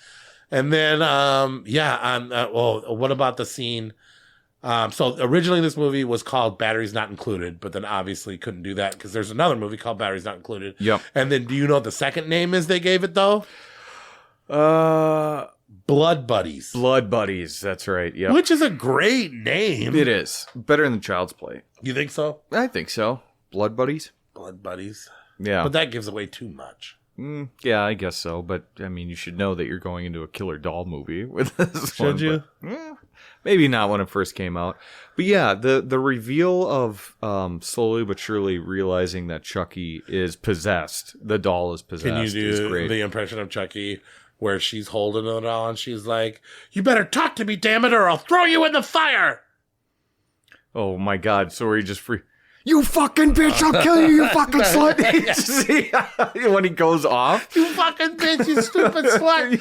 And then, what about the scene? So originally this movie was called Batteries Not Included, but then obviously couldn't do that because there's another movie called Batteries Not Included. Yep. And then do you know what the second name is they gave it though? Blood Buddies. Blood Buddies, that's right. Yeah. Which is a great name. It is. Better than Child's Play. You think so? I think so. Blood Buddies? Blood Buddies. Yeah. But that gives away too much. Yeah, I guess so. But, I mean, you should know that you're going into a killer doll movie with this Should you? Maybe not when it first came out. But yeah, the reveal of slowly but surely realizing that Chucky is possessed, the doll is possessed. Can you do the impression of Chucky where she's holding the doll and she's like, "You better talk to me, damn it, or I'll throw you in the fire." Oh my God. So he just you fucking bitch, I'll kill you, you fucking slut. When he goes off. You fucking bitch, you stupid slut. You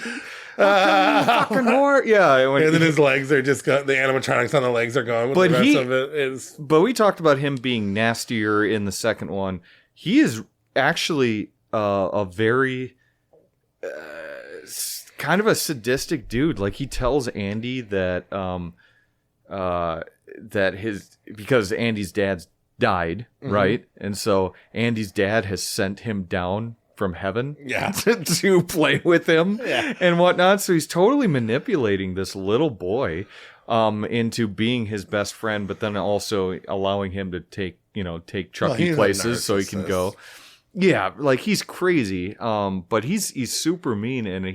fucking whore. Yeah. And then his legs are just the animatronics on the legs are going. But the rest of it is. But we talked about him being nastier in the second one. He is actually a very kind of a sadistic dude. Like he tells Andy that because Andy's dad's died, right? And so Andy's dad has sent him down from heaven to play with him and whatnot. So he's totally manipulating this little boy into being his best friend, but then also allowing him to take Chucky places so he can go. Yeah, like he's crazy. But he's super mean, and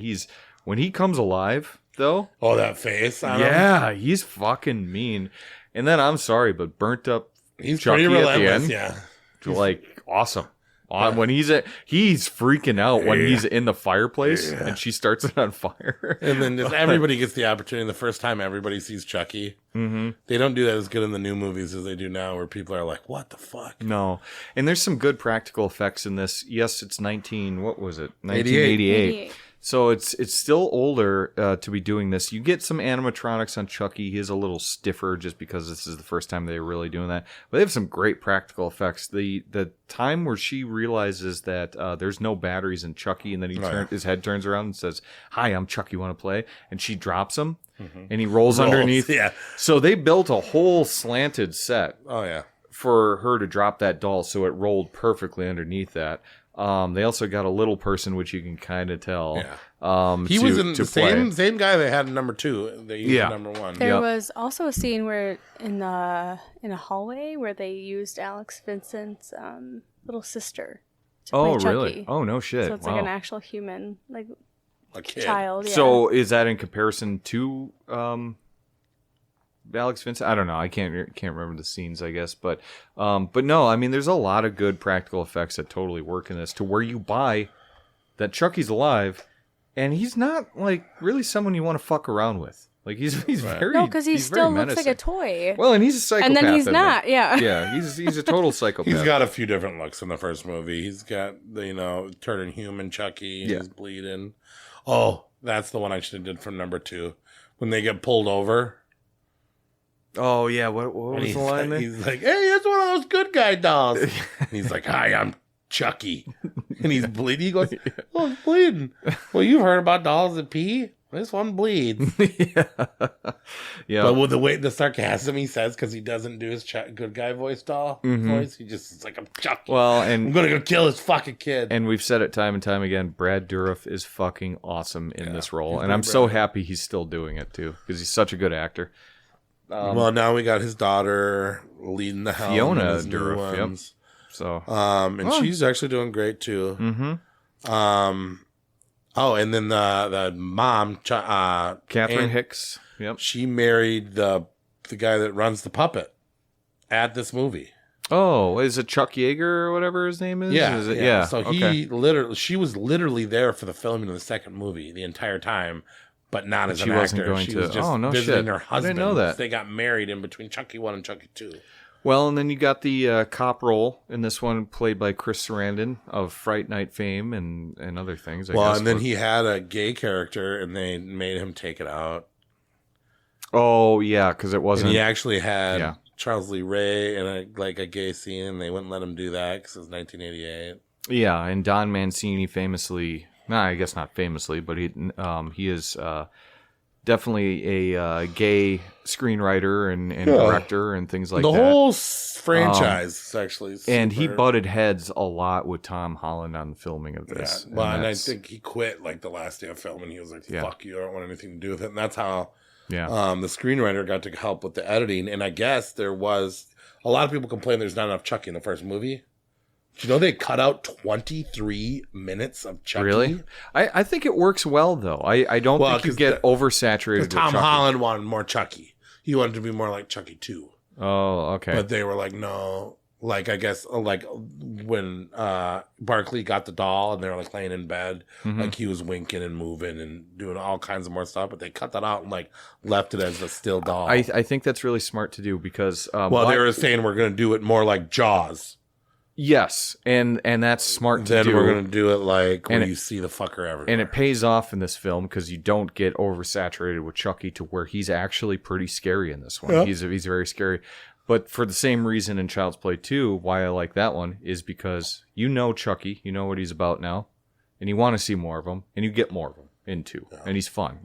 when he comes alive though. Oh, that face on him? Yeah, he's fucking mean. And then I'm sorry, but burnt up he's Chucky pretty at the relentless, end, yeah. Like awesome. When he's freaking out when he's in the fireplace and she starts it on fire. And then just everybody gets the opportunity. The first time everybody sees Chucky. Mm-hmm. They don't do that as good in the new movies as they do now, where people are like, what the fuck? No. And there's some good practical effects in this. Yes, it's 1988. So it's still older to be doing this. You get some animatronics on Chucky. He is a little stiffer just because this is the first time they're really doing that. But they have some great practical effects. The time where she realizes that there's no batteries in Chucky, and then his head turns around and says, "Hi, I'm Chucky. Want to play?" And she drops him, and he rolls underneath. Yeah. So they built a whole slanted set. Oh yeah. For her to drop that doll, so it rolled perfectly underneath that. They also got a little person, which you can kind of tell. Yeah. He was in the same guy they had in number 2. They used in number 1. There was also a scene where in a hallway where they used Alex Vincent's little sister to play Chucky. Really? Oh, no shit. So it's like an actual human, like a kid. Child. Yeah. So is that in comparison to Alex Vincent? I don't know. I can't remember the scenes, I guess, but no. I mean, there's a lot of good practical effects that totally work in this, to where you buy that Chucky's alive, and he's not like really someone you want to fuck around with. Like he's very because he still looks like a toy. Well, and he's a psychopath, and then he's not. Yeah, he's a total psychopath. He's got a few different looks in the first movie. He's got turning human Chucky. He's bleeding. Oh, that's the one I should have did from number 2 when they get pulled over. Oh, yeah. What was the line there? He's like, hey, that's one of those good guy dolls. And he's like, hi, I'm Chucky. And he's bleeding. He goes, oh, it's bleeding. Well, you've heard about dolls that pee? This one bleeds. Yeah. But with the sarcasm he says, because he doesn't do his good guy voice voice, he just is like, I'm Chucky. Well, and I'm going to go kill this fucking kid. And we've said it time and time again, Brad Dourif is fucking awesome in this role. And I'm so happy he's still doing it, too, because he's such a good actor. Well, now we got his daughter leading the helm. Fiona Dourif, yep. So, and she's actually doing great too. Mm-hmm. And then the mom, Catherine Hicks. Yep. She married the guy that runs the puppet at this movie. Oh, is it Chuck Yeager or whatever his name is? Yeah. So she was literally there for the filming of the second movie the entire time. But not as an actor. She was just visiting her husband. I didn't know that. They got married in between Chucky 1 and Chucky 2. Well, and then you got the cop role in this one, played by Chris Sarandon of Fright Night fame and other things. I guess. And then he had a gay character, and they made him take it out. Oh, yeah, because it wasn't... And he actually had Charles Lee Ray in a gay scene, and they wouldn't let him do that because it was 1988. Yeah, and Don Mancini famously... I guess not famously, but he is definitely a gay screenwriter and director and things like that. The whole franchise, actually. And he butted heads a lot with Tom Holland on the filming of this. Yeah. Well, and I think he quit the last day of filming. He was like, fuck you, I don't want anything to do with it. And that's how the screenwriter got to help with the editing. And I guess there was... A lot of people complain there's not enough Chucky in the first movie. Do you know they cut out 23 minutes of Chucky? Really? I think it works well, though. I don't think you get oversaturated with Tom Chucky. Holland wanted more Chucky. He wanted to be more like Chucky 2. Oh, okay. But they were like, no. I guess, when Barkley got the doll and they were, laying in bed, he was winking and moving and doing all kinds of more stuff. But they cut that out and, left it as a still doll. I think that's really smart to do because... they were saying we're going to do it more like Jaws. Yes, and that's smart to do. Then we're going to do it where you see the fucker everywhere. And it pays off in this film because you don't get oversaturated with Chucky to where he's actually pretty scary in this one. Yeah. He's very scary. But for the same reason in Child's Play 2, why I like that one is because you know Chucky, you know what he's about now, and you want to see more of him, and you get more of him in 2. Yeah. And he's fun,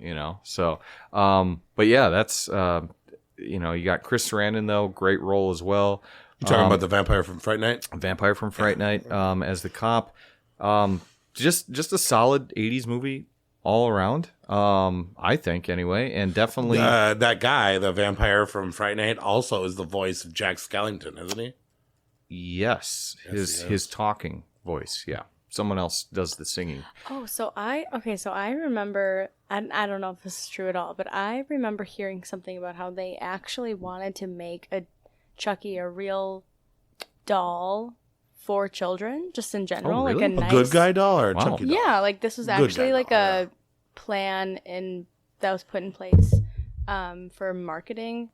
So, but yeah, that's, you got Chris Sarandon, though, great role as well. You talking about the vampire from Fright Night? Vampire from Fright Night as the cop. Just a solid 80s movie all around, I think, anyway. And definitely... that guy, the vampire from Fright Night, also is the voice of Jack Skellington, isn't he? Yes. His talking voice, yeah. Someone else does the singing. Oh, so I remember, and I don't know if this is true at all, but I remember hearing something about how they actually wanted to make Chucky a real doll for children, just in general. really? Like a nice good guy doll or a Wow. Chucky doll? Yeah, like this was Good guy actually like doll, a plan that was put in place for marketing,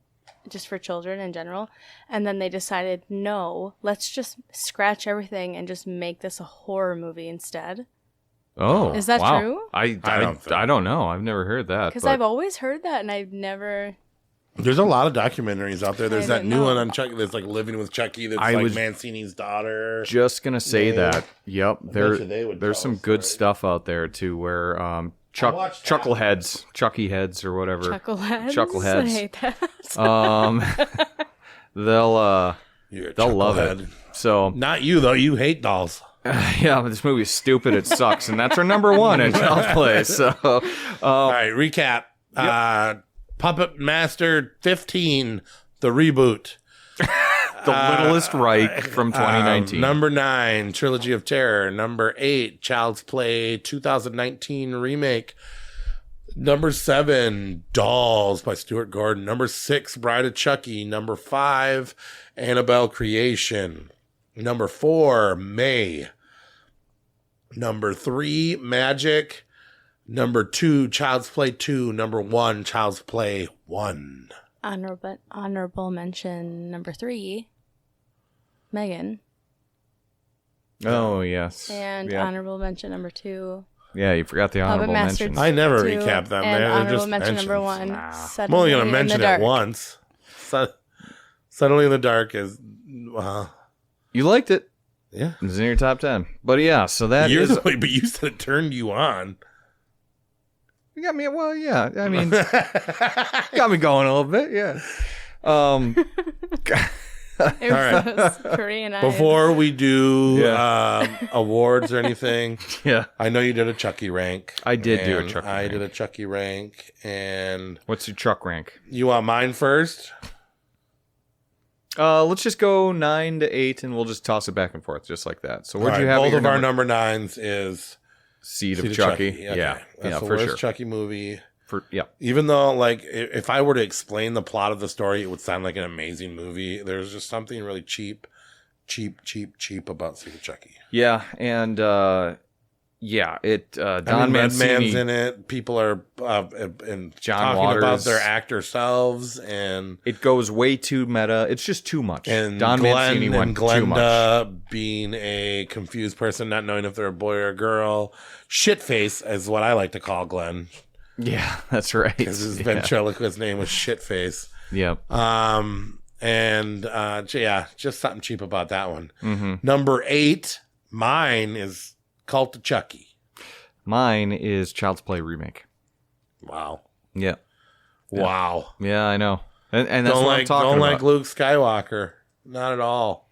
just for children in general. And then they decided, no, let's just scratch everything and just make this a horror movie instead. Oh, Is that wow. true? I don't know. I've never heard that. Because but- I've always heard that, and I've never. There's a lot of documentaries out there. There's I that didn't new know. one on Chucky that's like Living with Chucky. That's I like was Mancini's daughter. just gonna say Yeah. that. Yep, bet you they would there's tell some us, good right? stuff out there too, where watched that Chuckleheads, Chucky heads or whatever. Chuckleheads. Chuckleheads. I hate that. You're a they'll love it. chucklehead. So Not you though. You hate dolls. yeah, but this movie's stupid. It sucks, and that's our number one at Child's Play. So All right, recap. Puppet Master 15, the reboot. the Littlest Reich from 2019. Number 9, Trilogy of Terror. Number 8, Child's Play 2019 remake. Number 7, Dolls by Stuart Gordon. Number 6, Bride of Chucky. Number 5, Annabelle Creation. Number 4, May. Number 3, Magic. Number 2, Child's Play 2. Number 1, Child's Play 1. Honorable mention number 3, Megan. Oh yes, And yeah. honorable mention number 2, Yeah, you forgot the Puppet honorable Master mention. I never 2, recap them, and man. They're honorable just mention number mentions. 1, I'm only going to mention it it once. Suddenly in the Dark is... You liked it. yeah. It's in your top 10. But yeah, so that is. But you said it turned you on. You got me. Well, yeah. I mean, got me going a little bit. Yeah. It right. was Korean eyes. Before we do Yeah. awards or anything, Yeah. I know you did a Chucky rank. I did do a and Chucky I rank. did a Chucky rank. And What's your Chuck rank? you want mine first? Let's just go 9 to 8, and we'll just toss it back and forth, just like that. So where'd All you right, have both your of our number 9s is Seed Seed of of Chucky? Okay. Yeah. That's Yeah, the for worst sure. Chucky movie. Yeah. Even though, like, if I were to explain the plot of the story, it would sound like an amazing movie. There's just something really cheap about Seed of Chucky. Yeah, and yeah, it Don I mean, Mancini. Redman's in it. People are and John talking Waters. about their actor selves, and It goes way too meta. It's just too much. Don Glenn Mancini and went too much. Glenda being a confused person, not knowing if they're a boy or a girl. Shitface is what I like to call Glenn, Yeah, that's right. because his Yeah. ventriloquist name was Shitface. Yep. Yeah, just something cheap about that one. Mm-hmm. Number 8, mine is Cult of Chucky. Mine is Child's Play remake. Wow. Yeah. Wow. Yeah, I know. And that's Don't what I'm like talking about. Luke Skywalker. Not at all.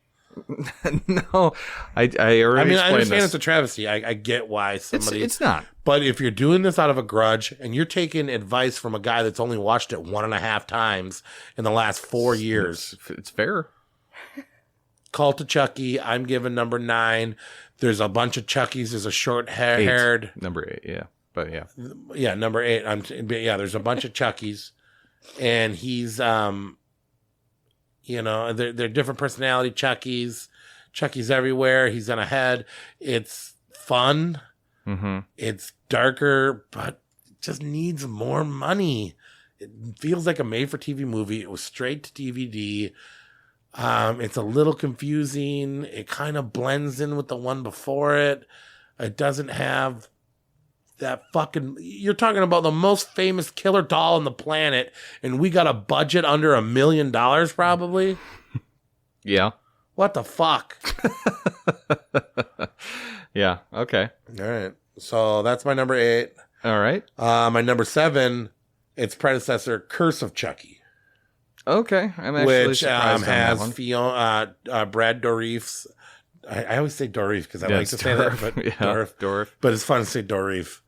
No, I already I mean, I explained understand this. it's a travesty. I get why somebody. It's not. But if you're doing this out of a grudge and you're taking advice from a guy that's only watched it 1.5 times in the last 4 years, It's fair. Cult of Chucky, I'm giving number 9. There's a bunch of Chuckies. There's a short-haired. Number 8, yeah. But yeah. Yeah, number 8. There's a bunch of Chuckies, and he's they're different personality Chuckies. Chucky's everywhere. He's on a head. It's fun. Mm-hmm. It's darker, but it just needs more money. It feels like a made-for-TV movie. It was straight to DVD. It's a little confusing. It kind of blends in with the one before it. It doesn't have that fucking... You're talking about the most famous killer doll on the planet, and we got a budget under $1 million probably? Yeah. What the fuck? Yeah. Okay. All right. So that's my number 8. All right. My number 7, its predecessor, Curse of Chucky. Okay. I'm actually Which surprised on that has one. Fiona, Brad Dourif's. I always say Dourif because I Yeah, like to it's say that, Dorif. but Yeah, Dorif. But it's fun to say Dourif.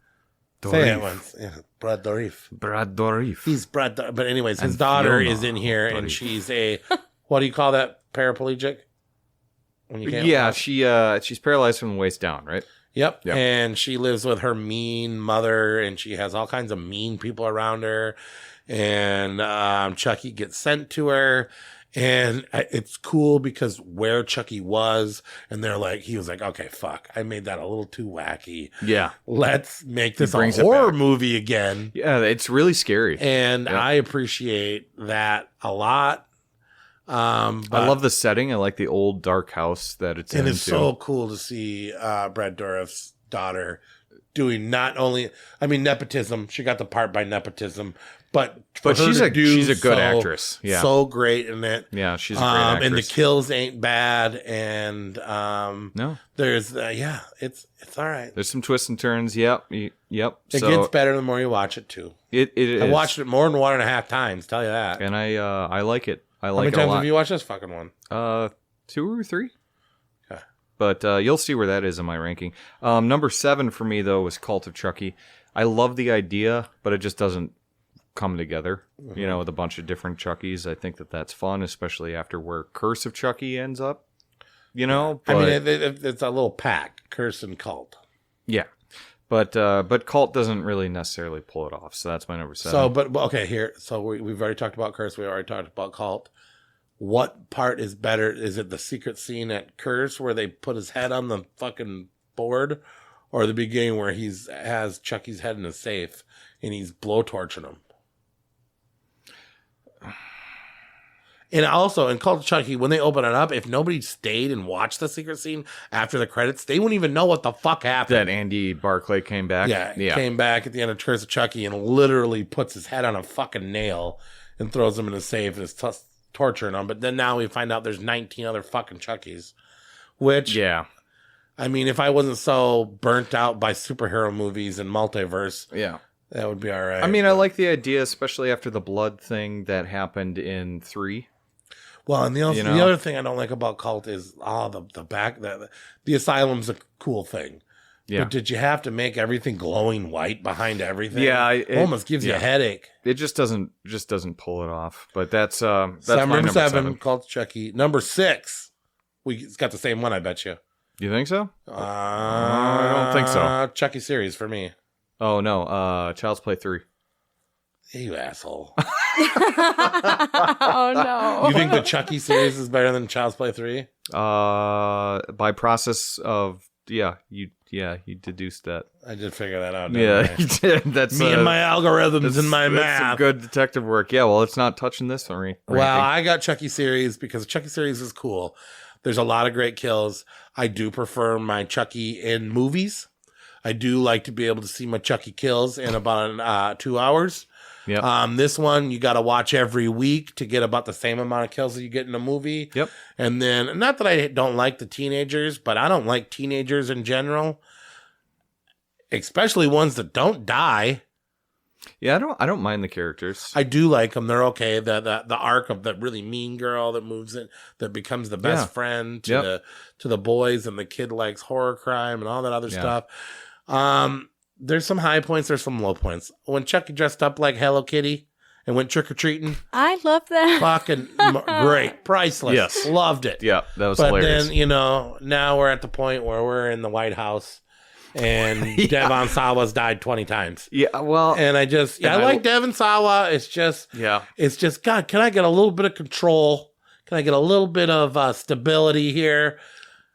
Say it once. Yeah, Brad Dourif. Brad Dourif. He's Brad. But anyways, his And daughter Fiona is in here, and Dourif. she's a what do you call that? Paraplegic. When you can't Yeah, walk? she's paralyzed from the waist down, right? Yep. Yep. And she lives with her mean mother, and she has all kinds of mean people around her. And Chucky gets sent to her, And it's cool because where Chucky was, and he was like, okay, fuck, I made that a little too wacky. Yeah. Let's make this a brings it horror back. movie again. Yeah, it's really scary. And I appreciate that a lot. I love the setting. I like the old dark house that it's in. And it's so cool to see Brad Dourif's daughter doing not only, nepotism. She got the part by nepotism, but she's a good actress. Yeah, so great in it. Yeah, she's a great actress. And the kills ain't bad. And no, there's it's all right. There's some twists and turns. Yep. It gets better the more you watch it too. I watched it more than 1.5 times. Tell you that. And I like it. How many times have you watched this fucking one? 2 or 3. Okay. But you'll see where that is in my ranking. Number 7 for me, though, was Cult of Chucky. I love the idea, but it just doesn't come together, with a bunch of different Chuckies. I think that's fun, especially after where Curse of Chucky ends up, But, it's a little pack, Curse and Cult. Yeah. But Cult doesn't really necessarily pull it off, so that's my number 7. So we've already talked about Curse. We already talked about Cult. What part is better? Is it the secret scene at Curse where they put his head on the fucking board, or the beginning where has Chucky's head in a safe and he's blowtorching him? And also, in Cult of Chucky, when they open it up, if nobody stayed and watched the secret scene after the credits, they wouldn't even know what the fuck happened. That Andy Barclay came back? Yeah, came back at the end of Curse of Chucky and literally puts his head on a fucking nail and throws him in a safe and is torturing him. But then now we find out there's 19 other fucking Chuckies. Which, yeah. If I wasn't so burnt out by superhero movies and multiverse, that would be all right. I like the idea, especially after the blood thing that happened in 3. Well, and the other thing I don't like about Cult is the asylum's a cool thing. Yeah. But did you have to make everything glowing white behind everything? Yeah, it almost gives you a headache. It just doesn't pull it off. But that's my number 7, Cult of Chucky. Number 6, it's got the same one, I bet you. You think so? I don't think so. Chucky series for me. Oh no, Child's Play 3. You asshole. Oh no. You think the Chucky series is better than Child's Play 3? By process of you deduced that. I did figure that out. Yeah, you did. That's me and my algorithms and my math. Some good detective work. Yeah, well, it's not touching this for me. Well, I got Chucky series because Chucky series is cool. There's a lot of great kills. I do prefer my Chucky in movies. I do like to be able to see my Chucky kills in about 2 hours. Yep. This one you got to watch every week to get about the same amount of kills that you get in a movie. Yep. And then, not that I don't like the teenagers, but I don't like teenagers in general, especially ones that don't die. Yeah, I don't mind the characters. I do like them. They're okay. The arc of that really mean girl that moves in, that becomes the best friend to the boys, and the kid likes horror crime and all that other stuff. There's some high points. There's some low points. When Chucky dressed up like Hello Kitty and went trick-or-treating. I love that. Fucking great. Priceless. Yes. Loved it. Yeah, that was hilarious. But then, now we're at the point where we're in the White House and Devon Sawa's died 20 times. Yeah, well. And I like Devon Sawa. It's just, God, can I get a little bit of control? Can I get a little bit of stability here?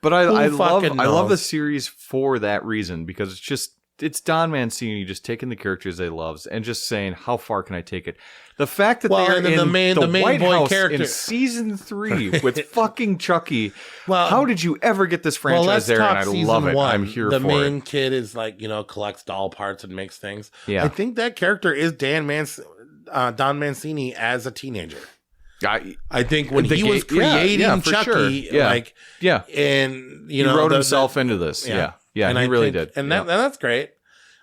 But I love the series for that reason, because it's Don Mancini just taking the characters they loves and just saying, how far can I take it? The fact that they're in the main White boy House character in season 3 with fucking Chucky. Well, how did you ever get this franchise there? And I love it. 1. I'm here for it. The main kid is collects doll parts and makes things. Yeah. I think that character is Don Mancini as a teenager. I think when he was creating Chucky, and he wrote himself into this. Yeah, and he really did. And that's great.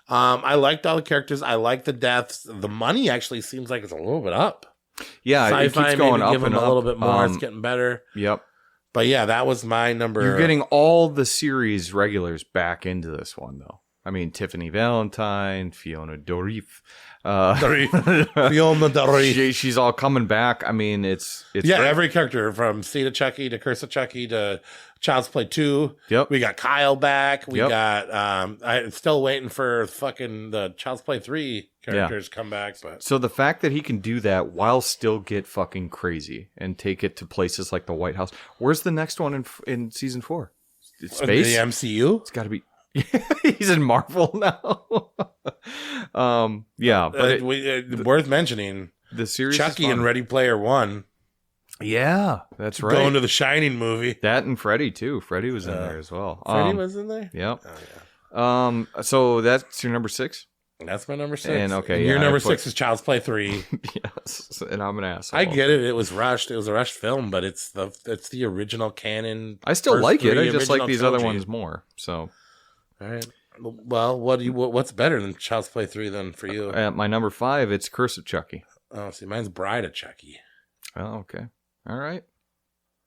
I liked all the characters. I like the deaths. The money actually seems like it's a little bit up. Yeah, Sci-fi it keeps going up and up. A little bit more. It's getting better. Yep. But yeah, that was my number. You're getting all the series regulars back into this one, though. I mean, Tiffany Valentine, Fiona Dourif. Fiona Dourif. She's all coming back. I mean, it's yeah, great. every character from Seed of Chucky to Curse of Chucky to Child's Play 2. Yep. We got Kyle back. We Yep. got, I'm still waiting for fucking the Child's Play 3 characters come back. But So the fact that he can do that while still get fucking crazy and take it to places like the White House. Where's the next one in season 4? It's space? the MCU? It's got to be. He's in Marvel now. Yeah, but worth mentioning, the series Chucky is fun. and Ready Player One. Yeah, that's right. Going to the Shining movie. That and Freddy too. Freddy was in there as well. Freddy was in there? Yep. Oh, yeah. So that's your number 6? That's my number 6. And okay, your yeah, number I put- 6 is Child's Play 3. Yes, and I'm an asshole. I get it. It was rushed. It was a rushed film, but it's the original canon. I still first like it. three I just like original these trilogy. other ones more. So, All right. Well, what's better than Child's Play 3 then for you? at my number 5, it's Curse of Chucky. Oh, see, mine's Bride of Chucky. Oh, okay. All right.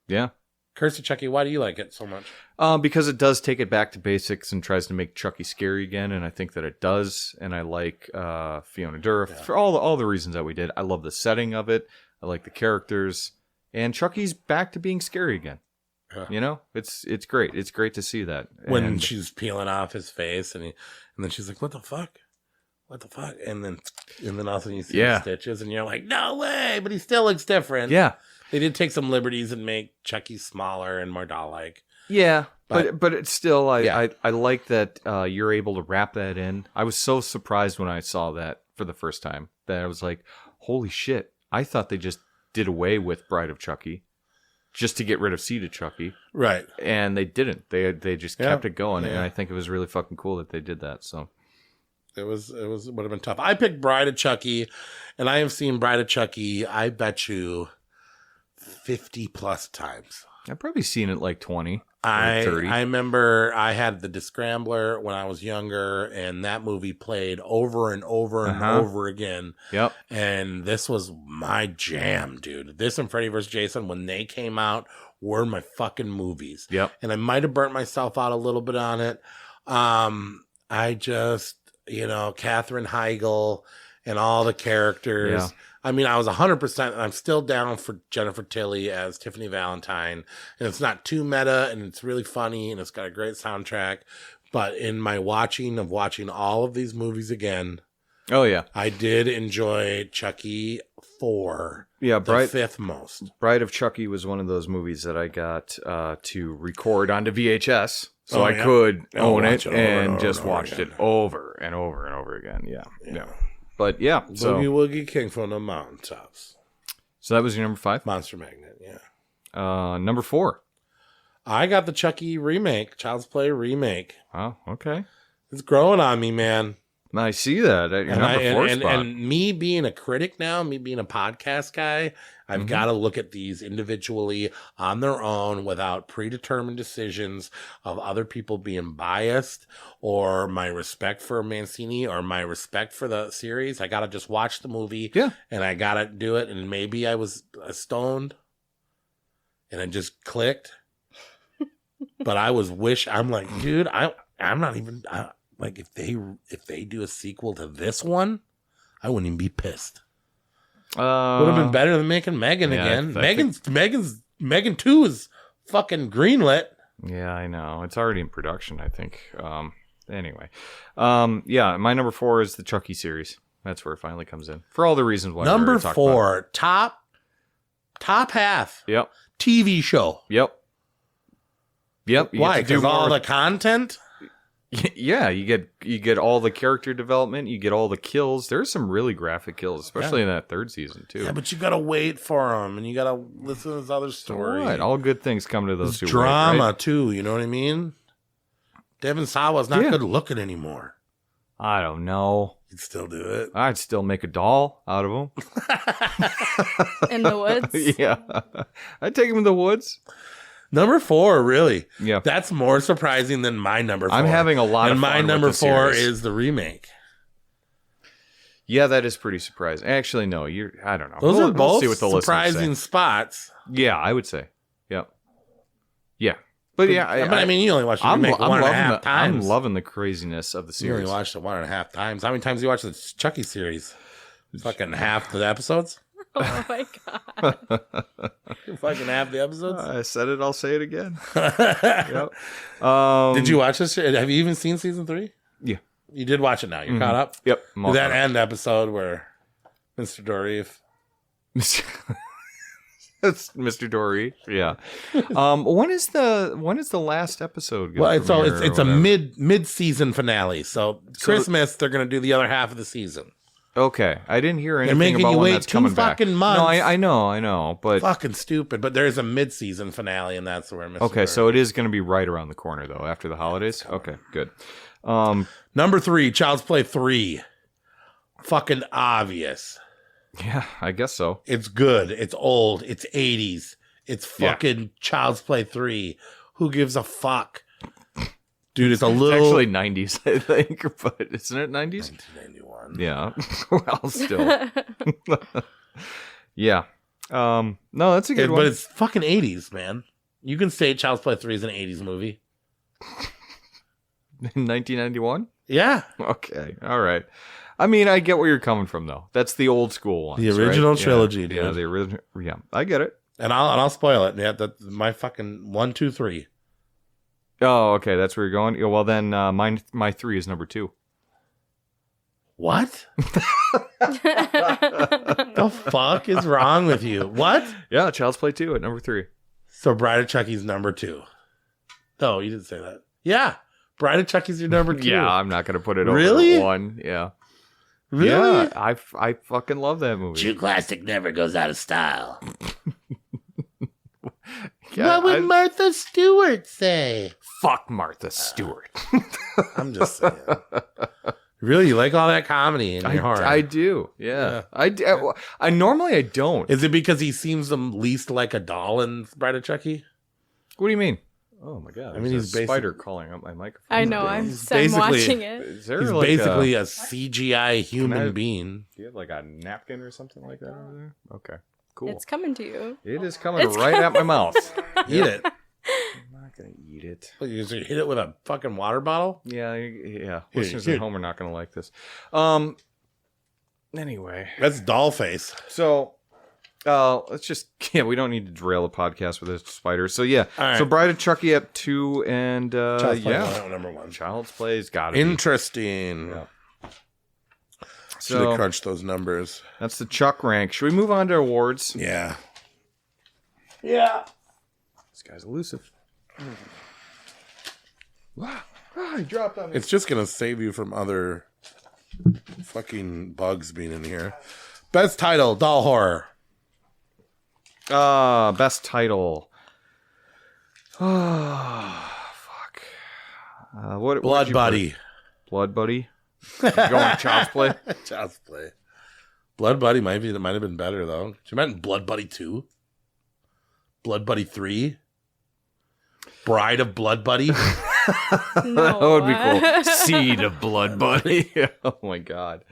Yeah. Curse of Chucky. Why do you like it so much? Because it does take it back to basics and tries to make Chucky scary again, and I think that it does. And I like Fiona Dourif for all the reasons that we did. I love the setting of it. I like the characters, and Chucky's back to being scary again. You know, it's great. It's great to see that When she's peeling off his face, and then she's like, "What the fuck? What the fuck?" And then all of a sudden you see the stitches, and you're like, "No way!" But he still looks different. Yeah. They did take some liberties and make Chucky smaller and more doll-like. Yeah, But- but it's still Yeah. I like that you're able to wrap that in. I was so surprised when I saw that for the first time that I was like, holy shit! I thought they just did away with Bride of Chucky just to get rid of Seed of Chucky, Right. and they didn't. They just kept it going, and Yeah. I think it was really fucking cool that they did that. So It would have been tough. I picked Bride of Chucky, and I have seen Bride of Chucky, I bet you, 50 plus times. I've probably seen it like 20 or I 30. remember I had the Discrambler when I was younger, and that movie played over and over and over again. Yep. And this was my jam, dude. This and Freddy vs. Jason, when they came out, were my fucking movies. Yep. And I might have burnt myself out a little bit on it. I just, Katherine Heigl and all the characters. Yeah. I mean, I was 100%. I'm still down for Jennifer Tilly as Tiffany Valentine. And it's not too meta, and it's really funny, and it's got a great soundtrack. But in my watching all of these movies again, Oh yeah. I did enjoy Chucky 4. Yeah, the fifth most. Bride of Chucky was one of those movies that I got to record onto VHS, so I could own it and just watched it over and over and over again. Yeah. But yeah, so Boogie Woogie King from the Mountaintops. so that was your number 5. Monster Magnet, yeah. Number 4. I got the Chucky remake, Child's Play remake. Oh, okay. It's growing on me, man. I see that at your number 4 spot. And me being a critic now, me being a podcast guy, I've got to look at these individually on their own without predetermined decisions of other people being biased or my respect for Mancini or my respect for the series. I got to just watch the movie and I got to do it. And maybe I was stoned and it just clicked. But I'm like, dude, I'm not even... like if they do a sequel to this one, I wouldn't even be pissed. Would have been better than making Megan again. Megan 2 is fucking greenlit. Yeah, I know. It's already in production, I think. Anyway. Yeah, my number 4 is the Chucky series. That's where it finally comes in. For all the reasons why Number we already talked about 4, top half. Yep. TV show. Yep. You Why? get to Because all more- the content? Yeah, you get all the character development, you get all the kills. There's some really graphic kills, especially in that 3rd season too. Yeah, but you gotta wait for them, and you gotta listen to this other story. Right, all good things come to those There's who wait, drama right? too. You know what I mean? Devin Sawa's not good looking anymore. I don't know. You'd still do it. I'd still make a doll out of him. In the woods? Yeah, I'd take him in the woods. Number 4, really? Yeah, That's more surprising than my number 4. I'm having a lot of and fun my with number the 4 series. is the remake. Yeah, that is pretty surprising. Actually, no, I don't know. Those are We'll both see what the listeners surprising say. spots. Yeah, I would say. Yep. Yeah. But yeah, I mean, you only watched the remake one and a half times. I'm loving the craziness of the You series. only watched it 1.5 times. How many times you watched the Chucky series? Fucking half the episodes? Oh my god. Fucking half the episodes? I said it, I'll say it again. Yep. Did you watch this? Have you even seen season 3? Yeah. You did watch it now. You're caught up? Yep. That end episode where Mr. Dorif. That's Mr. Dory. Yeah. When is the last episode? Well, it's a mid-season finale. So Christmas, they're going to do the other half of the season. Okay, I didn't hear anything making about you when wait that's 2 coming back. fucking months. No, I know, but fucking stupid. But there is a mid-season finale, and that's where Mr. Okay, Dorif. so it is going to be right around the corner though, after the holidays. Okay, good. Number 3, Child's Play 3. Fucking obvious. Yeah, I guess so. It's good. It's old. It's 80s. It's fucking Child's Play 3. Who gives a fuck? Dude, it's a little... It's actually 90s, I think, but isn't it 90s? 1991. Yeah. Well, still. Yeah. No, that's a good one. But it's fucking 80s, man. You can say Child's Play 3 is an 80s movie. In 1991? Yeah. Okay. All right. I mean, I get where you're coming from, though. That's the old school one. The original right? trilogy, yeah, dude. Yeah, the original. Yeah, I get it. And I'll spoil it. Yeah, that's my fucking 1, 2, 3. Oh, okay. That's where you're going. Yeah, well, then my 3 is number 2. What? The fuck is wrong with you? What? Yeah, Child's Play 2 at number 3. So Bride of Chucky's number 2. No, you didn't say that. Yeah. Bride of Chucky's your number 2. Yeah, I'm not going to put it Really? over 1. Yeah. Really? Yeah, I fucking love that movie. True classic never goes out of style. Yeah, what would Martha Stewart say? Fuck Martha Stewart. I'm just saying. Really? You like all that comedy in your horror? I do. Yeah. I normally I don't. Is it because he seems the least like a doll in Bride of Chucky? What do you mean? Oh my god! I mean, he's he's a spider crawling up my microphone. I know. I'm basically- watching it. Is there He's like basically a CGI human I- being. Do you have like a napkin or something like that over there? Okay, cool. It's coming to you. It is coming right at my mouth. Eat it. I'm not gonna eat it. What, you just hit it with a fucking water bottle? Yeah. Here, Listeners here. at home are not gonna like this. Anyway, That's doll face. so. Let's just we don't need to derail the podcast with a spider. So yeah, All right. so Bride of Chucky at 2 and Child's Play yeah, one, number 1. Child's Play's got to be. Interesting. Yeah. Should have So crunched those numbers. that's the Chuck rank. Should we move on to awards? Yeah. Yeah. This guy's elusive. He dropped on me. It's just going to save you from other fucking bugs being in here. Best title, doll horror. Best title. Oh, fuck. What? Blood Buddy. Blood Buddy. You going Child's Play? Child's Play. Blood Buddy might have been better though. Could you imagine Blood Buddy 2? Blood Buddy 3? Bride of Blood Buddy? That would be cool. Seed of Blood Buddy. Oh my god.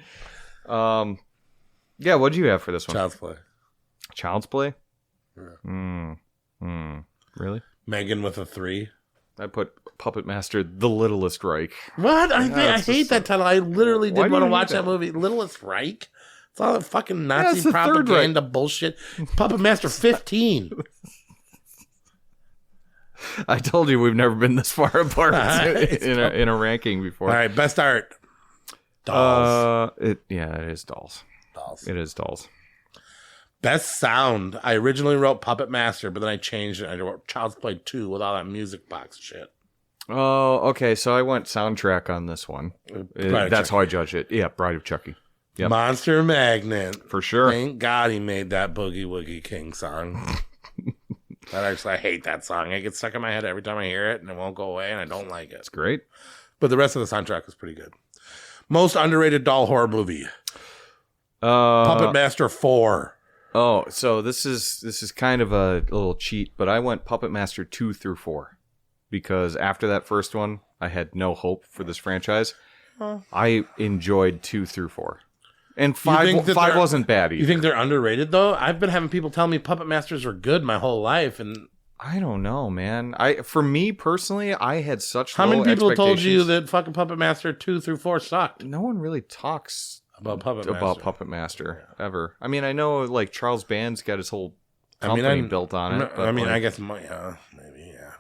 Yeah, what'd you have for this one? Child's Play. Child's Play? Yeah. Really? Megan with a 3. I put Puppet Master, the Littlest Reich. What? I it's hate that title. I literally Why did do want to you watch hate that that? movie. Littlest Reich? It's all that fucking it's Nazi the third propaganda bullshit. Puppet Master 15. I told you we've never been this far apart It's in a ranking before. All right, best art. Dolls. It is dolls. Dolls. It is dolls. Best sound. I originally wrote Puppet Master, but then I changed it. I wrote Child's Play 2 with all that music box shit. Oh, okay. So I went soundtrack on this one. Bride of That's Chucky. how I judged it. Yeah, Bride of Chucky. Yep. Monster Magnet. For sure. Thank God he made that Boogie Woogie King song. I hate that song. It gets stuck in my head every time I hear it, and it won't go away, and I don't like it. It's great. But the rest of the soundtrack was pretty good. Most underrated doll horror movie. Puppet Master 4. Oh, so this is kind of a little cheat, but I went Puppet Master 2 through 4 because after that first one, I had no hope for this franchise. I enjoyed 2 through 4. And 5 wasn't bad either. You think they're underrated, though? I've been having people tell me Puppet Masters were good my whole life, and I don't know, man. For me personally, I had such How low many people told you expectations. that fucking Puppet Master 2 through 4 sucked? No one really talks About Puppet Master. ever. I mean, I know like Charles Band's got his whole company built on it. But I like, guess maybe, yeah.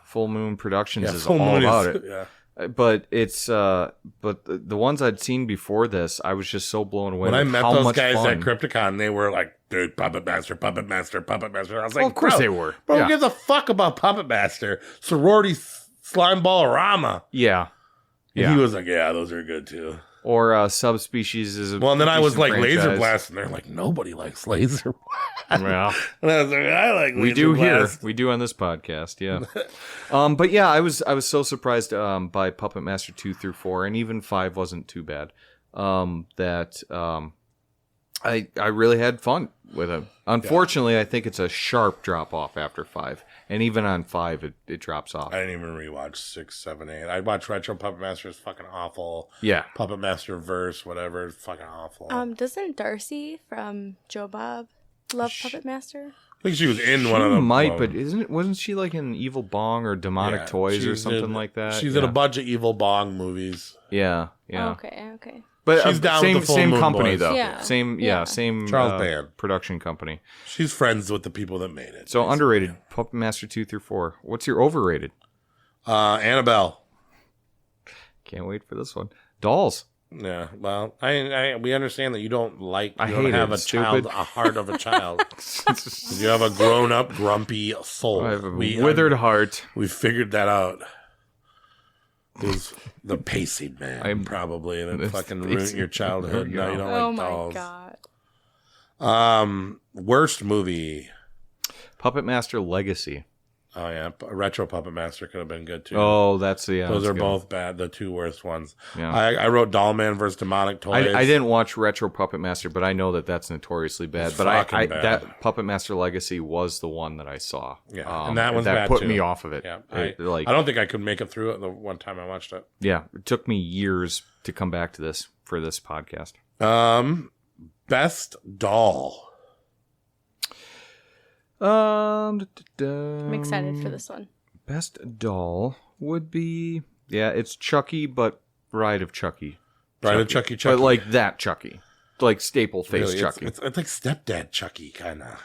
Full Moon Productions is Full all Moon about is, it. Yeah. But it's but the ones I'd seen before this, I was just so blown away. When I with met how those much guys fun. at Crypticon, they were like, dude, Puppet Master, Puppet Master, Puppet Master. I was like, Well, of course bro, they were. Bro, Yeah. who gives a fuck about Puppet Master? Sorority Slime Ball-orama. Yeah. And he was like, yeah, those are good too. Or Subspecies is a Well, and then I was decent like, Laser franchise. Blast, and they're like, nobody likes Laser Blast. Well, And I was like, I like Laser we do Blast. here. We do on this podcast, yeah. But yeah, I was so surprised by Puppet Master 2 through 4, and even 5 wasn't too bad. I really had fun with it. Unfortunately, I think it's a sharp drop off after 5, and even on 5, it drops off. I didn't even rewatch 6, 7, 8. I watched Retro Puppet Master. It's fucking awful. Yeah. Puppet Master Verse, whatever. It's fucking awful. Doesn't Darcy from Joe Bob love Puppet Master? I think she was in one of them. Might, but wasn't she like in Evil Bong or Demonic Yeah, Toys or she's something in- like that? She's yeah. in a bunch of Evil Bong movies. Yeah. Oh, okay. But She's down with same the Full same Moon company Boys. though. Yeah. Same Yeah. same Charles Band. production company. She's friends with the people that made it. So basically. underrated. Puppet Master 2 through 4. What's your overrated? Annabelle. Can't wait for this one. Dolls. Yeah, well, we understand that you don't like. I You don't hate have it. a child, Stupid. a heart of a child. You have a grown-up, grumpy soul. I have a withered heart. We figured that out. It was the pacing man, probably, that It's fucking pacing. ruined your childhood. You Now know. you don't Oh like my dolls. god. Worst movie. Puppet Master Legacy. Oh yeah, Retro Puppet Master could have been good too. Oh, that's the Those that's are good. both bad. The two worst ones. Yeah. I wrote Dollman versus Demonic Toys. I didn't watch Retro Puppet Master, but I know that that's notoriously bad. It's But fucking bad. that Puppet Master Legacy was the one that I saw. Yeah, and that one's that bad put too. me off of it. Yeah, I don't think I could make it through it the one time I watched it. Yeah, it took me years to come back to this for this podcast. Best doll. I'm excited for this one. Best doll would be it's Chucky, but Bride of Chucky. Bride of Chucky. But like that Chucky, like staple face Really, Chucky. It's like stepdad Chucky kind of.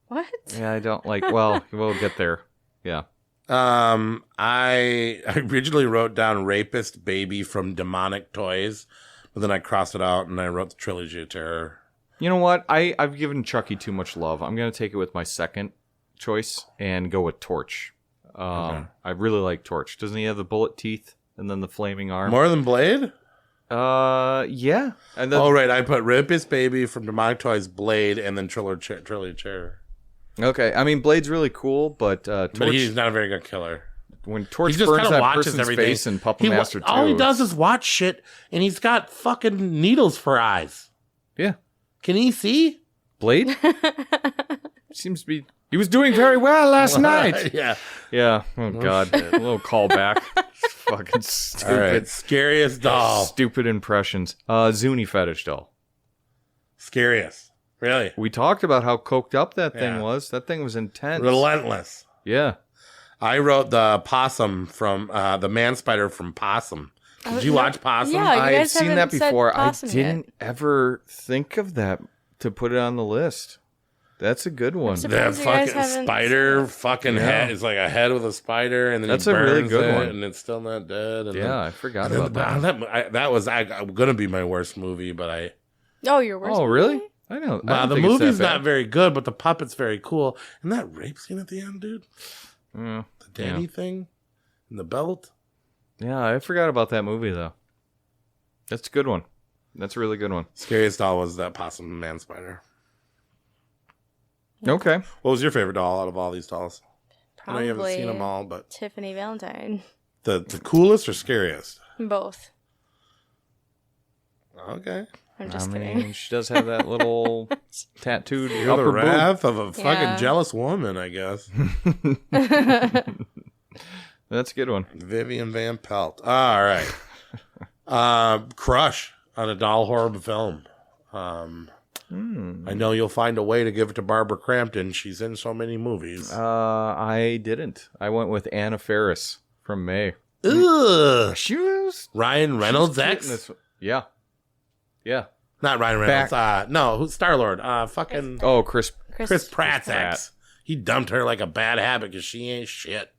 What? Yeah, I don't like. Well, we'll get there. Yeah. I originally wrote down Rapist Baby from Demonic Toys, but then I crossed it out and I wrote the Trilogy of Terror. You know what? I've given Chucky too much love. I'm gonna take it with my second choice and go with Torch. I really like Torch. Doesn't he have the bullet teeth and then the flaming arm? More than Blade? Yeah. And then, Oh, right. I put Rapist Baby from Demonic Toys, Blade, and then Trilogy of Terror. okay. I mean, Blade's really cool, but Torch. But he's not a very good killer. When Torch He just burns kind of that watches person's everything. face in Puppet Master 2. All he does is watch shit, and he's got fucking needles for eyes. Yeah. Can he see? Blade? Seems to be. He was doing very well last night. Yeah. Yeah. Oh, God. A little callback. Fucking stupid. All right. Scariest doll. Stupid impressions. Zuni fetish doll. Scariest. Really. We talked about how coked up that thing Yeah. was. That thing was intense. Relentless. Yeah. I wrote the possum from the man spider from Possum. Did you watch Possum? Yeah, you I've guys seen that haven't said before. I Possum didn't ever think of that to put it on the list. That's a good one. surprised That you guys fucking haven't spider fucking Yeah. head. It's like a head with a spider, and then That's he a really burns good it, one. and it's still not dead. And Yeah, I forgot then, about that. that was gonna be my worst movie, but I. Oh, your worst. Oh, really? movie? I know. Wow, the movie's not very good, but the puppet's very cool. And that rape scene at the end, dude. Yeah. The daddy thing, and the belt. Yeah, I forgot about that movie though. That's a good one. That's a really good one. Scariest doll was that possum man spider. Okay. What was your favorite doll out of all these dolls? I know Probably you haven't seen them all, but Tiffany Valentine. the coolest or scariest? Both. Okay. I'm just I mean, kidding. she does have that little tattooed You're upper the boob. wrath of a fucking Yeah. jealous woman, I guess. That's a good one. Vivian Van Pelt. All right. Crush on a doll horror film. I know you'll find a way to give it to Barbara Crampton. She's in so many movies. I didn't. I went with Anna Faris from May. Ugh. She was Ryan Reynolds' cute in ex? this one. Yeah. Yeah. Not Ryan Reynolds. No, who's Star-Lord? Fucking Oh, Chris. Chris Pratt's Pratt. ex. He dumped her like a bad habit because she ain't shit.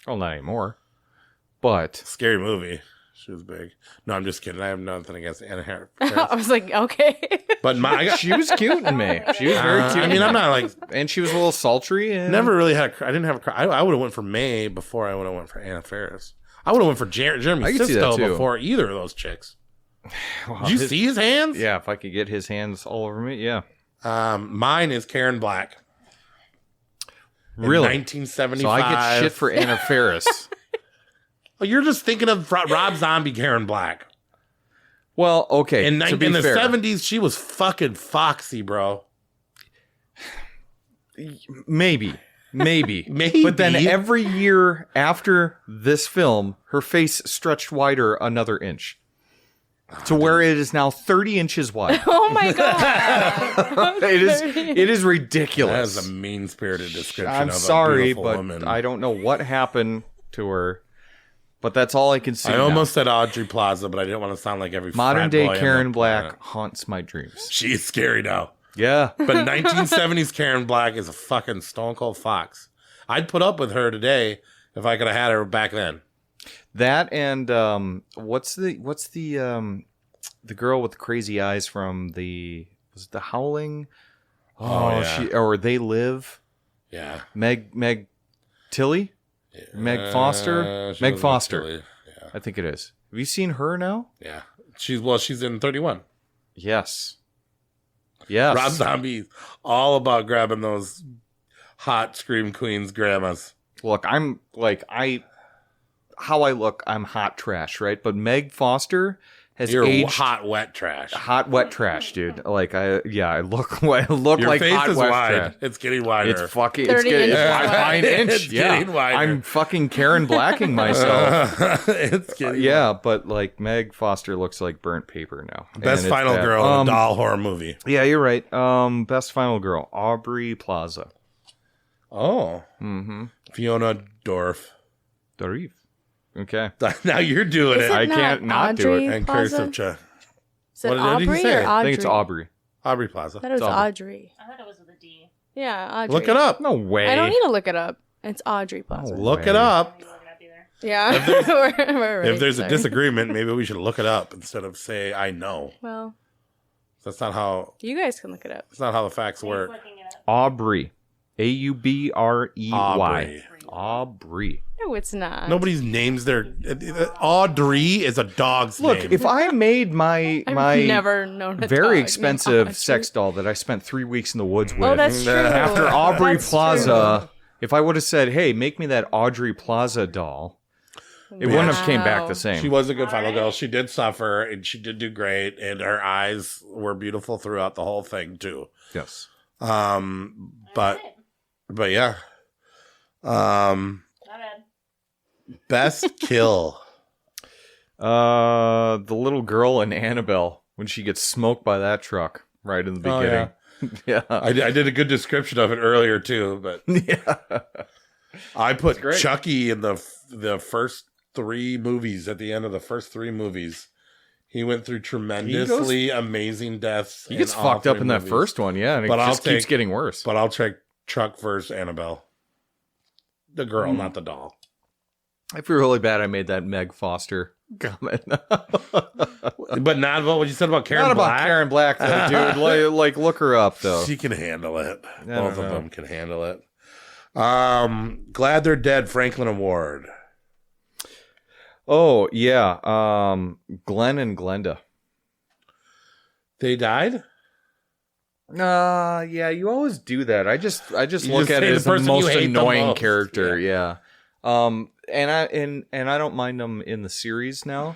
Oh, not anymore. But Scary movie. She was big. No, I'm just kidding. I have nothing against Anna Faris. I was like, okay. But she was cute in May. She was very cute. I mean, I'm not like and she was a little sultry. And never really had. I didn't have. I would have went for May before I would have went for Anna Faris. I would have went for Jeremy I could see that Sisto too. before either of those chicks. Wow, Did you see his hands? Yeah, if I could get his hands all over me, yeah. Mine is Karen Black. Really? 1975. So I get shit for Anna Faris. Oh, you're just thinking of Rob Zombie Karen Black. Well, okay. In to the be fair, 70s, she was fucking foxy, bro. maybe. Maybe. But then every year after this film, her face stretched wider another inch. To where it is now 30 inches wide. Oh my god. It is ridiculous. That is a mean-spirited description I'm of sorry, a beautiful but woman. I don't know what happened to her. But that's all I can see. I now. almost said Audrey Plaza, but I didn't want to sound like every Modern frat day boy on Karen the Black planet. haunts my dreams. She is scary now. Yeah. But 1970s Karen Black is a fucking stone cold fox. I'd put up with her today if I could have had her back then. That and what's the girl with the crazy eyes from was it The Howling? Oh, yeah. Or They Live? Yeah. Meg Tilly? Meg Foster? She Meg was Foster. Tilly. Yeah. I think it is. Have you seen her now? Yeah. She's in 31. Yes. Yes. Rob Zombie, all about grabbing those hot Scream Queens grandmas. Look, I'm how I look, I'm hot trash, right? But Meg Foster has You're aged hot, wet trash. hot, wet trash, dude. I look Your like face hot, is wet wide. trash. It's getting wider. It's fucking 30 it's inches getting wide. 9 inch. It's Yeah, getting wider. I'm fucking Karen Blacking myself. It's getting Yeah, but like Meg Foster looks like burnt paper now. Best And it's final bad. girl in a doll horror movie. Yeah, you're right. Best final girl, Aubrey Plaza. Oh. Mm-hmm. Fiona Dorff. Darif. Okay. Now you're doing Is it. it I can't not do it. Audrey And Plaza? cursive cha. Is it What did you Aubrey say? or I Audrey? I think it's Aubrey. Aubrey Plaza. I thought it was It's Audrey. I thought it was with a D. Yeah, Audrey. Look it up. No way. I don't need to look it up. It's Audrey Plaza. No Look way. it up. Yeah. We're right, If there's a sorry. disagreement, maybe we should look it up instead of say I know. Well, That's not how. you guys can look it up. That's not how the facts work. Aubrey. Aubrey. Aubrey. Aubrey. No, it's not. Nobody's names their Audrey is a dog's Look, name. if I made my I've never known a very dog named expensive Audrey. sex doll that I spent 3 weeks in the woods with Oh, that's true. after Aubrey That's Plaza, true. if I would have said, "Hey, make me that Audrey Plaza doll," it wouldn't have came back the same. she was a good final girl. She did suffer and she did do great, and her eyes were beautiful throughout the whole thing too. Yes. But yeah. Not bad. Best kill. The little girl in Annabelle when she gets smoked by that truck right in the Oh, beginning. Yeah. I did a good description of it earlier too, but Yeah. I put great. Chucky in the first 3 movies. At the end of the first 3 movies, he went through tremendously amazing deaths. He gets in all fucked up 3 in that movies. first one, yeah, and it But I'll just keeps take- getting worse. But I'll check Chuck versus Annabelle. The girl, not the doll. I feel really bad I made that Meg Foster comment. But not about what you said about Karen Not Black. about Karen Black, though, dude. Like, look her up, though. She can handle it. I Both don't of know. them can handle it. Glad They're Dead Franklin Award. Oh, yeah. Glenn and Glenda. They died? Yeah, you always do that. I just You look just at say it the as the person you most hate the annoying most. character. Yeah. And I don't mind them in the series now.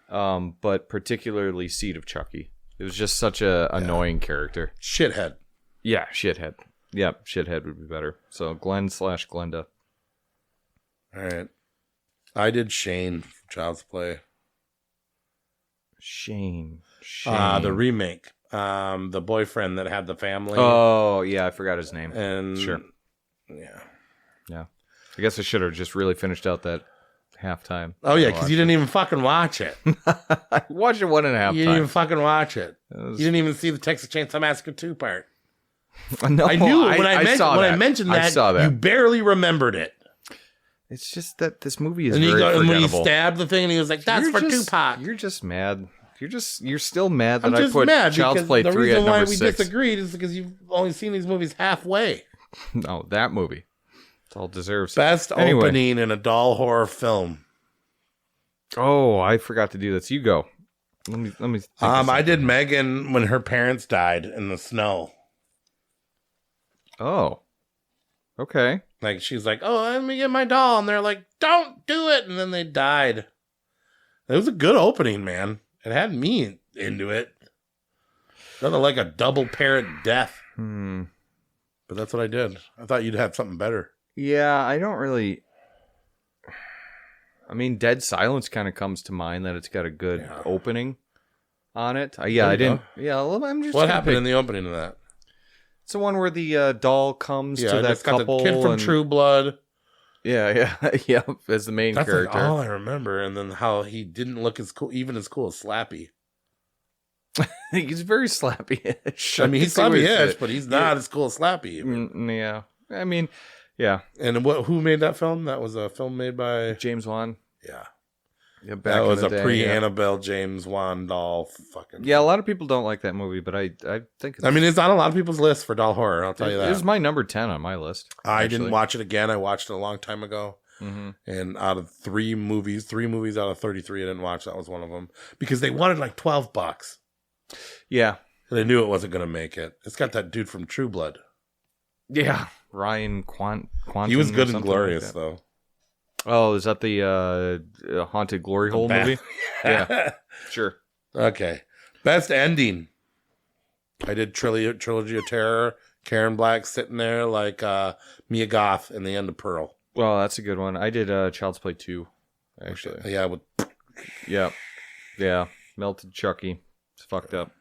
But particularly Seed of Chucky. It was just such a annoying character. Shithead. Yeah, shithead. Yeah, shithead would be better. So Glenn/Glenda. All right. I did Shane from Child's Play. Shane. The remake. the boyfriend that had the family. Oh, yeah, I forgot his name. And sure. Yeah. Yeah. I guess I should have just really finished out that halftime. Oh, yeah, because you didn't even fucking watch it. I watched it 1.5 times. You didn't even fucking watch it. You didn't even see the Texas Chainsaw Massacre 2 part. No, I knew when I mentioned that, I saw that. You barely remembered it. It's just that this movie is And, very and when he forgettable. stabbed the thing, and he was like, "That's for Tupac." You're just mad. You're still mad that I'm I just put mad Child's because Play the 3 reason at why number we 6. disagreed is because you've only seen these movies halfway. No, that movie. It's all deserves. Best opening in a doll horror film. Oh, I forgot to do this. You go. Let me. Think of I did something. Megan when her parents died in the snow. Oh. Okay. Like she's like, "Oh, let me get my doll," and they're like, "Don't do it," and then they died. It was a good opening, man. It had me into it. Nothing like a double parent death. But that's what I did. I thought you'd have something better. Yeah, I don't really. I mean, Dead Silence kind of comes to mind that it's got a good opening on it. I didn't. Yeah, well, I'm just. What happened in the opening of that? It's the one where the doll comes to that it's got couple. the kid from True Blood. Yeah, as the main That's character. like all I remember, and then how he didn't look as cool, even as cool as Slappy. He's very slappy-ish. I mean, he's slappy-ish, but he's not as cool as Slappy. Yeah, I mean, yeah. And who made that film? That was a film made by James Wan. Yeah. Back That was in a the day, pre-Annabelle James Wan doll fucking. Yeah, a lot of people don't like that movie, but I think. I mean, it's on a lot of people's list for doll horror. I'll tell you that. It was my number 10 on my list. I didn't watch it again. I watched it a long time ago. Mm-hmm. And out of three movies out of 33 I didn't watch. That was one of them because they wanted like $12. Yeah, and I knew it wasn't going to make it. It's got that dude from True Blood. Yeah, Ryan Quantum. He was good and like glorious that. though. Oh, is that the Haunted Glory Hole movie? Yeah, sure. Okay, best ending. I did Trilogy of Terror. Karen Black sitting there like Mia Goth in the end of Pearl. Well, that's a good one. I did Child's Play 2, actually. Yeah, Yeah. Melted Chucky. It's fucked up.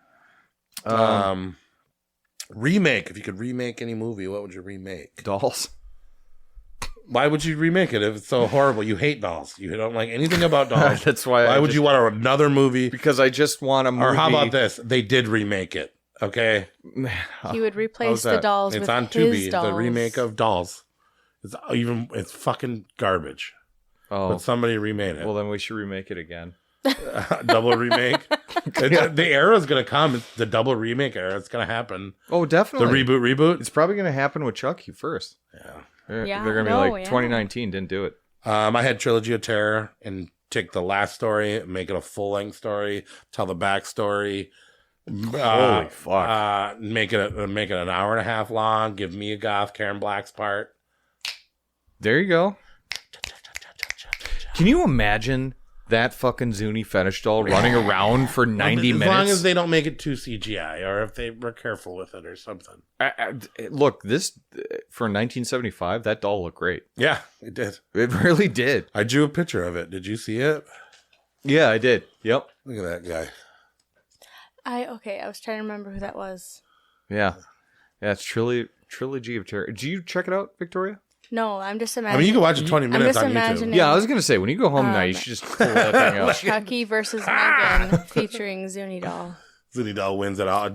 Remake. If you could remake any movie, what would you remake? Dolls. Why would you remake it if it's so horrible? You hate dolls. You don't like anything about dolls. That's why. Why would you want another movie? Because I just want a movie. Or how about this? They did remake it. Okay. He would replace the dolls It's with on his Tubi. dolls. The remake of Dolls. It's fucking garbage. Oh, But somebody remade it. well, then we should remake it again. Double remake. The era is going to come. It's the double remake era. It's going to happen. Oh, The definitely. reboot. It's probably going to happen with Chucky first. Yeah. They're Yeah, going to be no, like, yeah. 2019 didn't do it. I had Trilogy of Terror and take the last story, make it a full length story, tell the backstory. Holy fuck. Make it an hour and a half long. Give Mia Goth Karen Black's part. There you go. Can you imagine that fucking Zuni fetish doll running around for 90 minutes? As long as they don't make it too CGI, or if they were careful with it or something. Look, this for 1975, that doll looked great. Yeah, it did. It really did. I drew a picture of it. Did you see it? Yeah, I did. Yep. Look at that guy. I was trying to remember who that was. Yeah. Yeah, it's Trilogy of Terror. Did you check it out, Victoria? No, I'm just I imagining. mean, you can watch it 20 I'm minutes just on YouTube. imagining- Yeah, I was going to say, when you go home tonight, you should just pull that thing out. Chucky versus Megan featuring Zuni doll. Zuni Doll wins it. I'll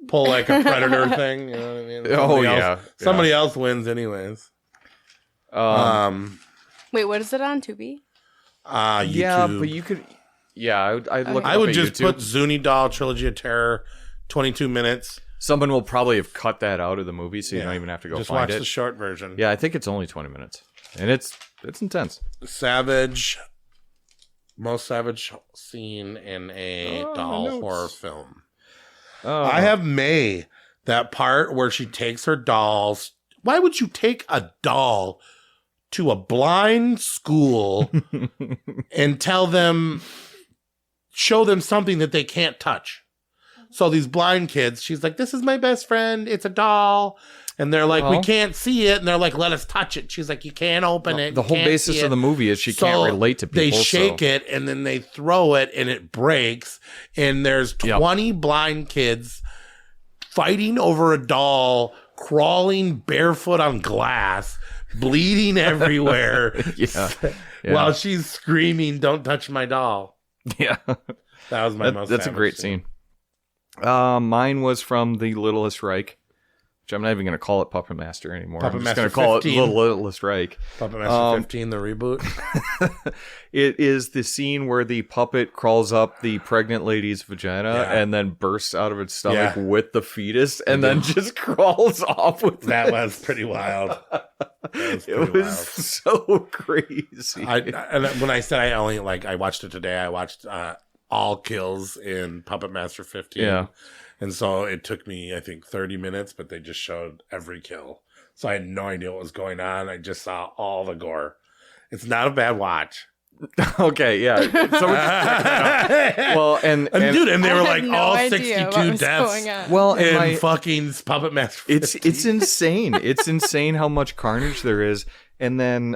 pull like a Predator thing. You know what I mean? Oh, yeah. Somebody else wins anyways. Wait, what is it on Tubi? YouTube. Yeah, but you could... Yeah, I'd look I up would at just YouTube. put Zuni Doll Trilogy of Terror, 22 minutes. Someone will probably have cut that out of the movie, so you don't even have to go just find watch it. the short version. Yeah, I think it's only 20 minutes. And it's intense. Most savage scene in a doll horror film. Oh. I have May, that part where she takes her dolls. Why would you take a doll to a blind school and show them something that they can't touch? So these blind kids, she's like, this is my best friend. It's a doll. And they're like, we Well- can't see it. And they're like, let us touch it. She's like, you can't open it. The You whole can't basis see of it. the movie is she So can't relate to people. They shake so. it and then they throw it and it breaks. And there's 20 blind kids fighting over a doll, crawling barefoot on glass, bleeding everywhere. Yeah. While she's screaming, "Don't touch my doll." Yeah. That was my most. That's a great scene. Mine was from the Littlest Reich, which I'm not even going to call it Puppet Master anymore. Puppet I'm just Master going to call 15. it the Littlest Reich. Puppet Master 15, the reboot. It is the scene where the puppet crawls up the pregnant lady's vagina and then bursts out of its stomach with the fetus and then just crawls off with That was pretty wild. It was so crazy. And when I said I watched it today, I watched all kills in Puppet Master 15. Yeah. And so it took me, I think, 30 minutes, but they just showed every kill. So I had no idea what was going on. I just saw all the gore. It's not a bad watch. Okay, yeah. So well, and dude, and they were like no all idea what 62 was deaths. going on. Well, in fucking Puppet Master 15. it's insane. It's insane how much carnage there is. And then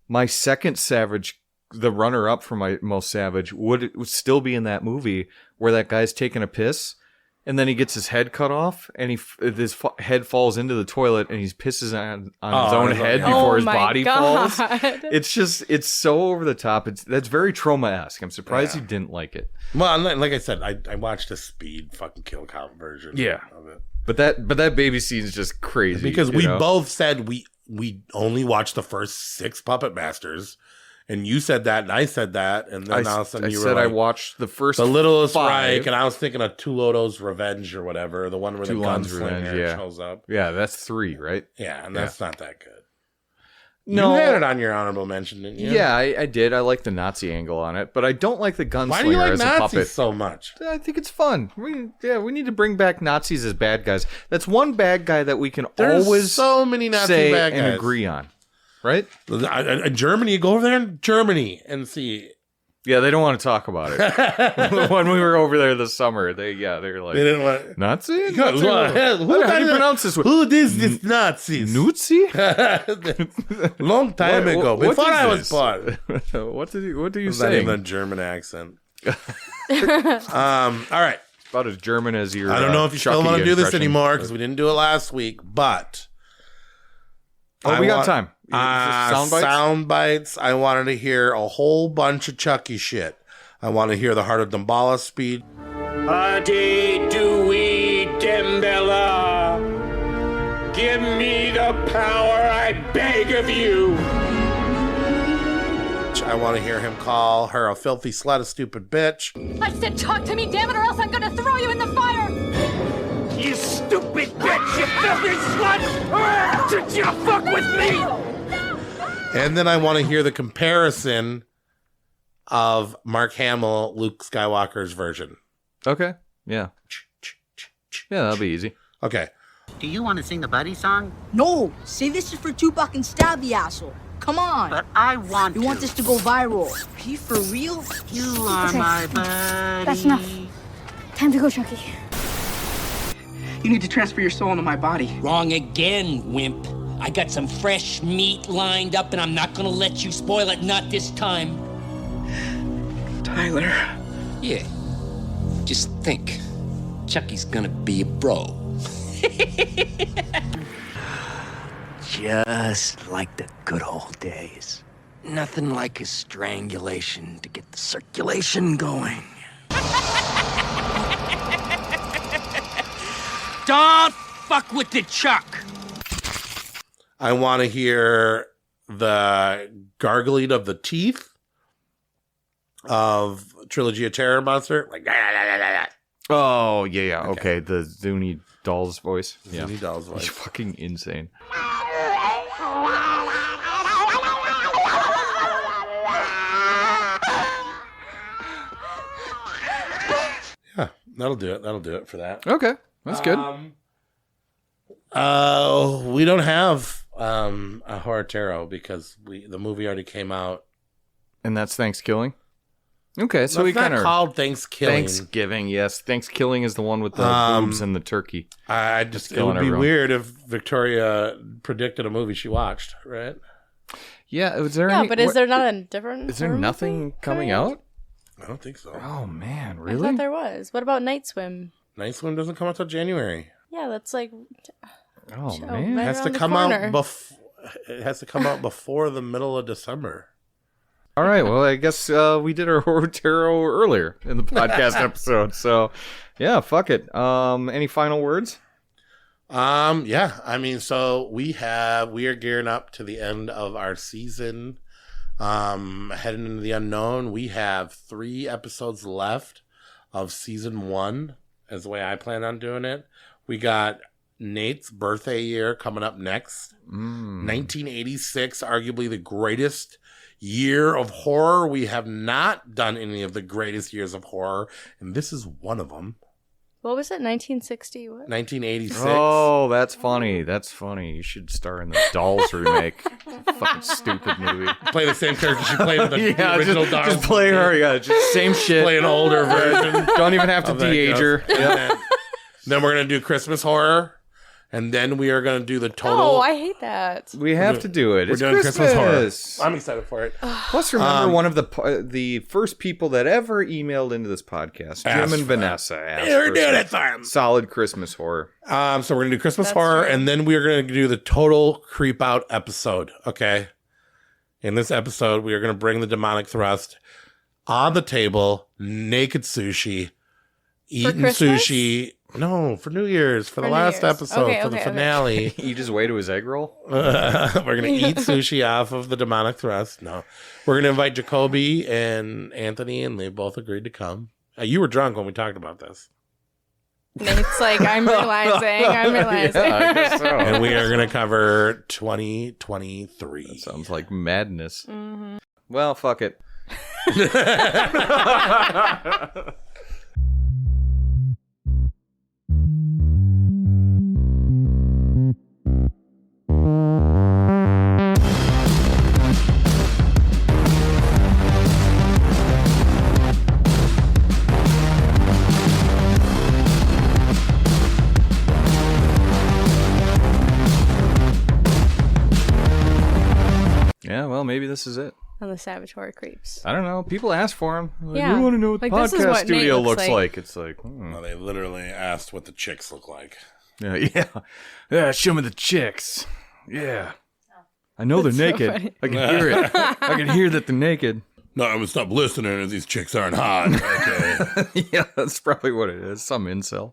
my second savage, the runner up for my most savage, would still be in that movie where that guy's taking a piss. And then he gets his head cut off, and his head falls into the toilet, and he pisses on his own head before his body falls. It's so over the top. That's very trauma-esque. I'm surprised you didn't like it. Well, like I said, I watched a speed fucking kill count version of it. But that baby scene is just crazy. Because we both said we only watched the first 6 Puppet Masters. And you said that, and I said that, and then all of a sudden you were like, I watched the first The Littlest 5. Reich, and I was thinking of Tulodo's Revenge or whatever, the one where the gunslinger shows up. Yeah, that's 3, right? Yeah, and that's not that good. No. You had it on your honorable mention, didn't you? Yeah, I did. I like the Nazi angle on it, but I don't like the gunslinger Why do you like as a Nazis puppet so much? I think it's fun. We need to bring back Nazis as bad guys. That's one bad guy that we can There's always so many Nazi say bad and guys. agree on. Right? Germany, go over there in Germany and see. Yeah, they don't want to talk about it. When we were over there this summer, they're like, They didn't want. Nazi? How do you pronounce this? Who is this Nazis? Nazi? Long time ago, what before is I was this? born. What do you Not say? even a German accent. All right. About as German as your. I don't know if you still Chucky want to do this impression, anymore but- because we didn't do it last week, but. We got time. Sound bites. I wanted to hear a whole bunch of Chucky shit. I want to hear the Heart of Damballa speed. Adi Dewey Dembella. Give me the power, I beg of you. I want to hear him call her a filthy slut, a stupid bitch. I said talk to me, damn it, or else I'm gonna throw you in the fire! You stupid bitch, you filthy slut! Did you fuck with me? And then I want to hear the comparison of Mark Hamill, Luke Skywalker's version. Okay. Yeah. Yeah, that'll be easy. Okay. Do you want to sing the buddy song? No, say this is for Tupac and Stabby, asshole. Come on. But I want You want this to go viral. Are you for real? You are my buddy. That's enough. Time to go, Chucky. You need to transfer your soul into my body. Wrong again, wimp. I got some fresh meat lined up, and I'm not gonna let you spoil it, not this time. Tyler. Yeah. Just think. Chucky's gonna be a bro. Just like the good old days. Nothing like a strangulation to get the circulation going. Don't fuck with the Chuck. I want to hear the gargling of the teeth of Trilogy of Terror monster. Like, Oh, yeah. Okay, the Zuni Doll's voice. Yeah. Zuni Doll's voice. He's fucking insane. Yeah, that'll do it. That'll do it for that. Okay, that's good. We don't have a horror tarot because the movie already came out. And that's Thanksgiving? Okay, so we kind of called Thanksgiving. Thanksgiving, yes. Thanksgiving is the one with the boobs and the turkey. It would be weird if Victoria predicted a movie she watched, right? Yeah, is there but is there not a different? Is there nothing coming out? I don't think so. Oh man, really? I thought there was. What about Night Swim? Night Swim doesn't come out till January. Yeah, that's like. Oh man, right it has to come out It has to come out before the middle of December. All right, well, I guess we did our horror tarot earlier in the podcast episode. So, yeah, fuck it. Any final words? Yeah. I mean, so we are gearing up to the end of our season. Heading into the unknown. We have 3 episodes left of season 1, as the way I plan on doing it. We got Nate's birthday year coming up next. 1986, arguably the greatest year of horror. We have not done any of the greatest years of horror, and this is one of them. What was it? 1960? What? 1986. Oh, that's funny. That's funny. You should star in the Dolls remake. Fucking stupid movie. Play the same character she played in the original Dolls. Just play her. Yeah, just same shit. Play an older version. Don't even have to de-age her. Yep. Then we're going to do Christmas horror. And then we are going to do the total. Oh, I hate that. We have to do it. We're It's doing Christmas horror. I'm excited for it. Plus, remember one of the first people that ever emailed into this podcast, Jim and Vanessa, asked We're doing some it for him. solid Christmas horror. So we're going to do Christmas horror, and then we are going to do the total creep out episode. Okay. In this episode, we are going to bring the demonic thrust on the table, naked sushi, eating sushi. No, for New Year's, for the last episode, for the finale. You just way to his egg roll? We're going to eat sushi off of the demonic thrust. No. We're going to invite Jacoby and Anthony, and they both agreed to come. You were drunk when we talked about this. Nate's like, I'm realizing. Yeah, I guess so. And we are going to cover 2023. That sounds like madness. Mm-hmm. Well, fuck it. Yeah, well, maybe this is it. On the Savage Horror Creeps. I don't know. People ask for them. Like, yeah. We want to know what the podcast studio looks like. It's like, Well, they literally asked what the chicks look like. Yeah, show me the chicks. Yeah. I know they're naked. Funny. I can hear it. I can hear that they're naked. No, I'm going to stop listening if these chicks aren't hot. Okay. Yeah, that's probably what it is. Some incel.